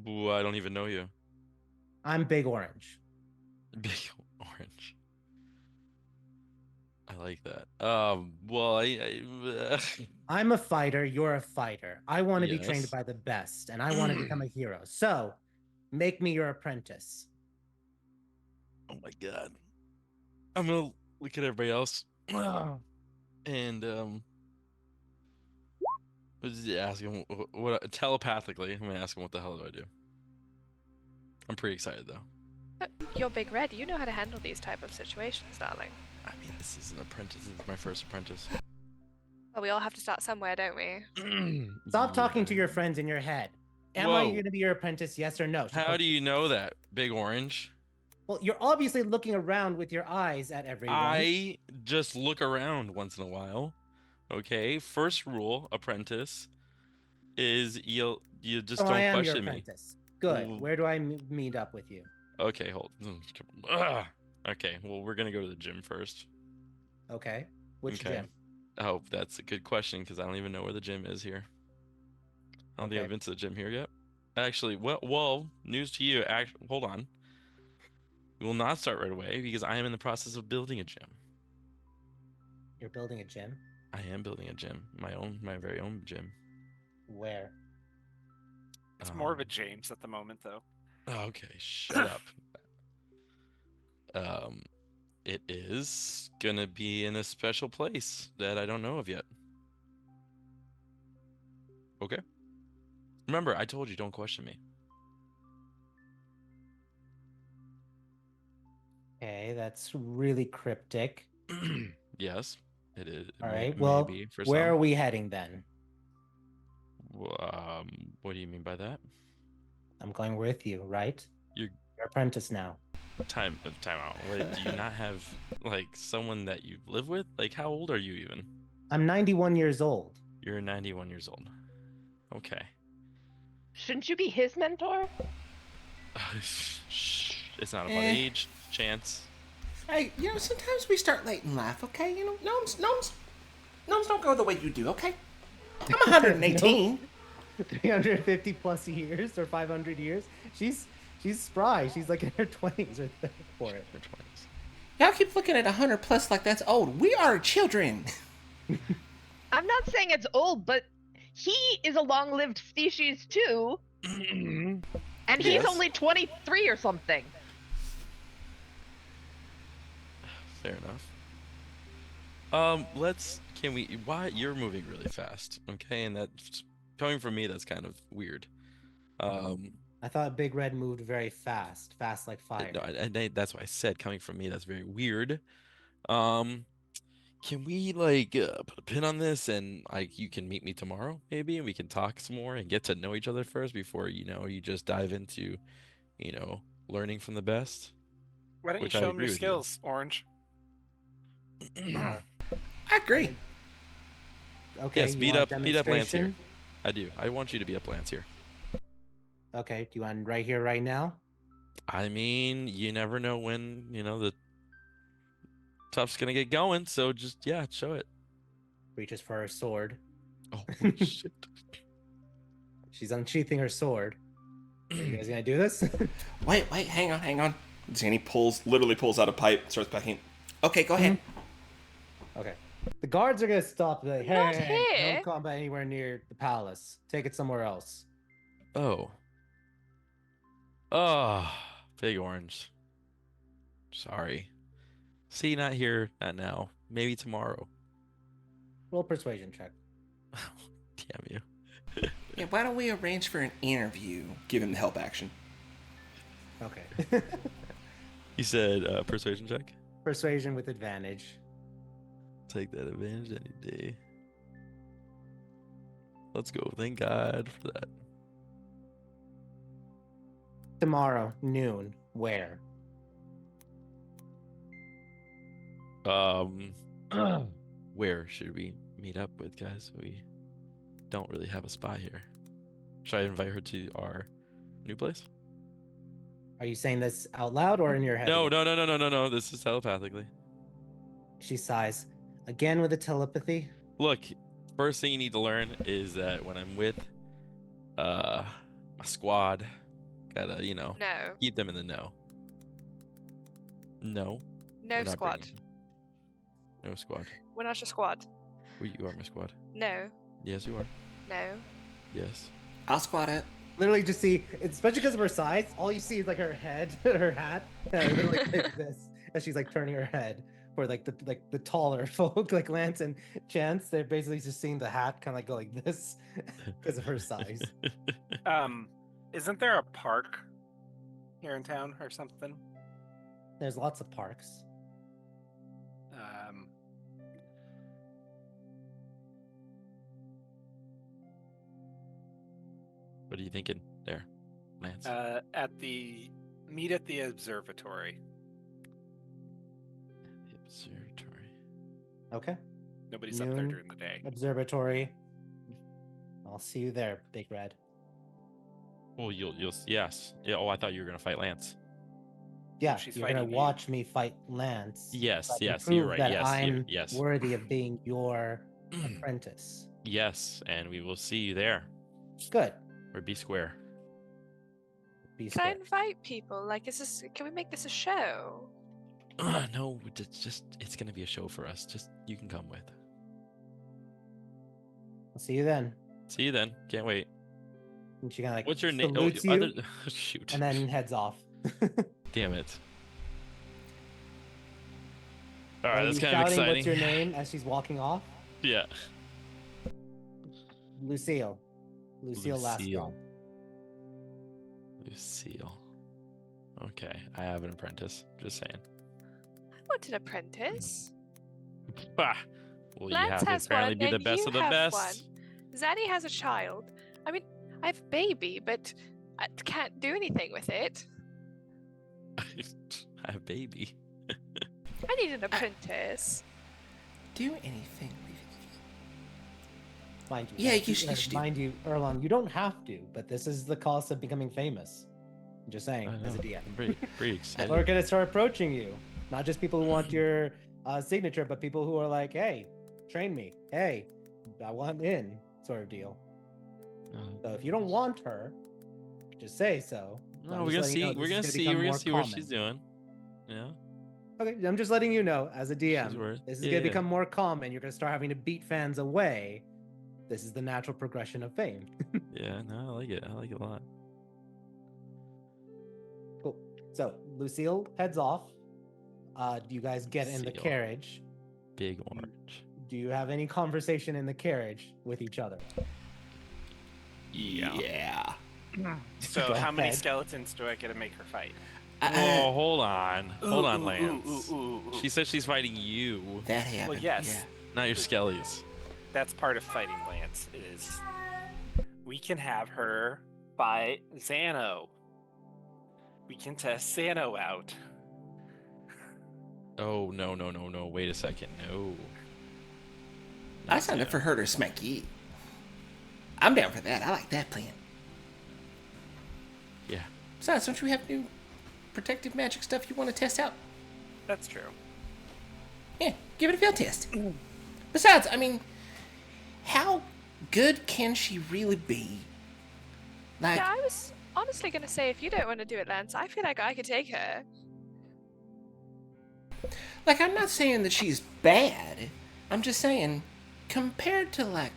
I don't even know you. I'm Big Orange. Big Orange. I like that. Well, I'm a fighter. You're a fighter. I want to be trained yes. by the best, and I want to become a hero. So, make me your apprentice. Oh my god. I'm gonna look at everybody else. And ask him what telepathically. I'm gonna ask him what the hell do I do. I'm pretty excited though. You're Big Red. You know how to handle these type of situations, darling. I mean, this is an apprentice. This is my first apprentice. Well, we all have to start somewhere, don't we? Stop talking to your friends in your head. Am I Whoa. going to be your apprentice? Yes or no? How do you know that, Big Orange? Well, you're obviously looking around with your eyes at everyone. I just look around once in a while. Okay. First rule, apprentice, is you just So I don't am your question me. apprentice. Good. Well- Where do I meet up with you? Okay, hold. Ugh. Okay, well, we're gonna go to the gym first. Okay. Which Okay. gym? Oh, that's a good question because I don't even know where the gym is here. I don't think Okay. I've been to the gym here yet. Actually, well, news to you. Hold on. We will not start right away because I am in the process of building a gym. You're building a gym? I am building a gym, my very own gym. Where? It's more of a James at the moment, though. Okay, shut up. It is gonna be in a special place that I don't know of yet. Okay. Remember, I told you don't question me. Okay, that's really cryptic. Yes, it is. All right. Well, maybe for where some. are we heading then? What do you mean by that? I'm going with you, right? You're Your apprentice now. time out. Wait, do you not have like someone that you live with? Like, how old are you even? I'm 91 years old. You're 91 years old. Okay. Shouldn't you be his mentor? Shh. It's not about Eh. age, chance. Hey, sometimes we start late in life, okay? Gnomes don't go the way you do, okay? I'm 118. 350 plus years or 500 years. She's spry. She's like in her 20s or 30 for it. Your 20s. Y'all keep looking at 100 plus like that's old. We are children. I'm not saying it's old, but he is a long-lived species too, and he's Yes. only 23 or something. Fair enough. Why you're moving really fast, okay? And that's coming from me, that's kind of weird. I thought Big Red moved very fast like fire. No, that's what I said. Coming from me, that's very weird. Can we put a pin on this and you can meet me tomorrow, maybe, and we can talk some more and get to know each other first before you just dive into, learning from the best. Why don't you Which I show him agree your with you. skills, Orange? I agree. Okay. Yes, you beat want up Lance here. demonstration? I do. I want you to beat up Lance here. Okay. Do you want right here, right now? I mean, you never know when, the tough's gonna get going, so just, show it. Reaches for her sword. Oh, shit. She's unsheathing her sword. Are you guys gonna do this? Wait, hang on. Zanny literally pulls out a pipe, starts backing. Okay, go ahead. Okay. The guards are gonna stop. Like, hey, Not hey, here. don't combat anywhere near the palace. Take it somewhere else. Oh, Big Orange. Sorry. See, not here, not now. Maybe tomorrow. Roll persuasion check. Damn you. Yeah, why don't we arrange for an interview? Give him the help action. Okay. You said persuasion check? Persuasion with advantage. Take that advantage any day. Let's go. Thank God for that. Tomorrow, noon. Where? Where should we meet up with, guys? We don't really have a spot here. Should I invite her to our new place? Are you saying this out loud or in your head? No. This is telepathically. She sighs. Again with the telepathy. Look, first thing you need to learn is that when I'm with my squad, gotta, No. keep them in the know. No. No we're not squad. bringing- No squad. We're not your squad. You are my squad. No. Yes, you are. No. Yes. I'll squat it. Literally just see, especially because of her size, all you see is like her head, her hat, literally like this, as she's like turning her head. For like the taller folk like Lance and Chance, they're basically just seeing the hat kind of like go like this because of her size. Isn't there a park here in town or something? There's lots of parks. What are you thinking there, Lance? Meet at the observatory. The observatory. Okay. Nobody's up there Noon. during the day. Observatory. I'll see you there, Big Red. Oh, you'll yes. Yeah. Oh, I thought you were gonna fight Lance. Yeah, She's you're gonna fighting you. watch me fight Lance. Yes, so I can yes, prove you're right. That Yes, I'm yes. worthy of being your apprentice. Yes, and we will see you there. Good. Or be square. Be Can I square. invite people? Like, can we make this a show? No, it's gonna be a show for us. Just you can come with. I'll see you then. See you then. Can't wait. And she kind of like What's your name? salutes you, Shoot. and then heads off. Damn it. All Are right, you that's kind of shouting exciting. What's your name as she's walking off? Yeah. Lucille. Lucille Lasco. Lucille. Okay, I have an apprentice. Just saying. I want an apprentice. Bah. Well, you Lance have to has apparently one, be the and best you of the have best. one. Zanny has a child. I mean, I have a baby, but I can't do anything with it. I have a baby. I need an apprentice. Do anything with it. Mind you, Yeah, you should do. mind you, Erlon, you don't have to, but this is the cost of becoming famous. I'm just saying, I as a know. DM. I'm pretty excited. We're gonna start approaching you. Not just people who want your signature, but people who are like, "Hey, train me. Hey, I want in," sort of deal. So if you don't want her, just say so. No, I'm we're just gonna letting you know see. this is We're gonna become gonna see more what common. she's doing. Yeah. Okay, I'm just letting you know as a She's DM, worth- this is yeah, gonna yeah. become more common. You're gonna start having to beat fans away. This is the natural progression of fame. Yeah. No, I like it. I like it a lot. Cool. So Lucille heads off. Do you guys get in the Lucille. carriage? Big orange. Do you have any conversation in the carriage with each other? Yeah. So Go how many ahead. skeletons do I get to make her fight? Oh, hold on. Hold on, Ooh, Lance. ooh. She said she's fighting you, That happened. Well, yes. Yeah. not your skellies. That's part of fighting Lance. Is we can have her fight Xano. We can test Xano out. Oh, no. Wait a second. No. I signed up for her to smack you. I'm down for that. I like that plan. Yeah. Besides, don't you have new protective magic stuff you want to test out? That's true. Yeah, give it a field test. Besides, I mean, how good can she really be? Like, Yeah, I was honestly gonna say, if you don't want to do it, Lance, I feel like I could take her. I'm not saying that she's bad. I'm just saying, compared to like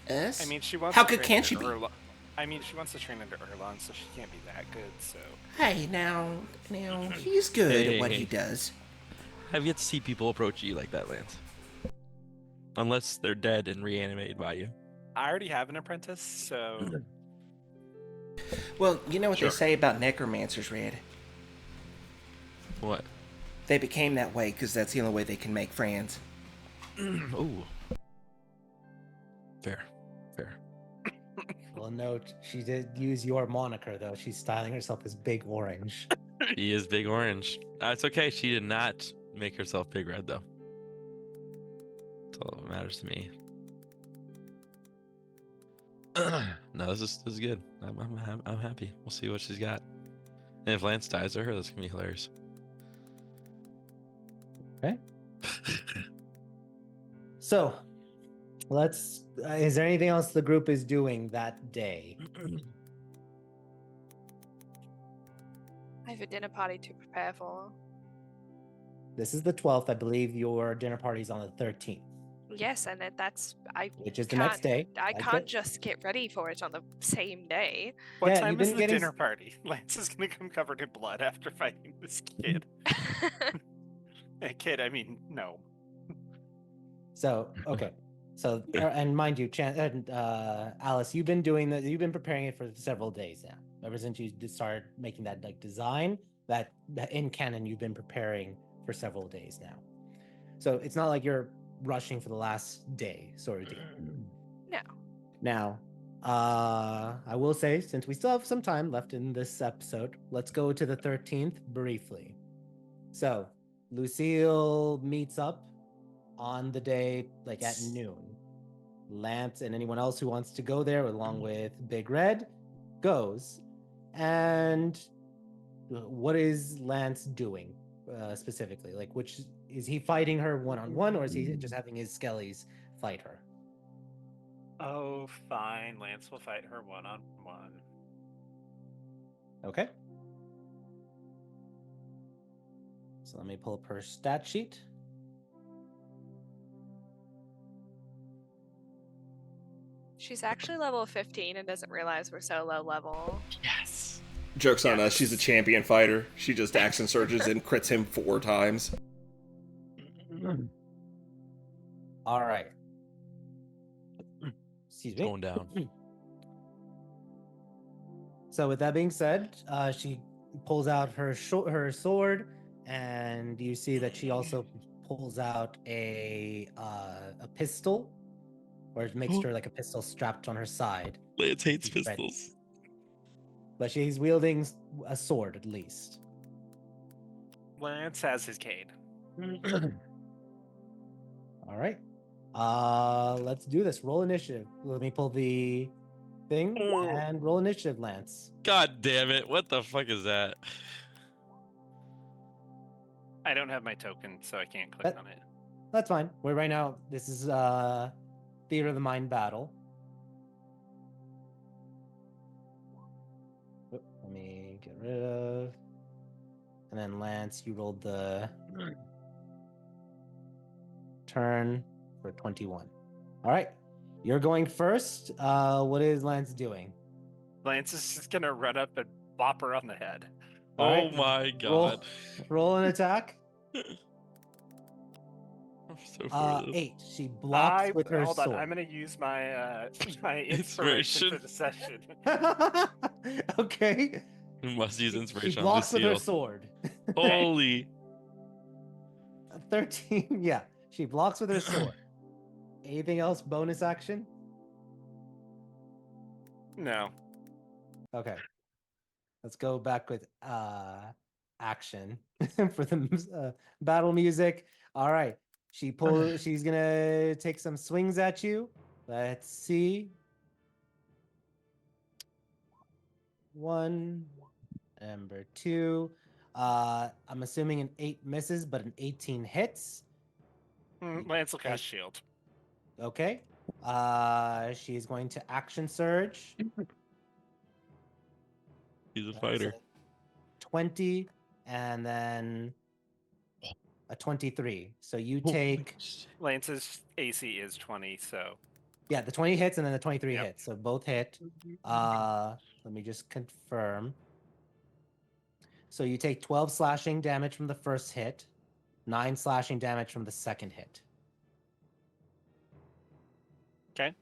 us, I mean, she wants. how to good train can she be? under I mean, she wants to train under Erlon, so she can't be that good. So Hey, now, he's good at what he Hey. does. Have yet to see people approach you like that, Lance. Unless they're dead and reanimated by you. I already have an apprentice, so Well, you know what Sure. they say about necromancers, Red? What? They became that way because that's the only way they can make friends. Ooh. Fair. Well, note she did use your moniker though. She's styling herself as Big Orange. He is Big Orange. It's okay. She did not make herself Big Red, though. That's all that matters to me. No, this is good. I'm happy. We'll see what she's got. And if Lance dies to her, that's gonna be hilarious. Okay. So, let's. Is there anything else the group is doing that day? I have a dinner party to prepare for. This is the 12th. I believe your dinner party's on the 13th, Yes, and which is the next day. I can't just get ready for it on the same day. What Yeah, time you've is been the getting dinner party? Lance is gonna come covered in blood after fighting this kid. A kid, I mean, no. So okay, so and mind you, Alice, you've been doing that. You've been preparing it for several days now. Ever since you started making that like design, that in canon you've been preparing for several days now. So it's not like you're rushing for the last day sort of deal. No. Now, I will say, since we still have some time left in this episode, let's go to the 13th briefly. So Lucille meets up on the day, like at noon. Lance and anyone else who wants to go there, along with Big Red, goes. And what is Lance doing specifically? Like, which is he fighting her one-on-one, or is he just having his skellies fight her? Oh, fine. Lance will fight her one-on-one. Okay. So let me pull up her stat sheet. She's actually level 15 and doesn't realize we're so low level. Yes. Joke's on us. She's a champion fighter. She just action surges and crits him 4 times. All right. Excuse me. Going down. So with that being said, she pulls out her sword, and you see that she also pulls out a pistol, or makes sure like a pistol strapped on her side. Lance hates She's ready. pistols. But she's wielding a sword at least. Lance has his cane. All right. Let's do this. Roll initiative. Let me pull the thing and roll initiative, Lance. God damn it! What the fuck is that? I don't have my token, so I can't click on it. That's fine. We're right now. This is Theater of the Mind battle. Let me get rid of. And then Lance, you rolled the turn for 21. All right. You're going first. What is Lance doing? Lance is just gonna run up and bop her on the head. All Oh right. my god. Roll an attack. I'm so for this. 8. She blocks with her hold sword. on, I'm gonna use my my inspiration for the session. Okay. We must use She inspiration on blocks with her Lucille. sword. Holy. 13. Yeah, she blocks with her sword. Anything else? Bonus action? No. Okay. Let's go back with action for the battle music. All right. She's gonna take some swings at you. Let's see. 1, number 2. I'm assuming an 8 misses, but an 18 hits. Lance will cast shield. Okay. She's going to action surge. He's a fighter. 20 and then a 23. So you take Lance's AC is 20, so yeah, the 20 hits and then the 23 Yep. hits. So both hit. Let me just confirm. So you take 12 slashing damage from the first hit, 9 slashing damage from the second hit. okay.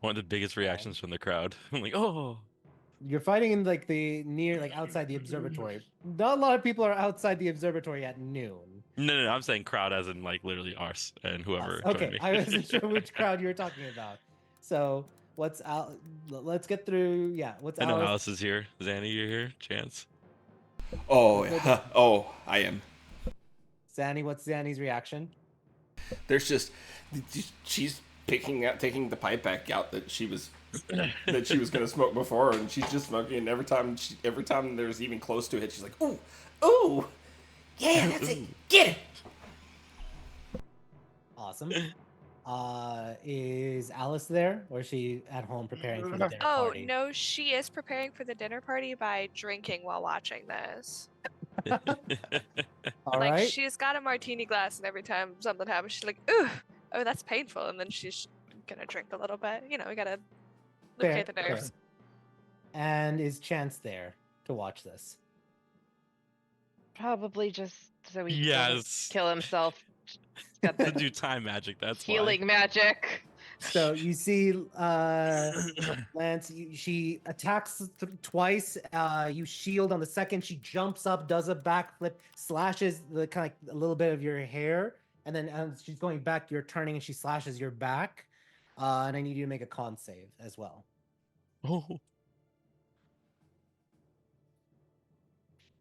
One of the biggest reactions from the crowd. I'm like, oh. You're fighting in like the outside the observatory. Not a lot of people are outside the observatory at noon. No, I'm saying crowd as in like literally ours and whoever joined Okay, me. I wasn't sure which crowd you were talking about. So what's out? Let's get through. Yeah, what's I know Alice? Alice is here. Zanny, you're here. Chance. Oh, yeah. Oh, I am. Zanny, what's Zanny's reaction? There's just she's taking the pipe back out that she was gonna smoke before, and she's just smoking. And every time there's even close to it, she's like, "Ooh, ooh, yeah, that's it, get it." Awesome. Is Alice there, or is she at home preparing for the dinner Oh, party? no, she is preparing for the dinner party by drinking while watching this. All Like right. she's got a martini glass, and every time something happens, she's like, "Ooh, oh, that's painful," and then she's gonna drink a little bit. You know, we gotta lubricate the nerves. Fair. And is Chance there to watch this? Probably just so he Yes. doesn't kill himself. He's got To the do time magic, that's healing magic. So you see, Lance, she attacks twice. You shield on the second. She jumps up, does a backflip, slashes the kind of a little bit of your hair, and then as she's going back, you're turning and she slashes your back. And I need you to make a con save as well. why. Oh,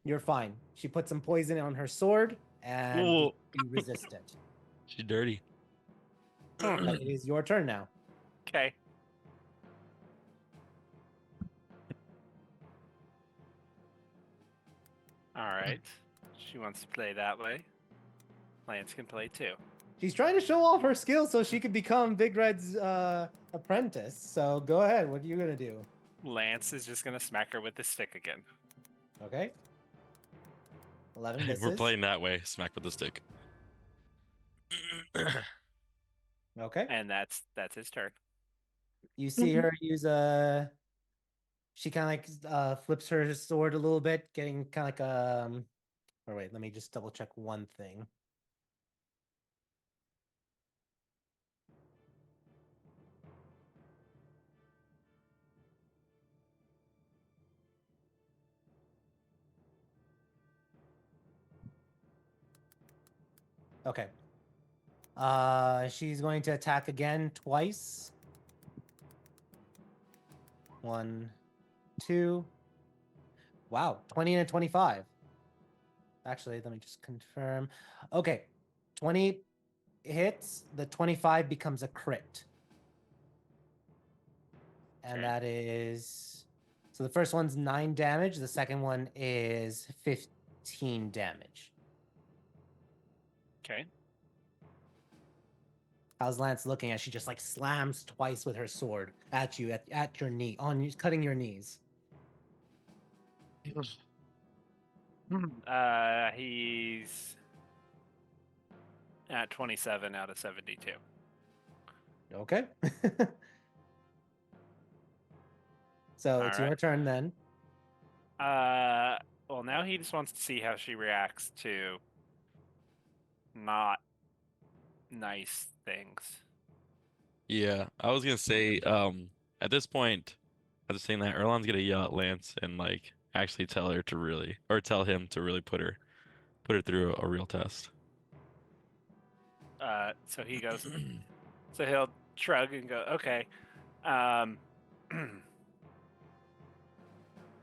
You're fine. She put some poison on her sword, and Cool. you resist it. she's dirty. It is your turn now. Okay. All right. She wants to play that way. Lance can play too. She's trying to show off her skills so she could become Big Red's apprentice. So go ahead. What are you gonna do? Lance is just gonna smack her with the stick again. Okay. 11 misses. We're playing that way. Smack with the stick. Okay. And that's his turn. You see her use a. She kind of like flips her sword a little bit, getting kind of like Or wait, let me just double check one thing. Okay. She's going to attack again twice. 1, 2. Wow, 20 and a 25. Actually, let me just confirm. Okay, 20 hits. The 25 becomes a crit. And Okay. that is. So the first one's 9 damage. The second one is 15 damage. Okay. How's Lance looking as she just like slams twice with her sword at you at your knee, on you, cutting your knees? He's at 27 out of 72. Okay. So it's your Alright. turn then. Well, now he just wants to see how she reacts to not nice things. Yeah, I was gonna say, at this point, after saying that, Erlon's gonna yell at Lance and like actually tell him to really put her through a real test. So he goes. So he'll shrug and go, "Okay,"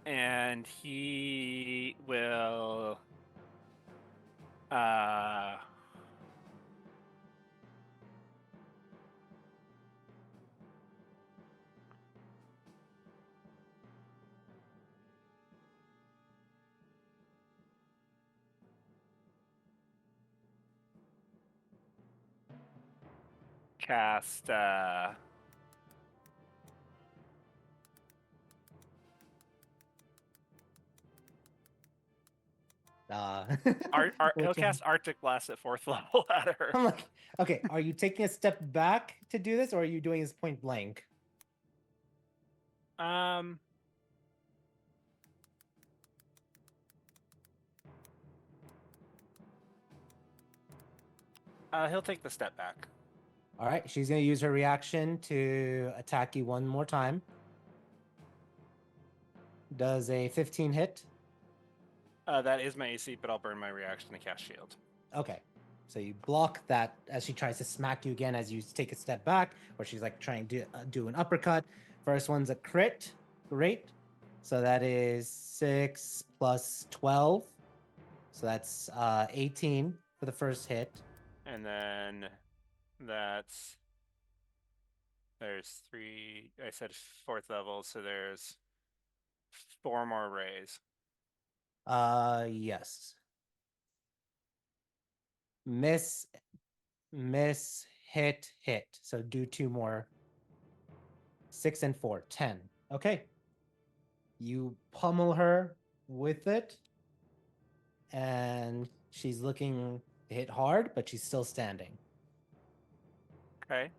and he will. Cast he'll which one? cast Arctic Blast at 4th level at her. I'm like, okay, are you taking a step back to do this, or are you doing this point blank? He'll take the step back. All right, she's gonna use her reaction to attack you one more time. Does a 15 hit? That is my AC, but I'll burn my reaction to cast shield. Okay, so you block that as she tries to smack you again as you take a step back, or she's like trying to do an uppercut. First one's a crit. Great. So that is 6 plus 12. So that's 18 for the first hit. And then there's 3. I said 4th level, so there's 4 more rays. Yes. Miss, hit. So do 2 more. 6 and 4, 10. Okay. You pummel her with it. and she's looking to hit hard, but she's still standing. Okay.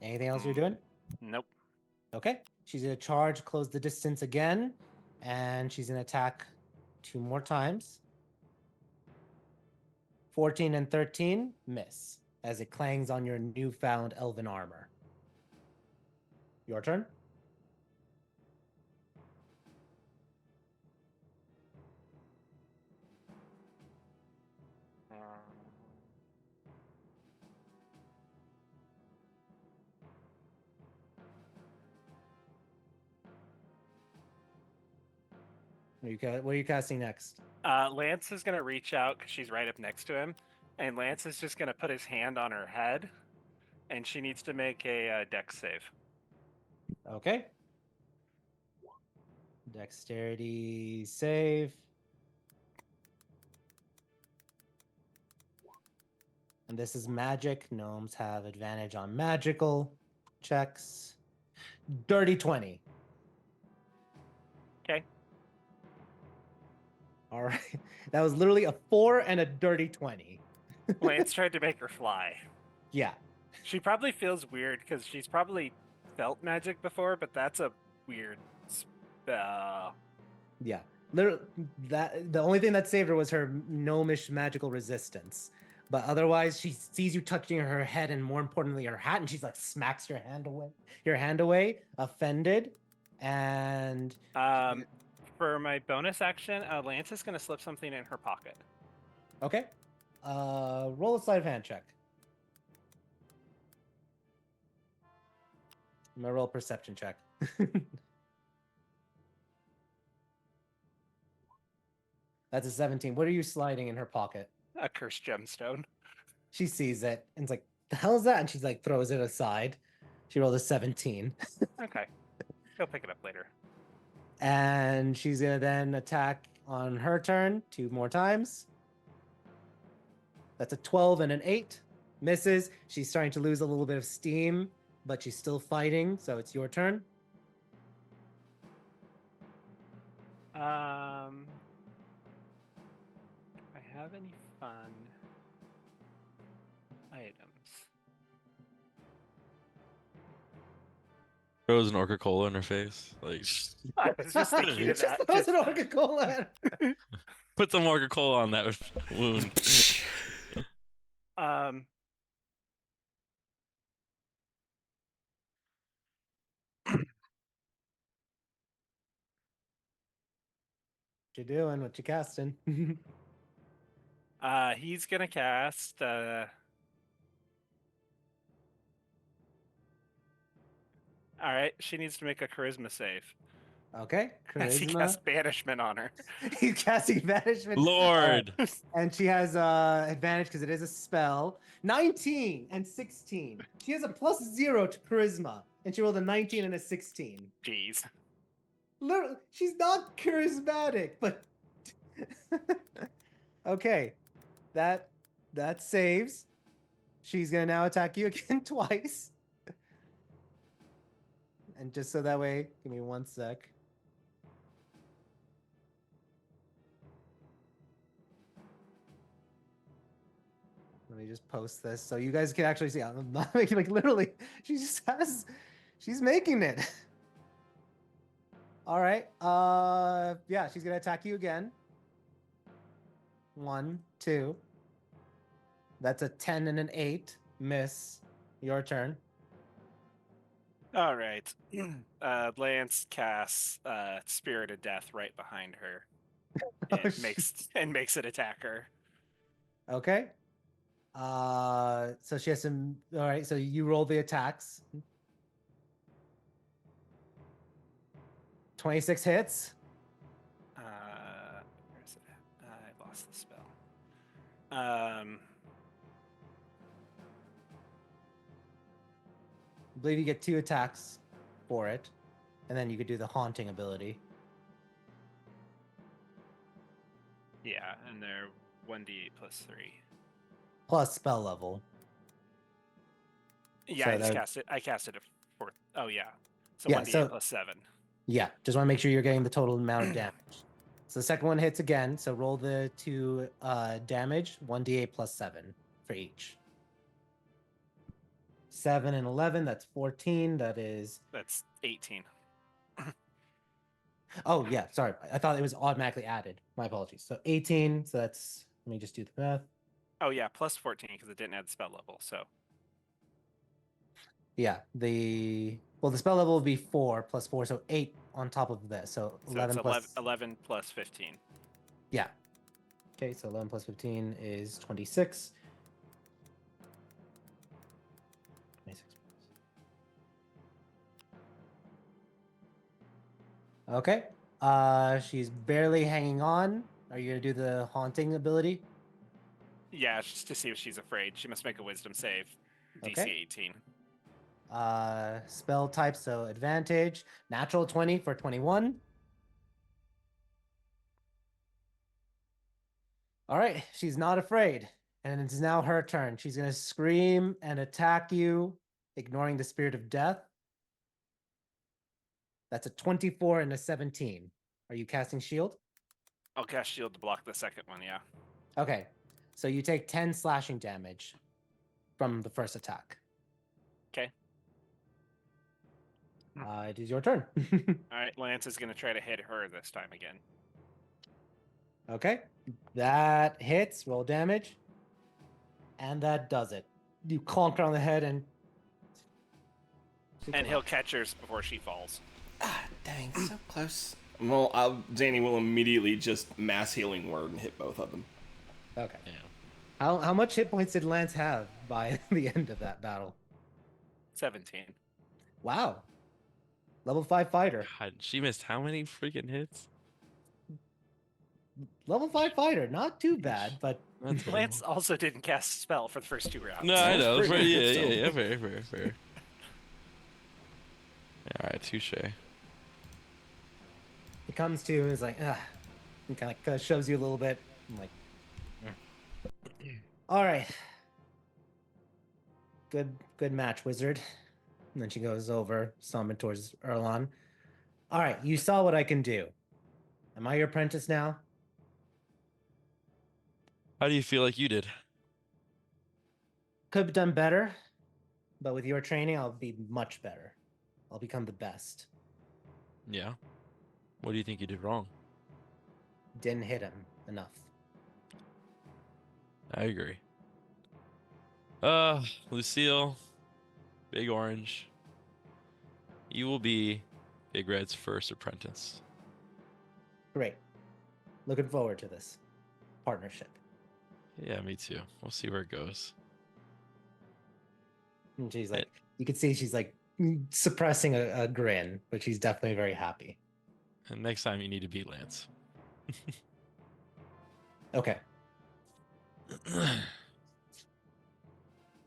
Anything else you're doing? Nope. Okay. She's going to charge, close the distance again, and she's going to attack 2 more times. 14 and 13 miss as it clangs on your newfound elven armor. Your turn. What are you casting next? Lance is gonna reach out because she's right up next to him, and Lance is just gonna put his hand on her head, and she needs to make a dex save. Okay. Dexterity save. And this is magic. Gnomes have advantage on magical checks. Dirty 20. Okay. All right. That was literally a 4 and a dirty 20. Lance tried to make her fly. Yeah. She probably feels weird because she's probably felt magic before, but that's a weird spell. Yeah. Literally, the only thing that saved her was her gnomish magical resistance. But otherwise, she sees you touching her head and, more importantly, her hat, and she's like smacks your hand away, offended. And for my bonus action, Lance is gonna slip something in her pocket. okay, roll a sleight of hand check. I'm gonna roll a perception check. That's a 17. What are you sliding in her pocket? A cursed gemstone. She sees it and it's like, the hell is that? And she's like, throws it aside. She rolled a 17. Okay. He'll pick it up later. And she's gonna then attack on her turn 2 more times. That's a 12 and an 8. Misses. She's starting to lose a little bit of steam, but she's still fighting, so it's your turn. Do I have any fun items? Throws an Orca Cola in her face. Like, I was just thinking of that. Throws an Orca Cola. put some Orca Cola on that wound. What you doing? What you casting? He's gonna cast all right, she needs to make a charisma save. Okay, As he charisma. casts banishment on her. He's casting banishment. Lord. And she has advantage because it is a spell. 19 and 16. She has a +0 to charisma, and she rolled a 19 and a 16. Jeez. Literally, she's not charismatic, but okay, that saves. She's gonna now attack you again twice. And just so that way, give me 1 sec. Let me just post this so you guys can actually see. I'm not making, like, literally, she's making it. All right. Yeah, she's gonna attack you again. 1, 2. That's a 10 and an 8. Miss. Your turn. All right. Lance casts Spirit of Death right behind her. And makes it attack her. Okay. So she has some. All right. So you roll the attacks. 26 hits. Where's it at? I lost the spell. I believe you get 2 attacks for it, and then you could do the haunting ability. Yeah, and they're 1d8 + 3. Plus spell level. Yeah, So I just that- cast it. I cast it at 4. Oh yeah. So Yeah, 1d8 so- plus 7. Yeah, just want to make sure you're getting the total amount of damage. So the second one hits again. So roll the 2 damage, 1d8 plus 7 for each. 7 and 11, that's 14. That is. That's 18. Oh, yeah, sorry. I thought it was automatically added. My apologies. So 18, so that's. Let me just do the math. Oh yeah, plus 14 because it didn't add spell level. So Yeah, the spell level will be 4 plus 4, so 8 on top of this. So 11 it's plus 11 plus 15. Yeah. Okay, so 11 plus 15 is 26. 26. Okay. She's barely hanging on. Are you gonna do the haunting ability? Yeah, just to see if she's afraid. She must make a wisdom save. DC Okay. 18. Spell type, so advantage. Natural 20 for 21. All right, she's not afraid. And it's now her turn. She's gonna scream and attack you, ignoring the spirit of death. That's a 24 and a 17. Are you casting shield? I'll cast shield to block the second one. Yeah. Okay. So you take 10 slashing damage from the first attack. Okay. It is your turn. All right. Lance is gonna try to hit her this time again. Okay. That hits. Roll damage. And that does it. You clonk her on the head and. And he'll catch her before she falls. Ah, dang, so close. Well, Zanny will immediately just mass healing word and hit both of them. Okay. Yeah. How much hit points did Lance have by the end of that battle? 17. Wow. Level 5 fighter. God, she missed how many freaking hits? Level 5 fighter. Not too bad, but. That's terrible. Lance also didn't cast a spell for the first 2 rounds. No, I That's know. pretty Yeah, good still. yeah, fair. All right, touche. He comes to and is like, ah, and kind of shoves you a little bit. I'm like, all right, good match, wizard. And then she goes over, summon towards Erlon. All right, you saw what I can do. Am I your apprentice now? How do you feel like you did? Could have done better, but with your training, I'll be much better. I'll become the best. Yeah. What do you think you did wrong? Didn't hit him enough. I agree. Lucille, Big Orange, you will be Big Red's first apprentice. Great. Looking forward to this partnership. Yeah, me too. We'll see where it goes. And she's like, you can see she's like suppressing a grin, but she's definitely very happy. And next time you need to beat Lance. Okay.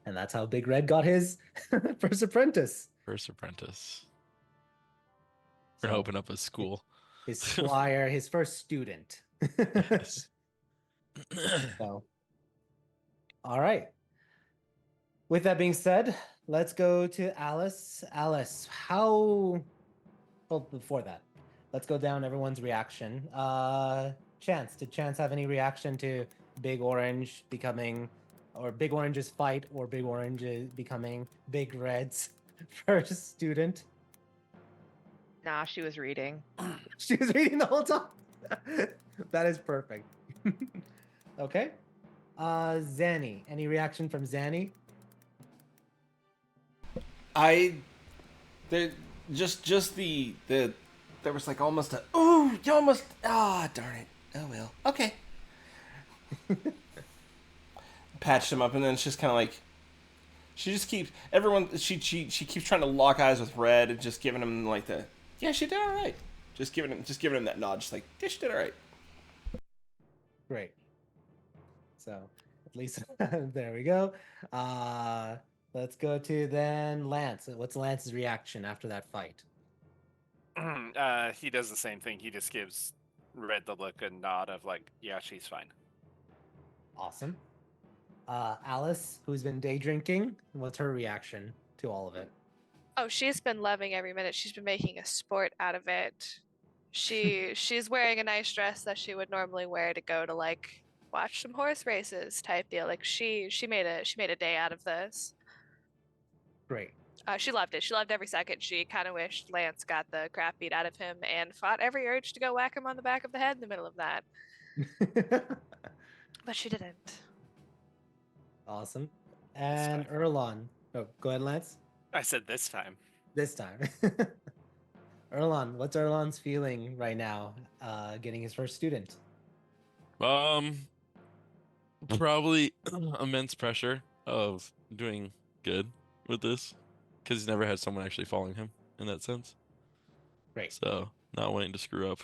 And that's how Big Red got his first apprentice. First apprentice. We're So, gonna open up a school. his squire, his first student. Yes. So, all right. With that being said, let's go to Alice. Alice, how? Well, before that, let's go down everyone's reaction. Chance, did Chance have any reaction to Big Orange becoming, or Big Orange's fight, or Big Orange becoming Big Red's first student? Nah, she was reading. She was reading the whole time. That is perfect. Okay. Zanny, any reaction from Zanny? There was like almost a ooh, you almost darn it. Oh well. Okay. Patched him up, and then it's just kind of like she just keeps she keeps trying to lock eyes with Red and just giving him like the yeah, she did all right. Just giving him that nod, just like yeah, she did all right. Great. So at least there we go. Let's go to then Lance. What's Lance's reaction after that fight? He does the same thing. He just gives Red the look and nod of like, yeah, she's fine. Awesome. Alice, who's been day drinking, what's her reaction to all of it? Oh, she's been loving every minute. She's been making a sport out of it. She's wearing a nice dress that she would normally wear to go to like watch some horse races type deal. Like she made a day out of this. Great. She loved it. She loved every second. She kind of wished Lance got the crap beat out of him and fought every urge to go whack him on the back of the head in the middle of that. But she didn't. Awesome. And Erlon. Oh, go ahead, Lance. I said this time. This time. Erlon, what's Erlon's feeling right now, getting his first student? Probably immense pressure of doing good with this, because he's never had someone actually following him in that sense. Great. So not wanting to screw up.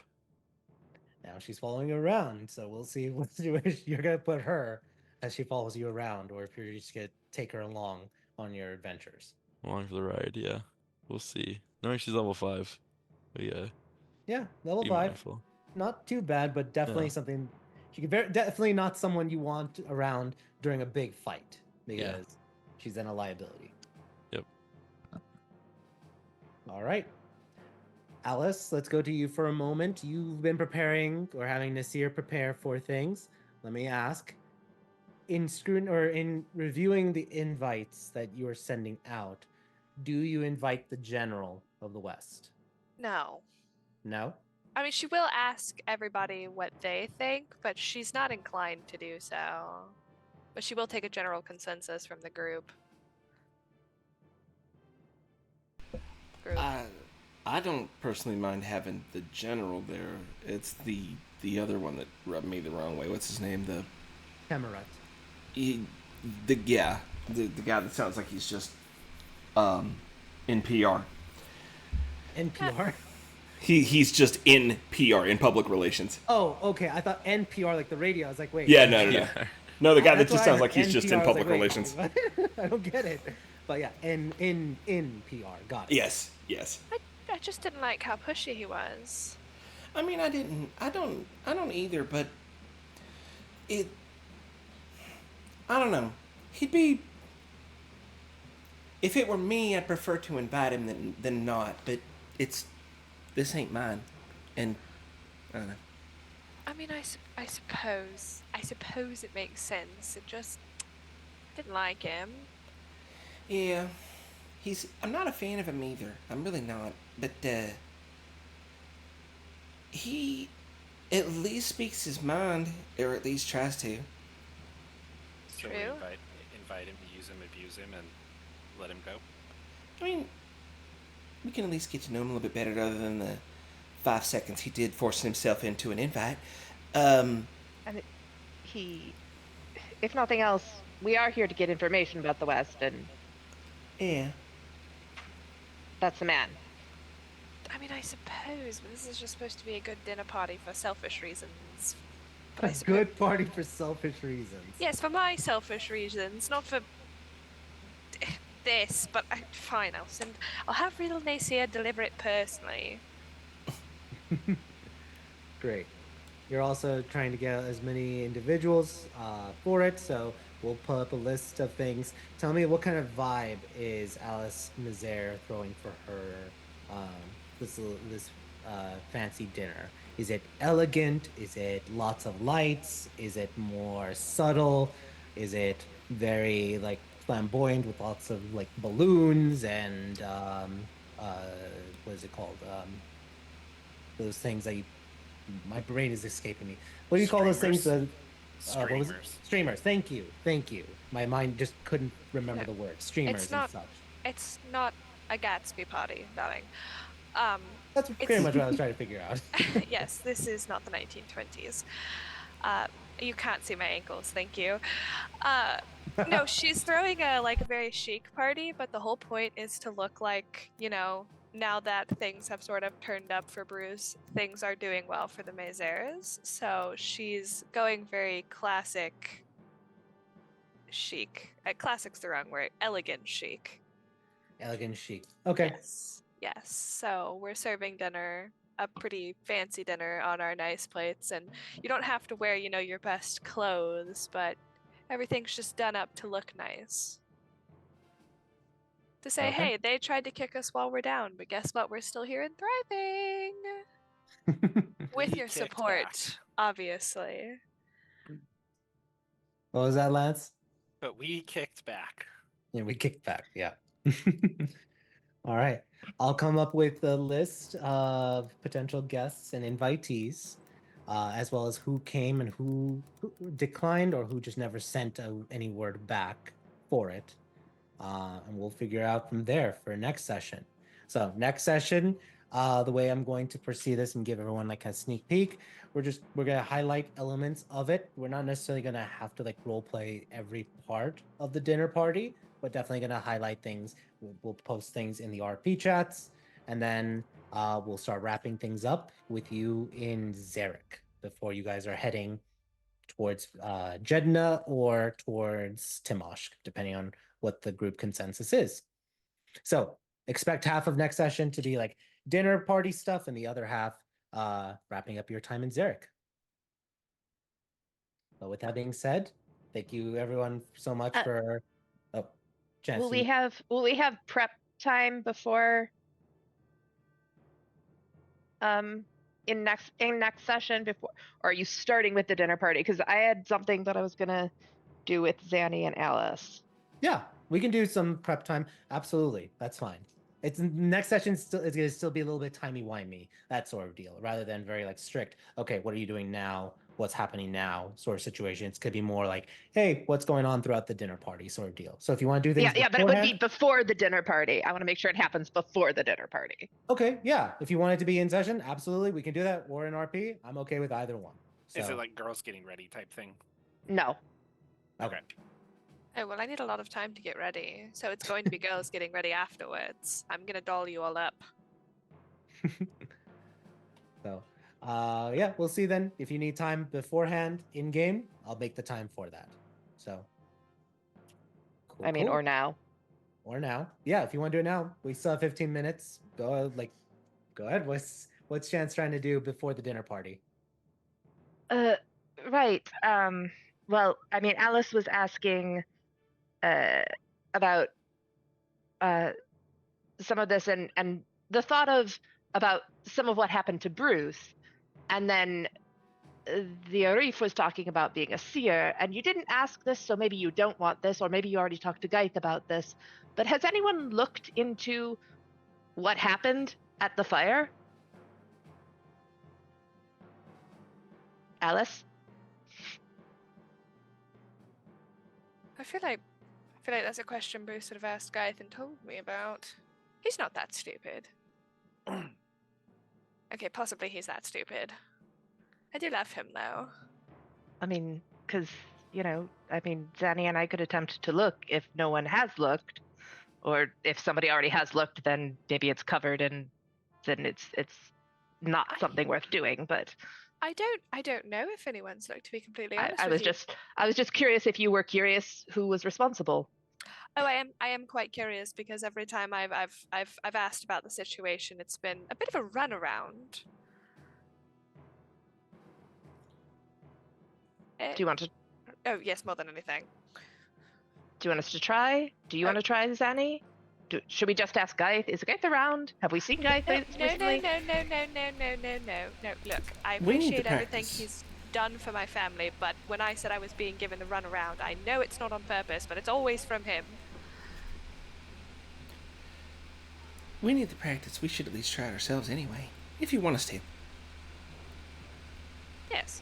Now she's following you around, so we'll see what situation you're gonna put her as she follows you around, or if you're just gonna take her along on your adventures. Along for the ride, yeah. We'll see. Knowing she's level 5, we Yeah, level be 5. mindful. Not too bad, but definitely Yeah. something. She could definitely not someone you want around during a big fight because she's then a liability. Yep. All right. Alice, let's go to you for a moment. You've been preparing or having Nasir prepare for things. Let me ask, in reviewing the invites that you are sending out, do you invite the General of the West? No. No? I mean, she will ask everybody what they think, but she's not inclined to do so. But she will take a general consensus from the group. I don't personally mind having the general there. It's the other one that rubbed me the wrong way. What's his name? The Camerat. The guy that sounds like he's just in PR. NPR? He's just in PR, in public relations. Oh, okay. I thought NPR, like the radio. I was like, wait. Yeah, no. No, the guy that That's just what I sounds heard. like he's just in NPR, I was public like, wait, relations. what? I don't get it. But yeah, in PR. Got it. Yes. I just didn't like how pushy he was. I mean, I don't either, but I don't know. He'd be, if it were me, I'd prefer to invite him than not, but this ain't mine, and I don't know. I mean, I suppose it makes sense. It just didn't like him. Yeah, I'm not a fan of him either. I'm really not, but he at least speaks his mind, or at least tries to. Can we True. invite him, use him, abuse him, and let him go? I mean, we can at least get to know him a little bit better other than the 5 seconds he did force himself into an invite. And if nothing else, we are here to get information about the West, and Yeah. that's the man. I mean, I suppose, but this is just supposed to be a good dinner party for selfish reasons. But I A suppose, good party for selfish reasons. yes, for my selfish reasons, not for this. But fine, I'll have Riddle Nacia deliver it personally. Great. You're also trying to get as many individuals for it, so we'll pull up a list of things. Tell me, what kind of vibe is Alice Nazaire throwing for her this fancy dinner? Is it elegant? Is it lots of lights? Is it more subtle? Is it very like flamboyant with lots of like balloons and what is it called? Those things that my brain is escaping me. What do you call those things? What was it? Streamers. Streamers. Thank you. My mind just couldn't remember the word. Streamers It's not- and such. It's not a Gatsby party, darling. That's pretty much what I was trying to figure out. Yes, this is not the 1920s. You can't see my ankles, thank you. No, she's throwing a very chic party, but the whole point is to look like, now that things have sort of turned up for Bruce, things are doing well for the Mazares. So she's going very classic chic. Classic's the wrong word. Elegant chic. Elegant chic. Okay. Yes. So we're serving dinner, a pretty fancy dinner on our nice plates, and you don't have to wear, your best clothes, but everything's just done up to look nice. To say, Okay. hey, they tried to kick us while we're down, but guess what? We're still here and thriving. With We your kicked support, back. obviously. What was that, Lance? But we kicked back. Yeah, we kicked back. Yeah. All right. I'll come up with a list of potential guests and invitees, as well as who came and who declined or who just never sent any word back for it. And we'll figure out from there for next session. So next session, the way I'm going to proceed this and give everyone like a sneak peek, we're gonna highlight elements of it. We're not necessarily gonna have to like role play every part of the dinner party, but definitely gonna highlight things. We'll post things in the RP chats, and then we'll start wrapping things up with you in Zarek before you guys are heading towards Jedna or towards Timosh, depending on what the group consensus is. So expect half of next session to be like dinner party stuff, and the other half wrapping up your time in Zarek. But with that being said, thank you everyone so much for. Oh, Jess, Will we have prep time before in next session before, or are you starting with the dinner party? Because I had something that I was gonna do with Zanny and Alice. Yeah, we can do some prep time. Absolutely, that's fine. It's next session. Still, it's gonna still be a little bit timey-wimey, that sort of deal, rather than very like strict. Okay, what are you doing now? What's happening now? Sort of situation. It could be more like, hey, what's going on throughout the dinner party, sort of deal. So if you want to do things, Yeah, but it would be before the dinner party. I want to make sure it happens before the dinner party. Okay, yeah. If you want it to be in session, absolutely, we can do that. Or in RP, I'm okay with either one. So, Is it like girls getting ready type thing? No. okay. Oh, well, I need a lot of time to get ready, so it's going to be girls getting ready afterwards. I'm gonna doll you all up. So, yeah, we'll see then. If you need time beforehand in game, I'll make the time for that. So, cool, I mean, cool. or now. Or now. Yeah, if you want to do it now, we still have 15 minutes. Go ahead. What's Chance trying to do before the dinner party? Right. Well, I mean, Alice was asking about some of this and the thought of about some of what happened to Bruce, and then the Arif was talking about being a seer, and you didn't ask this, so maybe you don't want this, or maybe you already talked to Gaith about this. But has anyone looked into what happened at the fire? Alice? I feel like that's a question Bruce would have asked Gaith and told me about. He's not that stupid. Okay, possibly he's that stupid. I do love him though. I mean, because, Zanny and I could attempt to look if no one has looked, or if somebody already has looked, then maybe it's covered and then it's not something worth doing. But I don't know if anyone's looked, to be completely honest I with you. was just curious if you were curious who was responsible. Oh, I am quite curious because every time I've asked about the situation, it's been a bit of a runaround. Do you want to? Oh yes, more than anything. Do you want us to try? Do you want to try, Zanny? Should we just ask Gaith? Is Gaith around? Have we seen Gaith recently? No. Look, I We need to appreciate everything practice. he's done for my family, but when I said I was being given the runaround, I know it's not on purpose, but it's always from him. We need to practice. We should at least try it ourselves anyway, if you want us to. Yes.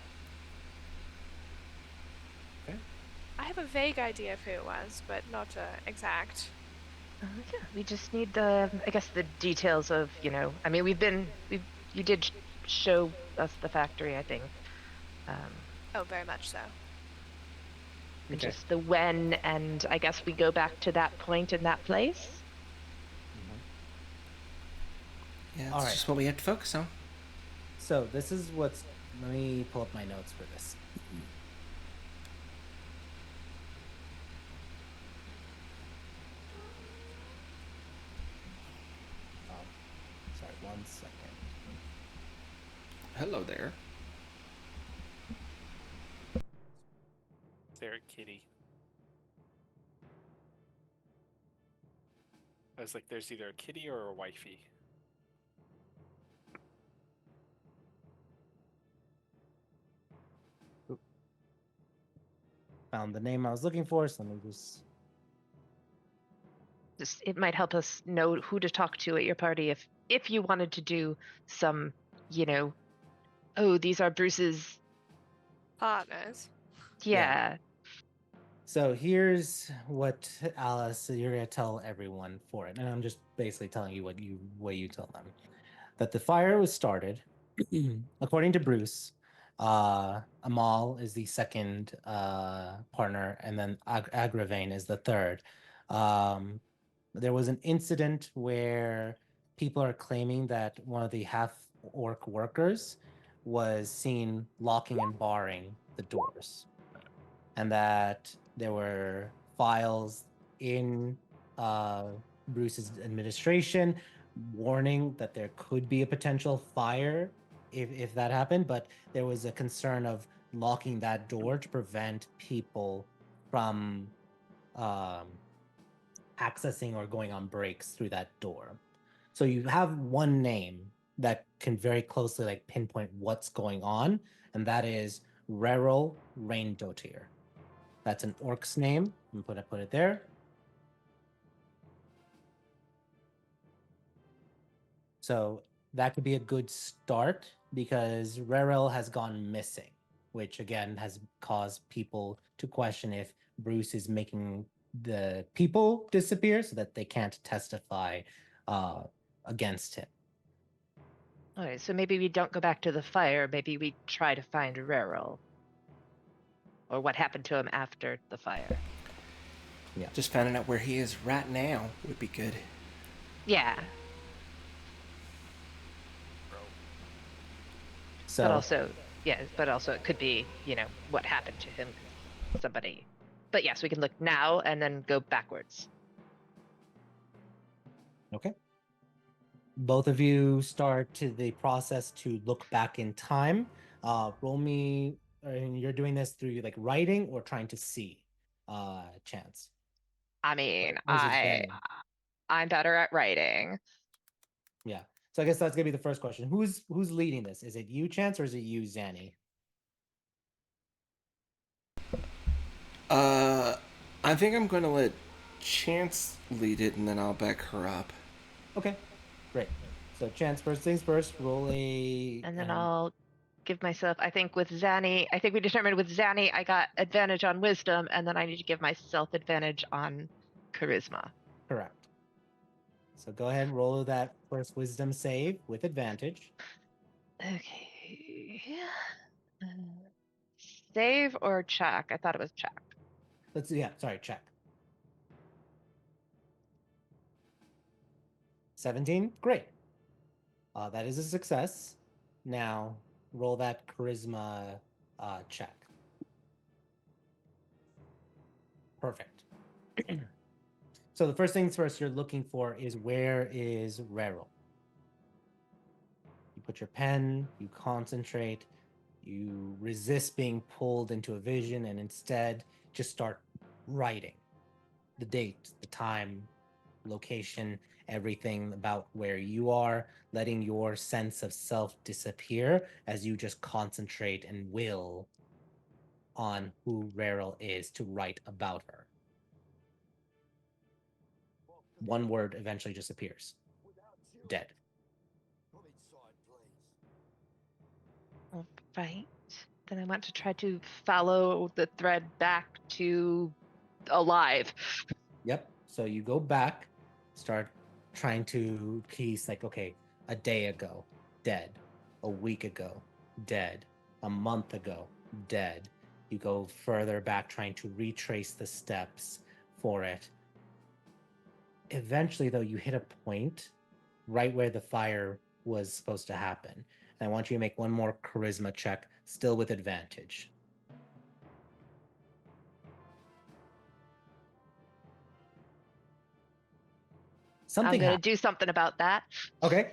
Okay. I have a vague idea of who it was, but not exact. Yeah, we just need the details of, I mean, you did show us the factory, I think. Oh, very much so. Okay. Just the when, and I guess we go back to that point in that place. Yeah, that's All right. just what we have to focus on. So this is what's. Let me pull up my notes for this. Sorry, 1 second. Hello there. There, kitty. I was like, there's either a kitty or a wifey. Found the name I was looking for, so let me Just it might help us know who to talk to at your party if you wanted to do some, oh, these are Bruce's. Partners. Yeah. So here's what Alice you're gonna tell everyone for it, and I'm just basically telling you what you tell them. That the fire was started, according to Bruce. Amal is the second partner, and then Agravain is the third. Um, there was an incident where people are claiming that one of the half-orc workers was seen locking and barring the doors, and that there were files in Bruce's administration warning that there could be a potential fire if that happened, but there was a concern of locking that door to prevent people from accessing or going on breaks through that door. So you have one name that can very closely like pinpoint what's going on, and that is Reril Raindotir. That's an orc's name. I'm gonna put it there. So that could be a good start because Reril has gone missing, which again has caused people to question if Bruce is making the people disappear so that they can't testify against him. All right, so maybe we don't go back to the fire. Maybe we try to find Reril. Or what happened to him after the fire. Yeah. Just finding out where he is right now would be good. Yeah. So, but also it could be, what happened to him, somebody. But yes, we can look now and then go backwards. Okay. Both of you start the process to look back in time. Roll me, and you're doing this through like writing or trying to see. Chance. I mean, I'm better at writing. Yeah. So I guess that's gonna be the first question. Who's leading this? Is it you, Chance, or is it you, Zanny? I think I'm gonna let Chance lead it, and then I'll back her up. Okay, great. So Chance, first things first, roll a... And then I'll give myself, I think we determined with Zanny, I got advantage on wisdom, and then I need to give myself advantage on charisma. Correct. So go ahead and roll that first wisdom save with advantage. Okay. Save or check? I thought it was check. Check. 17, great. That is a success. Now roll that charisma check. Perfect. So the first things first you're looking for is where is Reril? You put your pen, you concentrate, you resist being pulled into a vision, and instead just start writing the date, the time, location, everything about where you are, letting your sense of self disappear as you just concentrate and will on who Reril is to write about her. One word eventually just appears. Dead. All right. Then I want to try to follow the thread back to alive. Yep. So you go back, start trying to piece like, okay, a day ago, dead. A week ago, dead. A month ago, dead. You go further back trying to retrace the steps for it. Eventually, though, you hit a point right where the fire was supposed to happen. And I want you to make one more charisma check, still with advantage. I'm going to do something about that. Okay.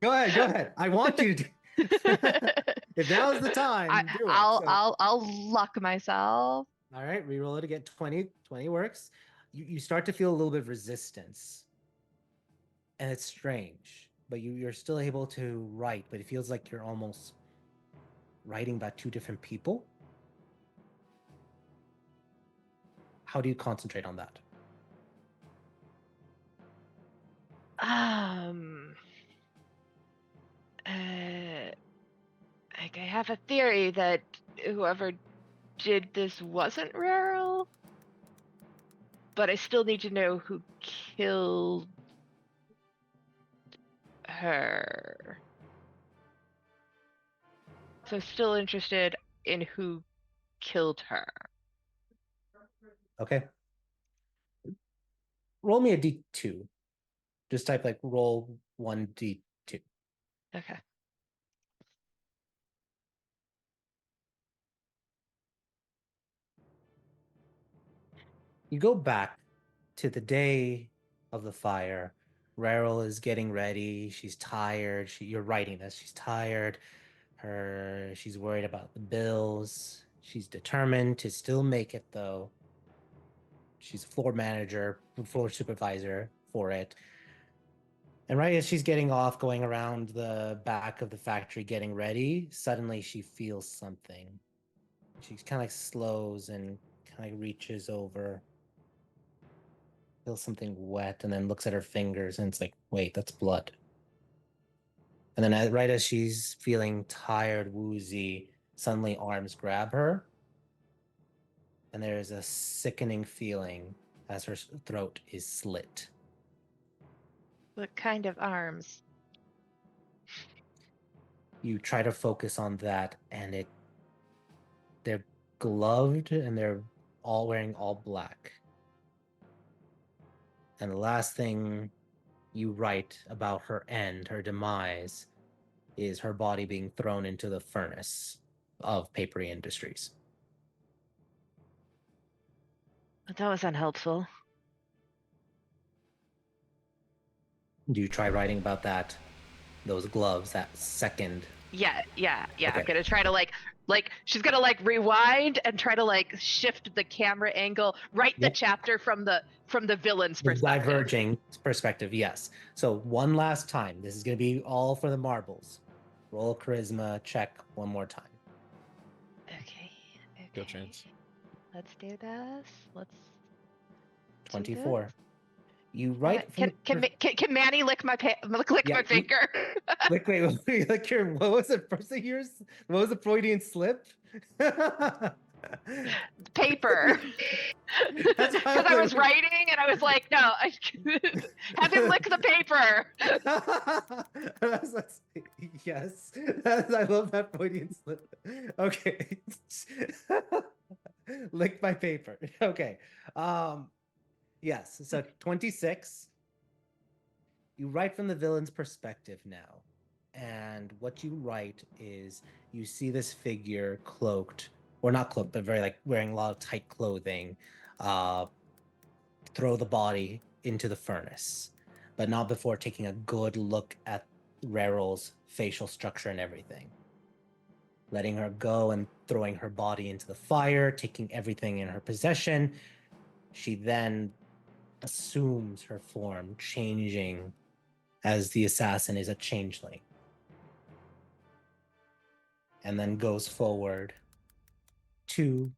Go ahead. I want you to. If now's the time, do it. I'll luck myself. All right, reroll it again. 20 works. you start to feel a little bit of resistance, and it's strange, but you're still able to write, but it feels like you're almost writing about two different people. How do you concentrate on that? Like I have a theory that whoever did this wasn't Rarel, but I still need to know who killed her. So still interested in who killed her. Okay. Roll me a d2. Just type like roll 1d2. Okay. You go back to the day of the fire. Rarel is getting ready. She's tired. You're writing this. She's tired. She's worried about the bills. She's determined to still make it though. She's a floor manager, floor supervisor for it. And right as she's getting off, going around the back of the factory, getting ready, suddenly she feels something. She kind of like slows and kind of reaches over, feels something wet, and then looks at her fingers, and it's like, wait, that's blood. And then right as she's feeling tired, woozy, suddenly arms grab her, and there's a sickening feeling as her throat is slit. What kind of arms? You try to focus on that, and they're gloved, and they're all wearing all black. And the last thing you write about her end, her demise, is her body being thrown into the furnace of Papery Industries. That was unhelpful. Do you try writing about that? Those gloves, that second. Yeah. Okay. I'm gonna try to like she's gonna like rewind and try to like shift the camera angle, write the chapter from the villain's perspective. Diverging perspective, yes. So one last time. This is gonna be all for the marbles. Roll a charisma check one more time. Okay. Go chance. Let's do this. Let's 24. You write. Can Manny lick my my finger? Wait, like your what was it? First thing yours? What was the Freudian slip? Paper. Because I was writing and I was like, no, I have him lick the paper. Yes, I love that Freudian slip. Okay, lick my paper. Okay, yes. So 26. You write from the villain's perspective now, and what you write is you see this figure cloaked, or not cloaked, but very like wearing a lot of tight clothing, throw the body into the furnace, but not before taking a good look at Rarel's facial structure and everything. Letting her go and throwing her body into the fire, taking everything in her possession. She then assumes her form, changing as the assassin is a changeling. And then goes forward to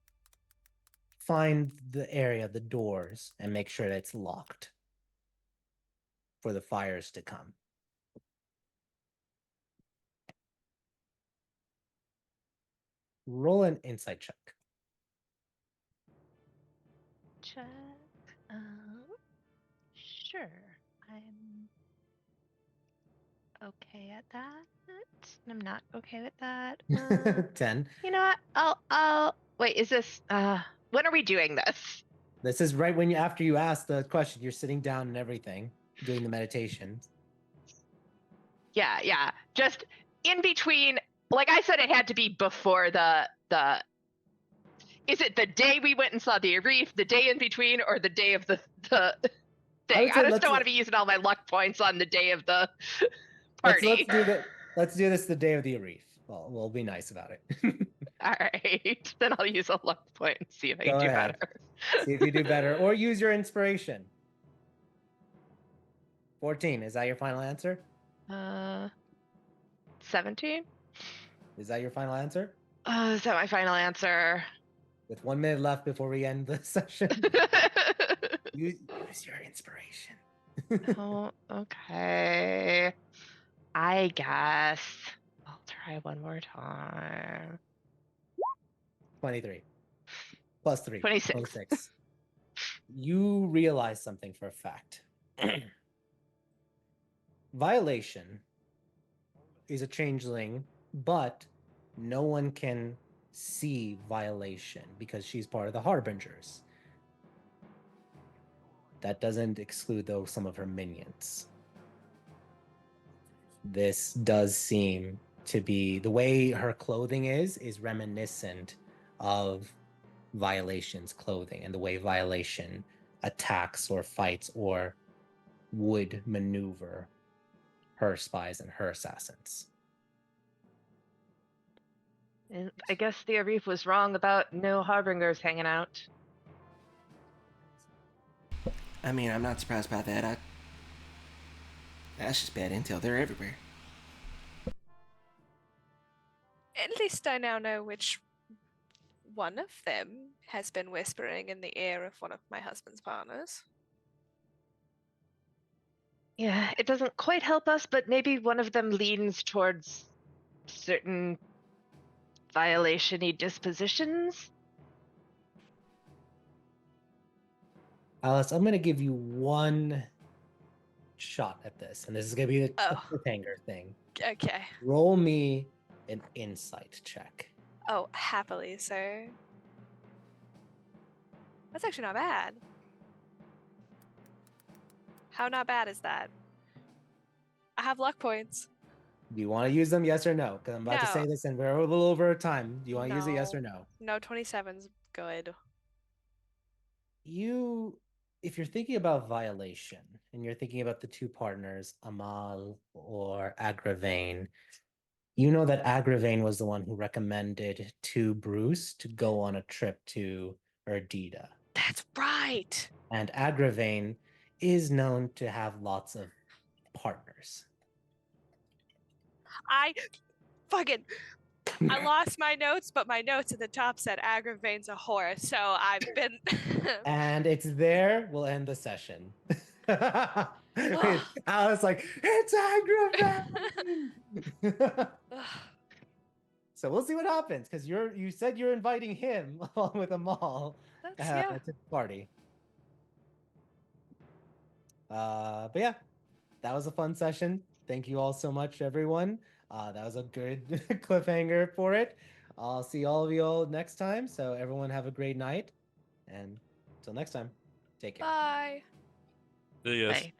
find the area, the doors, and make sure that it's locked for the fires to come. Roll an insight check. Check. Sure. I'm okay at that. I'm not okay with that. 10. You know what? I'll wait, is this when are we doing this? This is right when after you ask the question, you're sitting down and everything, doing the meditation. Yeah. Just in between, like I said, it had to be before the is it the day we went and saw the reef, the day in between, or the day of the thing? I just don't want to be using all my luck points on the day of the party. Let's do this the day of the reef. Well, we'll be nice about it. All right. Then I'll use a luck point and see if I Go do ahead. better. See if you do better, or use your inspiration. 14. Is that your final answer? 17? Is that your final answer? Is that my final answer? With 1 minute left before we end the session, use your inspiration. Oh, okay. I guess I'll try one more time. 23. Plus 3. 26. 26. You realize something for a fact. Violation is a changeling, but no one can see Violation because she's part of the Harbingers. That doesn't exclude, though, some of her minions. This does seem to be the way her clothing is reminiscent of Violation's clothing and the way Violation attacks or fights or would maneuver her spies and her assassins. And I guess the Arif was wrong about no Harbingers hanging out. I mean, I'm not surprised by that. That's just bad intel. They're everywhere. At least I now know which one of them has been whispering in the ear of one of my husband's partners. Yeah, it doesn't quite help us, but maybe one of them leans towards certain violation-y dispositions. Alice, I'm going to give you one shot at this, and this is going to be a Oh. cliffhanger thing. Okay. Roll me an insight check. Oh, happily, sir. That's actually not bad. How not bad is that? I have luck points. Do you want to use them, yes or no? Because I'm about to No. say this, and we're a little over time. Do you want to use it, yes or no? No, 27's good. If you're thinking about violation, and you're thinking about the two partners, Amal or Agravain, you know that Agravain was the one who recommended to Bruce to go on a trip to Erdida. That's right. And Agravain is known to have lots of partners. I lost my notes, but my notes at the top said Agravain's a whore, so I've been... And it's there. We'll end the session. Alice like, it's Agravain! So we'll see what happens, because you said you're inviting him along with Amal to the party. But yeah, that was a fun session. Thank you all so much, everyone. That was a good cliffhanger for it. I'll see all of you all next time. So everyone have a great night. And until next time, take care. Bye. Yes. Bye.